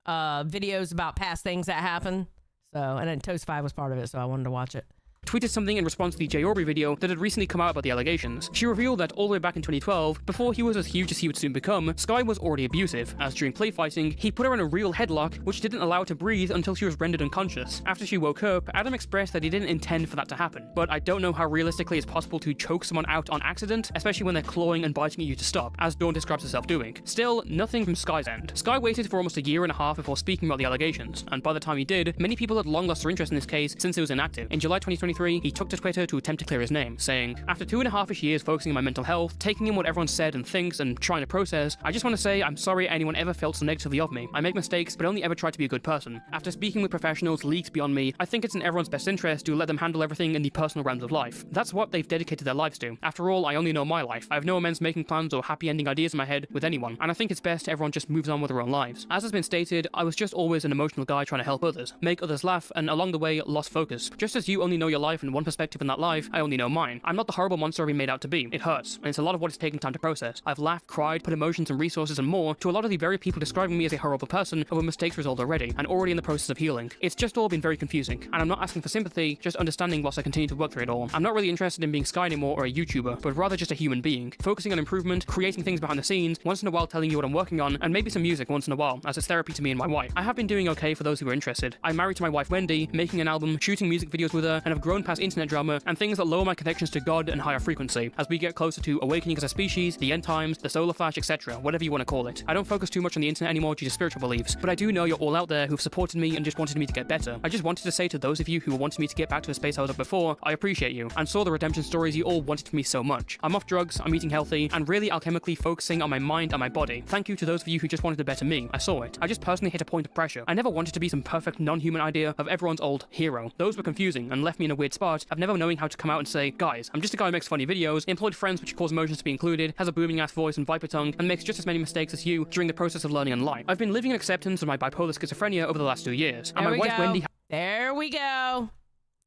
videos about past things that happen. So, and then Toastify was part of it, so I wanted to watch it. Tweeted something in response to the Jay Aubrey video that had recently come out about the allegations. She revealed that all the way back in 2012, before he was as huge as he would soon become, Sky was already abusive, as during play fighting, he put her in a real headlock, which didn't allow her to breathe until she was rendered unconscious. After she woke up, Adam expressed that he didn't intend for that to happen, but I don't know how realistically it's possible to choke someone out on accident, especially when they're clawing and biting at you to stop, as Dawn describes herself doing. Still, nothing from Sky's end. Sky waited for almost 1.5 years before speaking about the allegations, and by the time he did, many people had long lost their interest in this case since it was inactive. In July 2023, he took to Twitter to attempt to clear his name, saying, "After 2.5-ish years focusing on my mental health, taking in what everyone said and thinks and trying to process, I just want to say I'm sorry anyone ever felt so negatively of me. I make mistakes, but only ever try to be a good person. After speaking with professionals leagues beyond me, I think it's in everyone's best interest to let them handle everything in the personal realms of life. That's what they've dedicated their lives to. After all, I only know my life. I have no immense making plans or happy ending ideas in my head with anyone, and I think it's best everyone just moves on with their own lives. As has been stated, I was just always an emotional guy trying to help others, make others laugh, and along the way lost focus. Just as you only know your life and one perspective in that life, I only know mine. I'm not the horrible monster I've been made out to be. It hurts, and it's a lot of what it's taking time to process. I've laughed, cried, put emotions and resources and more to a lot of the very people describing me as a horrible person over mistakes resolved already, and already in the process of healing. It's just all been very confusing, and I'm not asking for sympathy, just understanding whilst I continue to work through it all. I'm not really interested in being Sky anymore or a YouTuber, but rather just a human being, focusing on improvement, creating things behind the scenes, once in a while telling you what I'm working on, and maybe some music once in a while, as it's therapy to me and my wife. I have been doing okay for those who are interested. I'm married to my wife Wendy, making an album, shooting music videos with her, and have grown past internet drama and things that lower my connections to God and higher frequency, as we get closer to awakening as a species, the end times, the solar flash, etc., whatever you want to call it. I don't focus too much on the internet anymore due to spiritual beliefs, but I do know you're all out there who've supported me and just wanted me to get better. I just wanted to say to those of you who wanted me to get back to a space I was at before, I appreciate you, and saw the redemption stories you all wanted from me so much. I'm off drugs, I'm eating healthy, and really alchemically focusing on my mind and my body. Thank you to those of you who just wanted to better me. I saw it. I just personally hit a point of pressure. I never wanted to be some perfect non-human idea of everyone's old hero. Those were confusing and left me in a weird spot of never knowing how to come out and say, guys, I'm just a guy who makes funny videos, employed friends which cause emotions to be included, has a booming ass voice and viper tongue, and makes just as many mistakes as you during the process of learning and life. I've been living in acceptance of my bipolar schizophrenia over the last 2 years, and my wife Wendy. There we go.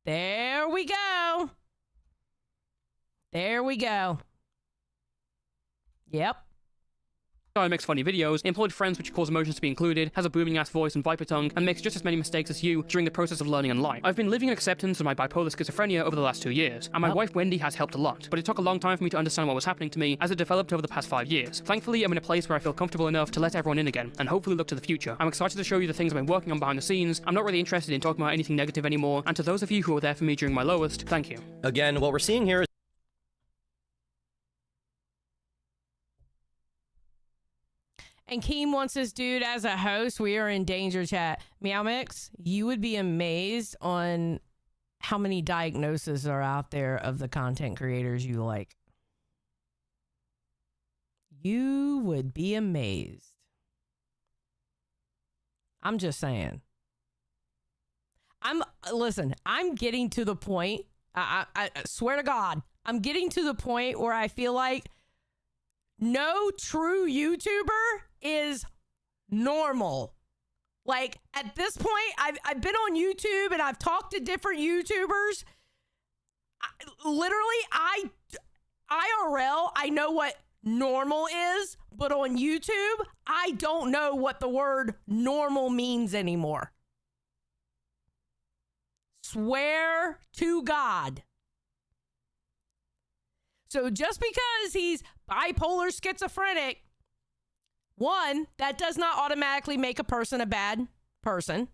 There we go. There we go. Yep. Guy makes funny videos, employed friends which cause emotions to be included, has a booming ass voice and viper tongue, and makes just as many mistakes as you during the process of learning and life. I've been living in acceptance of my bipolar schizophrenia over the last 2 years, and my wife Wendy has helped a lot, but it took a long time for me to understand what was happening to me as it developed over the past 5 years. Thankfully, I'm in a place where I feel comfortable enough to let everyone in again, and hopefully look to the future. I'm excited to show you the things I've been working on behind the scenes. I'm not really interested in talking about anything negative anymore, and to those of you who were there for me during my lowest, thank you. Again, what we're seeing here is And Keem wants this dude as a host. We are in danger, chat. Meow Mix, you would be amazed on how many diagnoses are out there of the content creators you like. You would be amazed. I'm just saying. Listen, I'm getting to the point, I swear to God, I'm getting to the point where I feel like no true YouTuber is normal. Like, at this point, I've been on YouTube and I've talked to different YouTubers. IRL, I know what normal is, but on YouTube, I don't know what the word normal means anymore. Swear to God. So just because he's bipolar schizophrenic, one, that does not automatically make a person a bad person.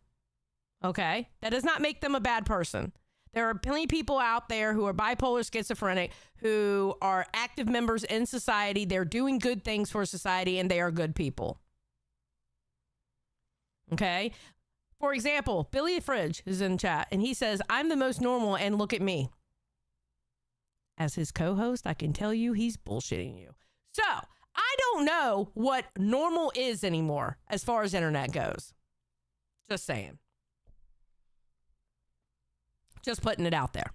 Okay? That does not make them a bad person. There are plenty of people out there who are bipolar schizophrenic, who are active members in society. They're doing good things for society, and they are good people. Okay? For example, Billy Fridge is in chat, and he says, I'm the most normal, and look at me. As his co-host, I can tell you he's bullshitting you. So, I don't know what normal is anymore as far as internet goes. Just saying. Just putting it out there.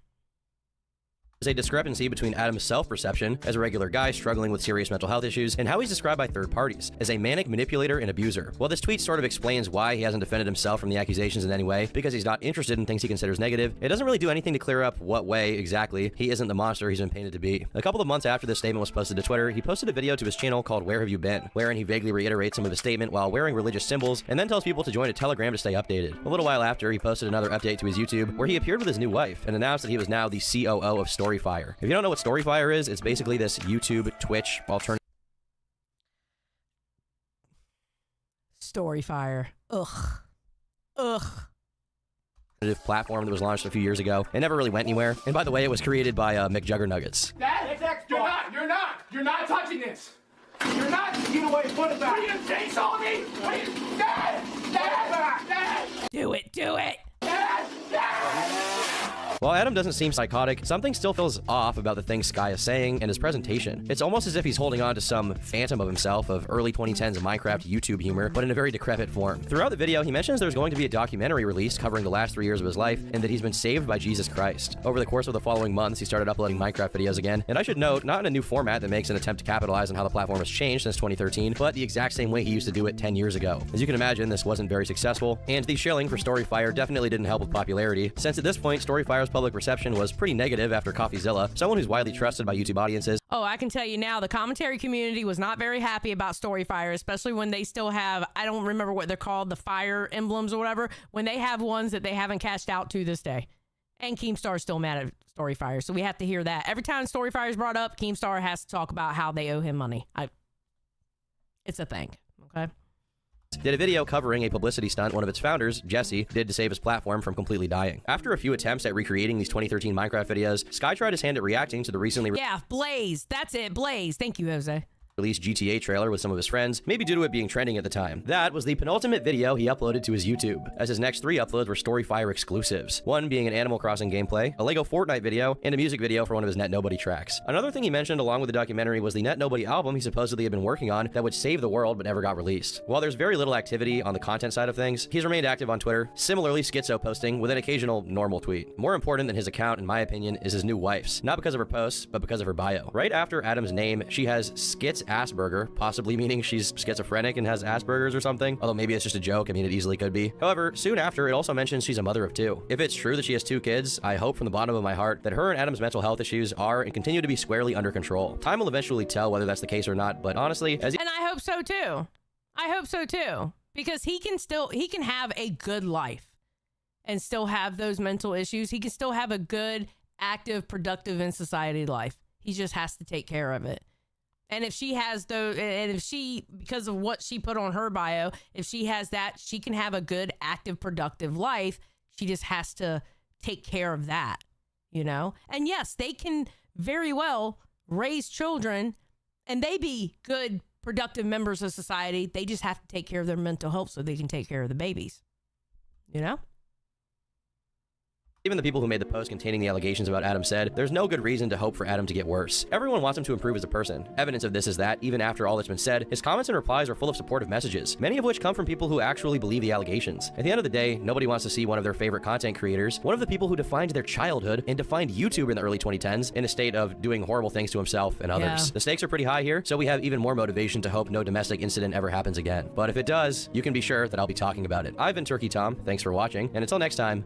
There's a discrepancy between Adam's self-perception as a regular guy struggling with serious mental health issues and how he's described by third parties as a manic manipulator and abuser. While this tweet sort of explains why he hasn't defended himself from the accusations in any way, because he's not interested in things he considers negative, it doesn't really do anything to clear up what way exactly he isn't the monster he's been painted to be. A couple of months after this statement was posted to Twitter, he posted a video to his channel called Where Have You Been?, wherein he vaguely reiterates some of his statement while wearing religious symbols, and then tells people to join a Telegram to stay updated. A little while after, he posted another update to his YouTube where he appeared with his new wife and announced that he was now the COO of Storyfire. If you don't know what Storyfire is, it's basically this YouTube, Twitch alternative Storyfire. Ugh. platform that was launched a few years ago. It never really went anywhere. And by the way, it was created by McJuggernuggets. Dad, you're not touching this. You're not. Get away, put it back. Are you gonna chainsaw me? Dad, Do it. Dad. While Adam doesn't seem psychotic, something still feels off about the things Sky is saying and his presentation. It's almost as if he's holding on to some phantom of himself of early 2010s Minecraft YouTube humor, but in a very decrepit form. Throughout the video, he mentions there's going to be a documentary released covering the last 3 years of his life and that he's been saved by Jesus Christ. Over the course of the following months, he started uploading Minecraft videos again, and I should note, not in a new format that makes an attempt to capitalize on how the platform has changed since 2013, but the exact same way he used to do it 10 years ago. As you can imagine, this wasn't very successful, and the shilling for Storyfire definitely didn't help with popularity, since at this point, Storyfire's public reception was pretty negative after CoffeeZilla, someone who's widely trusted by YouTube audiences. Oh, I can tell you now, the commentary community was not very happy about Storyfire, especially when they still have, I don't remember what they're called, the fire emblems or whatever, when they have ones that they haven't cashed out to this day. And Keemstar's still mad at Storyfire, so we have to hear that. Every time Storyfire is brought up, Keemstar has to talk about how they owe him money. It's a thing, okay? Did a video covering a publicity stunt one of its founders, Jesse, did to save his platform from completely dying. After a few attempts at recreating these 2013 Minecraft videos, Sky tried his hand at reacting to the recently Yeah, Blaze. That's it, Blaze. Thank you, Jose. released GTA trailer with some of his friends, maybe due to it being trending at the time. That was the penultimate video he uploaded to his YouTube, as his next 3 uploads were Storyfire exclusives, one being an Animal Crossing gameplay, a Lego Fortnite video, and a music video for one of his Net Nobody tracks. Another thing he mentioned along with the documentary was the Net Nobody album he supposedly had been working on that would save the world but never got released. While there's very little activity on the content side of things, he's remained active on Twitter, similarly schizo posting with an occasional normal tweet. More important than his account, in my opinion, is his new wife's, not because of her posts, but because of her bio. Right after Adam's name, she has Skits Asperger, possibly meaning she's schizophrenic and has Asperger's or something, although maybe it's just a joke. I mean, it easily could be. However, soon after, it also mentions she's a mother of 2. If it's true that she has 2 kids, I hope from the bottom of my heart that her and Adam's mental health issues are and continue to be squarely under control. Time will eventually tell whether that's the case or not, but honestly, And I hope so too. I hope so too. Because he can have a good life and still have those mental issues. He can still have a good, active, productive in society life. He just has to take care of it. And if she has those, and if she, because of what she put on her bio, if she has that, she can have a good, active, productive life. She just has to take care of that, you know? And yes, they can very well raise children and they be good, productive members of society. They just have to take care of their mental health so they can take care of the babies. You know? Even the people who made the post containing the allegations about Adam said, there's no good reason to hope for Adam to get worse. Everyone wants him to improve as a person. Evidence of this is that, even after all that's been said, his comments and replies are full of supportive messages, many of which come from people who actually believe the allegations. At the end of the day, nobody wants to see one of their favorite content creators, one of the people who defined their childhood and defined YouTube in the early 2010s, in a state of doing horrible things to himself and others. Yeah. The stakes are pretty high here, so we have even more motivation to hope no domestic incident ever happens again. But if it does, you can be sure that I'll be talking about it. I've been Turkey Tom, thanks for watching, and until next time,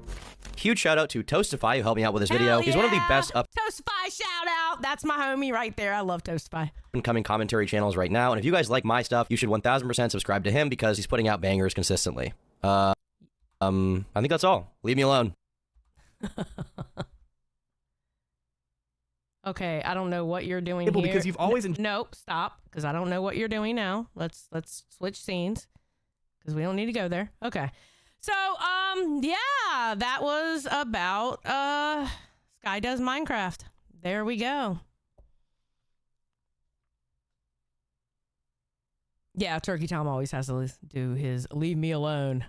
huge shout out to Toastify who helped me out with this video. He's one of the best Toastify shout out. That's my homie right there. I love Toastify. Incoming commentary channels right now, and if you guys like my stuff, you should 1000% subscribe to him because he's putting out bangers consistently. I think that's all. Leave me alone. Okay, I don't know what you're doing here. Because you've always Nope, stop, because I don't know what you're doing now. Let's switch scenes, because we don't need to go there. Okay. So, yeah, that was about SkyDoesMinecraft. There we go. Yeah, Turkey Tom always has to do his leave me alone.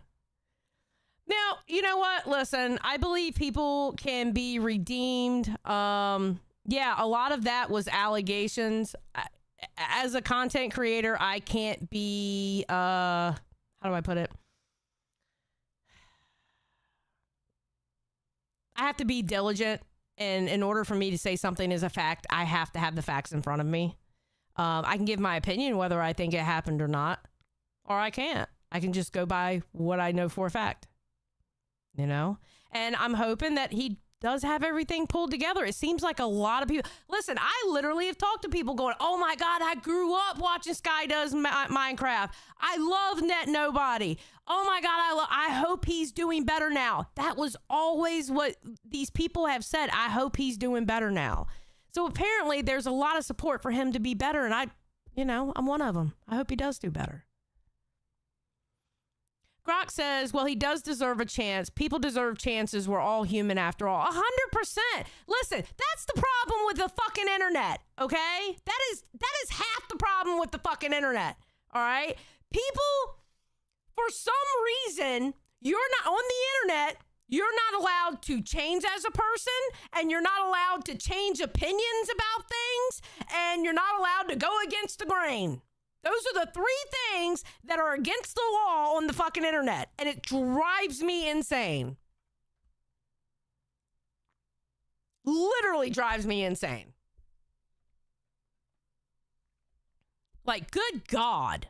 Now, you know what? Listen, I believe people can be redeemed. Yeah, a lot of that was allegations. As a content creator, I can't be, how do I put it? I have to be diligent, and in order for me to say something is a fact, I have to have the facts in front of me. I can give my opinion whether I think it happened or not, or I can't. I can just go by what I know for a fact, you know? And I'm hoping that he does have everything pulled together. It seems like a lot of people... Listen, I literally have talked to people going, oh my God, I grew up watching SkyDoesMinecraft. I love Net Nobody. Oh my God, I hope he's doing better now. That was always what these people have said. I hope he's doing better now. So apparently there's a lot of support for him to be better, and I'm one of them. I hope he does do better. Grok says, well, he does deserve a chance. People deserve chances. We're all human after all. 100%. Listen, that's the problem with the fucking internet, okay? That is half the problem with the fucking internet, all right? People, for some reason, you're not on the internet. You're not allowed to change as a person, and you're not allowed to change opinions about things, and you're not allowed to go against the grain. Those are the three things that are against the law on the fucking internet, and it drives me insane. Literally drives me insane. Like, good God.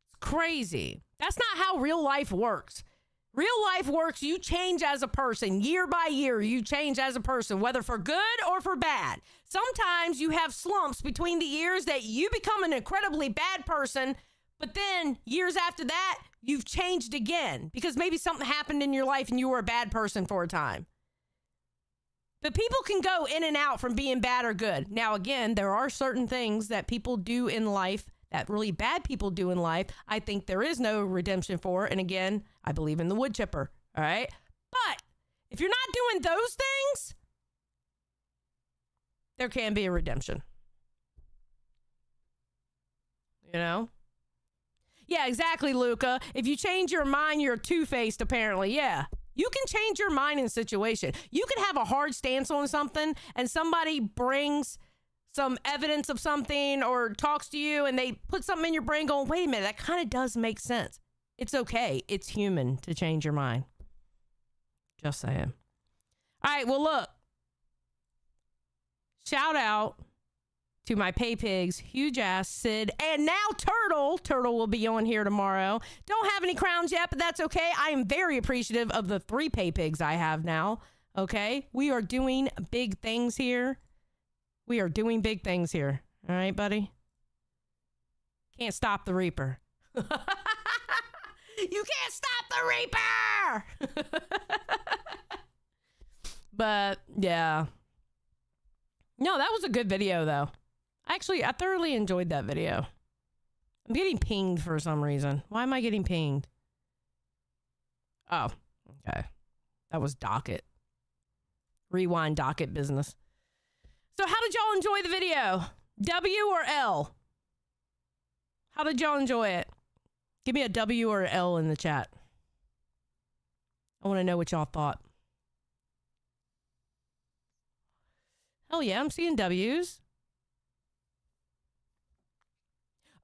It's crazy. That's not how real life works. Real life works, you change as a person. Year by year, you change as a person, whether for good or for bad. Sometimes you have slumps between the years that you become an incredibly bad person, but then years after that, you've changed again because maybe something happened in your life and you were a bad person for a time. But people can go in and out from being bad or good. Now, again, there are certain things that people do in life that really bad people do in life, I think there is no redemption for. And again, I believe in the wood chipper. All right. But if you're not doing those things, there can be a redemption. You know? Yeah, exactly, Luca. If you change your mind, you're two-faced, apparently. Yeah. You can change your mind in a situation. You can have a hard stance on something and somebody brings some evidence of something or talks to you and they put something in your brain going, wait a minute, that kind of does make sense. It's okay. It's human to change your mind. Just saying. All right, well, look. Shout out to my pay pigs, huge ass Sid, and now Turtle. Turtle will be on here tomorrow. Don't have any crowns yet, but that's okay. I am very appreciative of the 3 pay pigs I have now. Okay, we are doing big things here. We are doing big things here. All right, buddy? Can't stop the Reaper. You can't stop the Reaper! But, yeah. No, that was a good video, though. Actually, I thoroughly enjoyed that video. I'm getting pinged for some reason. Why am I getting pinged? Oh, okay. That was Docket. Rewind docket business. So how did y'all enjoy the video? W or L? How did y'all enjoy it? Give me a W or L in the chat. I want to know what y'all thought. Hell yeah, I'm seeing W's.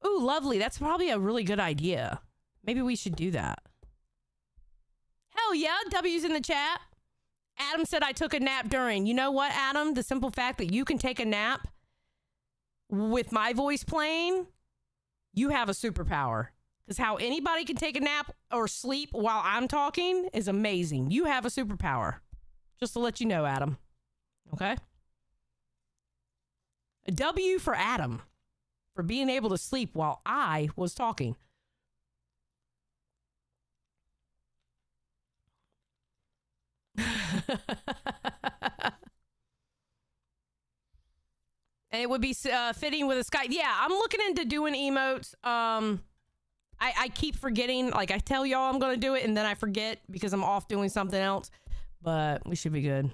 Ooh, lovely. That's probably a really good idea. Maybe we should do that. Hell yeah, W's in the chat. Adam said I took a nap during. You know what, Adam? The simple fact that you can take a nap with my voice playing, you have a superpower. Because how anybody can take a nap or sleep while I'm talking is amazing. You have a superpower. Just to let you know, Adam. Okay? A W for Adam for being able to sleep while I was talking. And it would be fitting with a Sky. Yeah, I'm looking into doing emotes. I keep forgetting. Like, I tell y'all I'm going to do it, and then I forget because I'm off doing something else. But we should be good.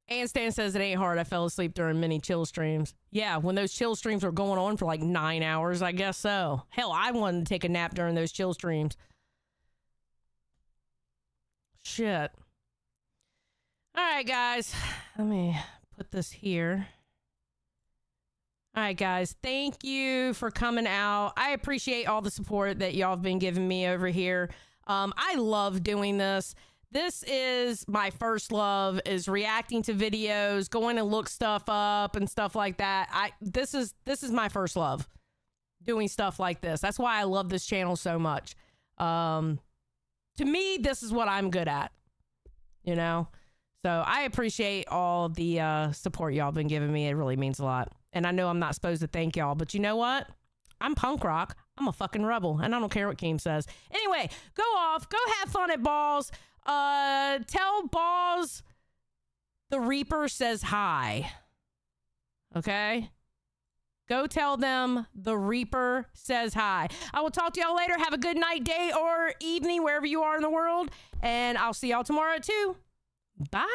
And Stan says it ain't hard. I fell asleep during many chill streams. Yeah, when those chill streams were going on for like 9 hours, I guess so. Hell, I wanted to take a nap during those chill streams. Shit. All right, guys. Let me put this here. All right, guys. Thank you for coming out. I appreciate all the support that y'all have been giving me over here. I love doing this. This is my first love, is reacting to videos, going to look stuff up and stuff like that. This is my first love, doing stuff like this. That's why I love this channel so much. To me, this is what I'm good at, you know? So I appreciate all the support y'all been giving me. It really means a lot. And I know I'm not supposed to thank y'all, but you know what? I'm punk rock. I'm a fucking rebel, and I don't care what Keem says. Anyway, go off. Go have fun at Balls. Tell Balls the Reaper says hi. Okay? Go tell them the Reaper says hi. I will talk to y'all later. Have a good night, day, or evening, wherever you are in the world. And I'll see y'all tomorrow at 2. Bye.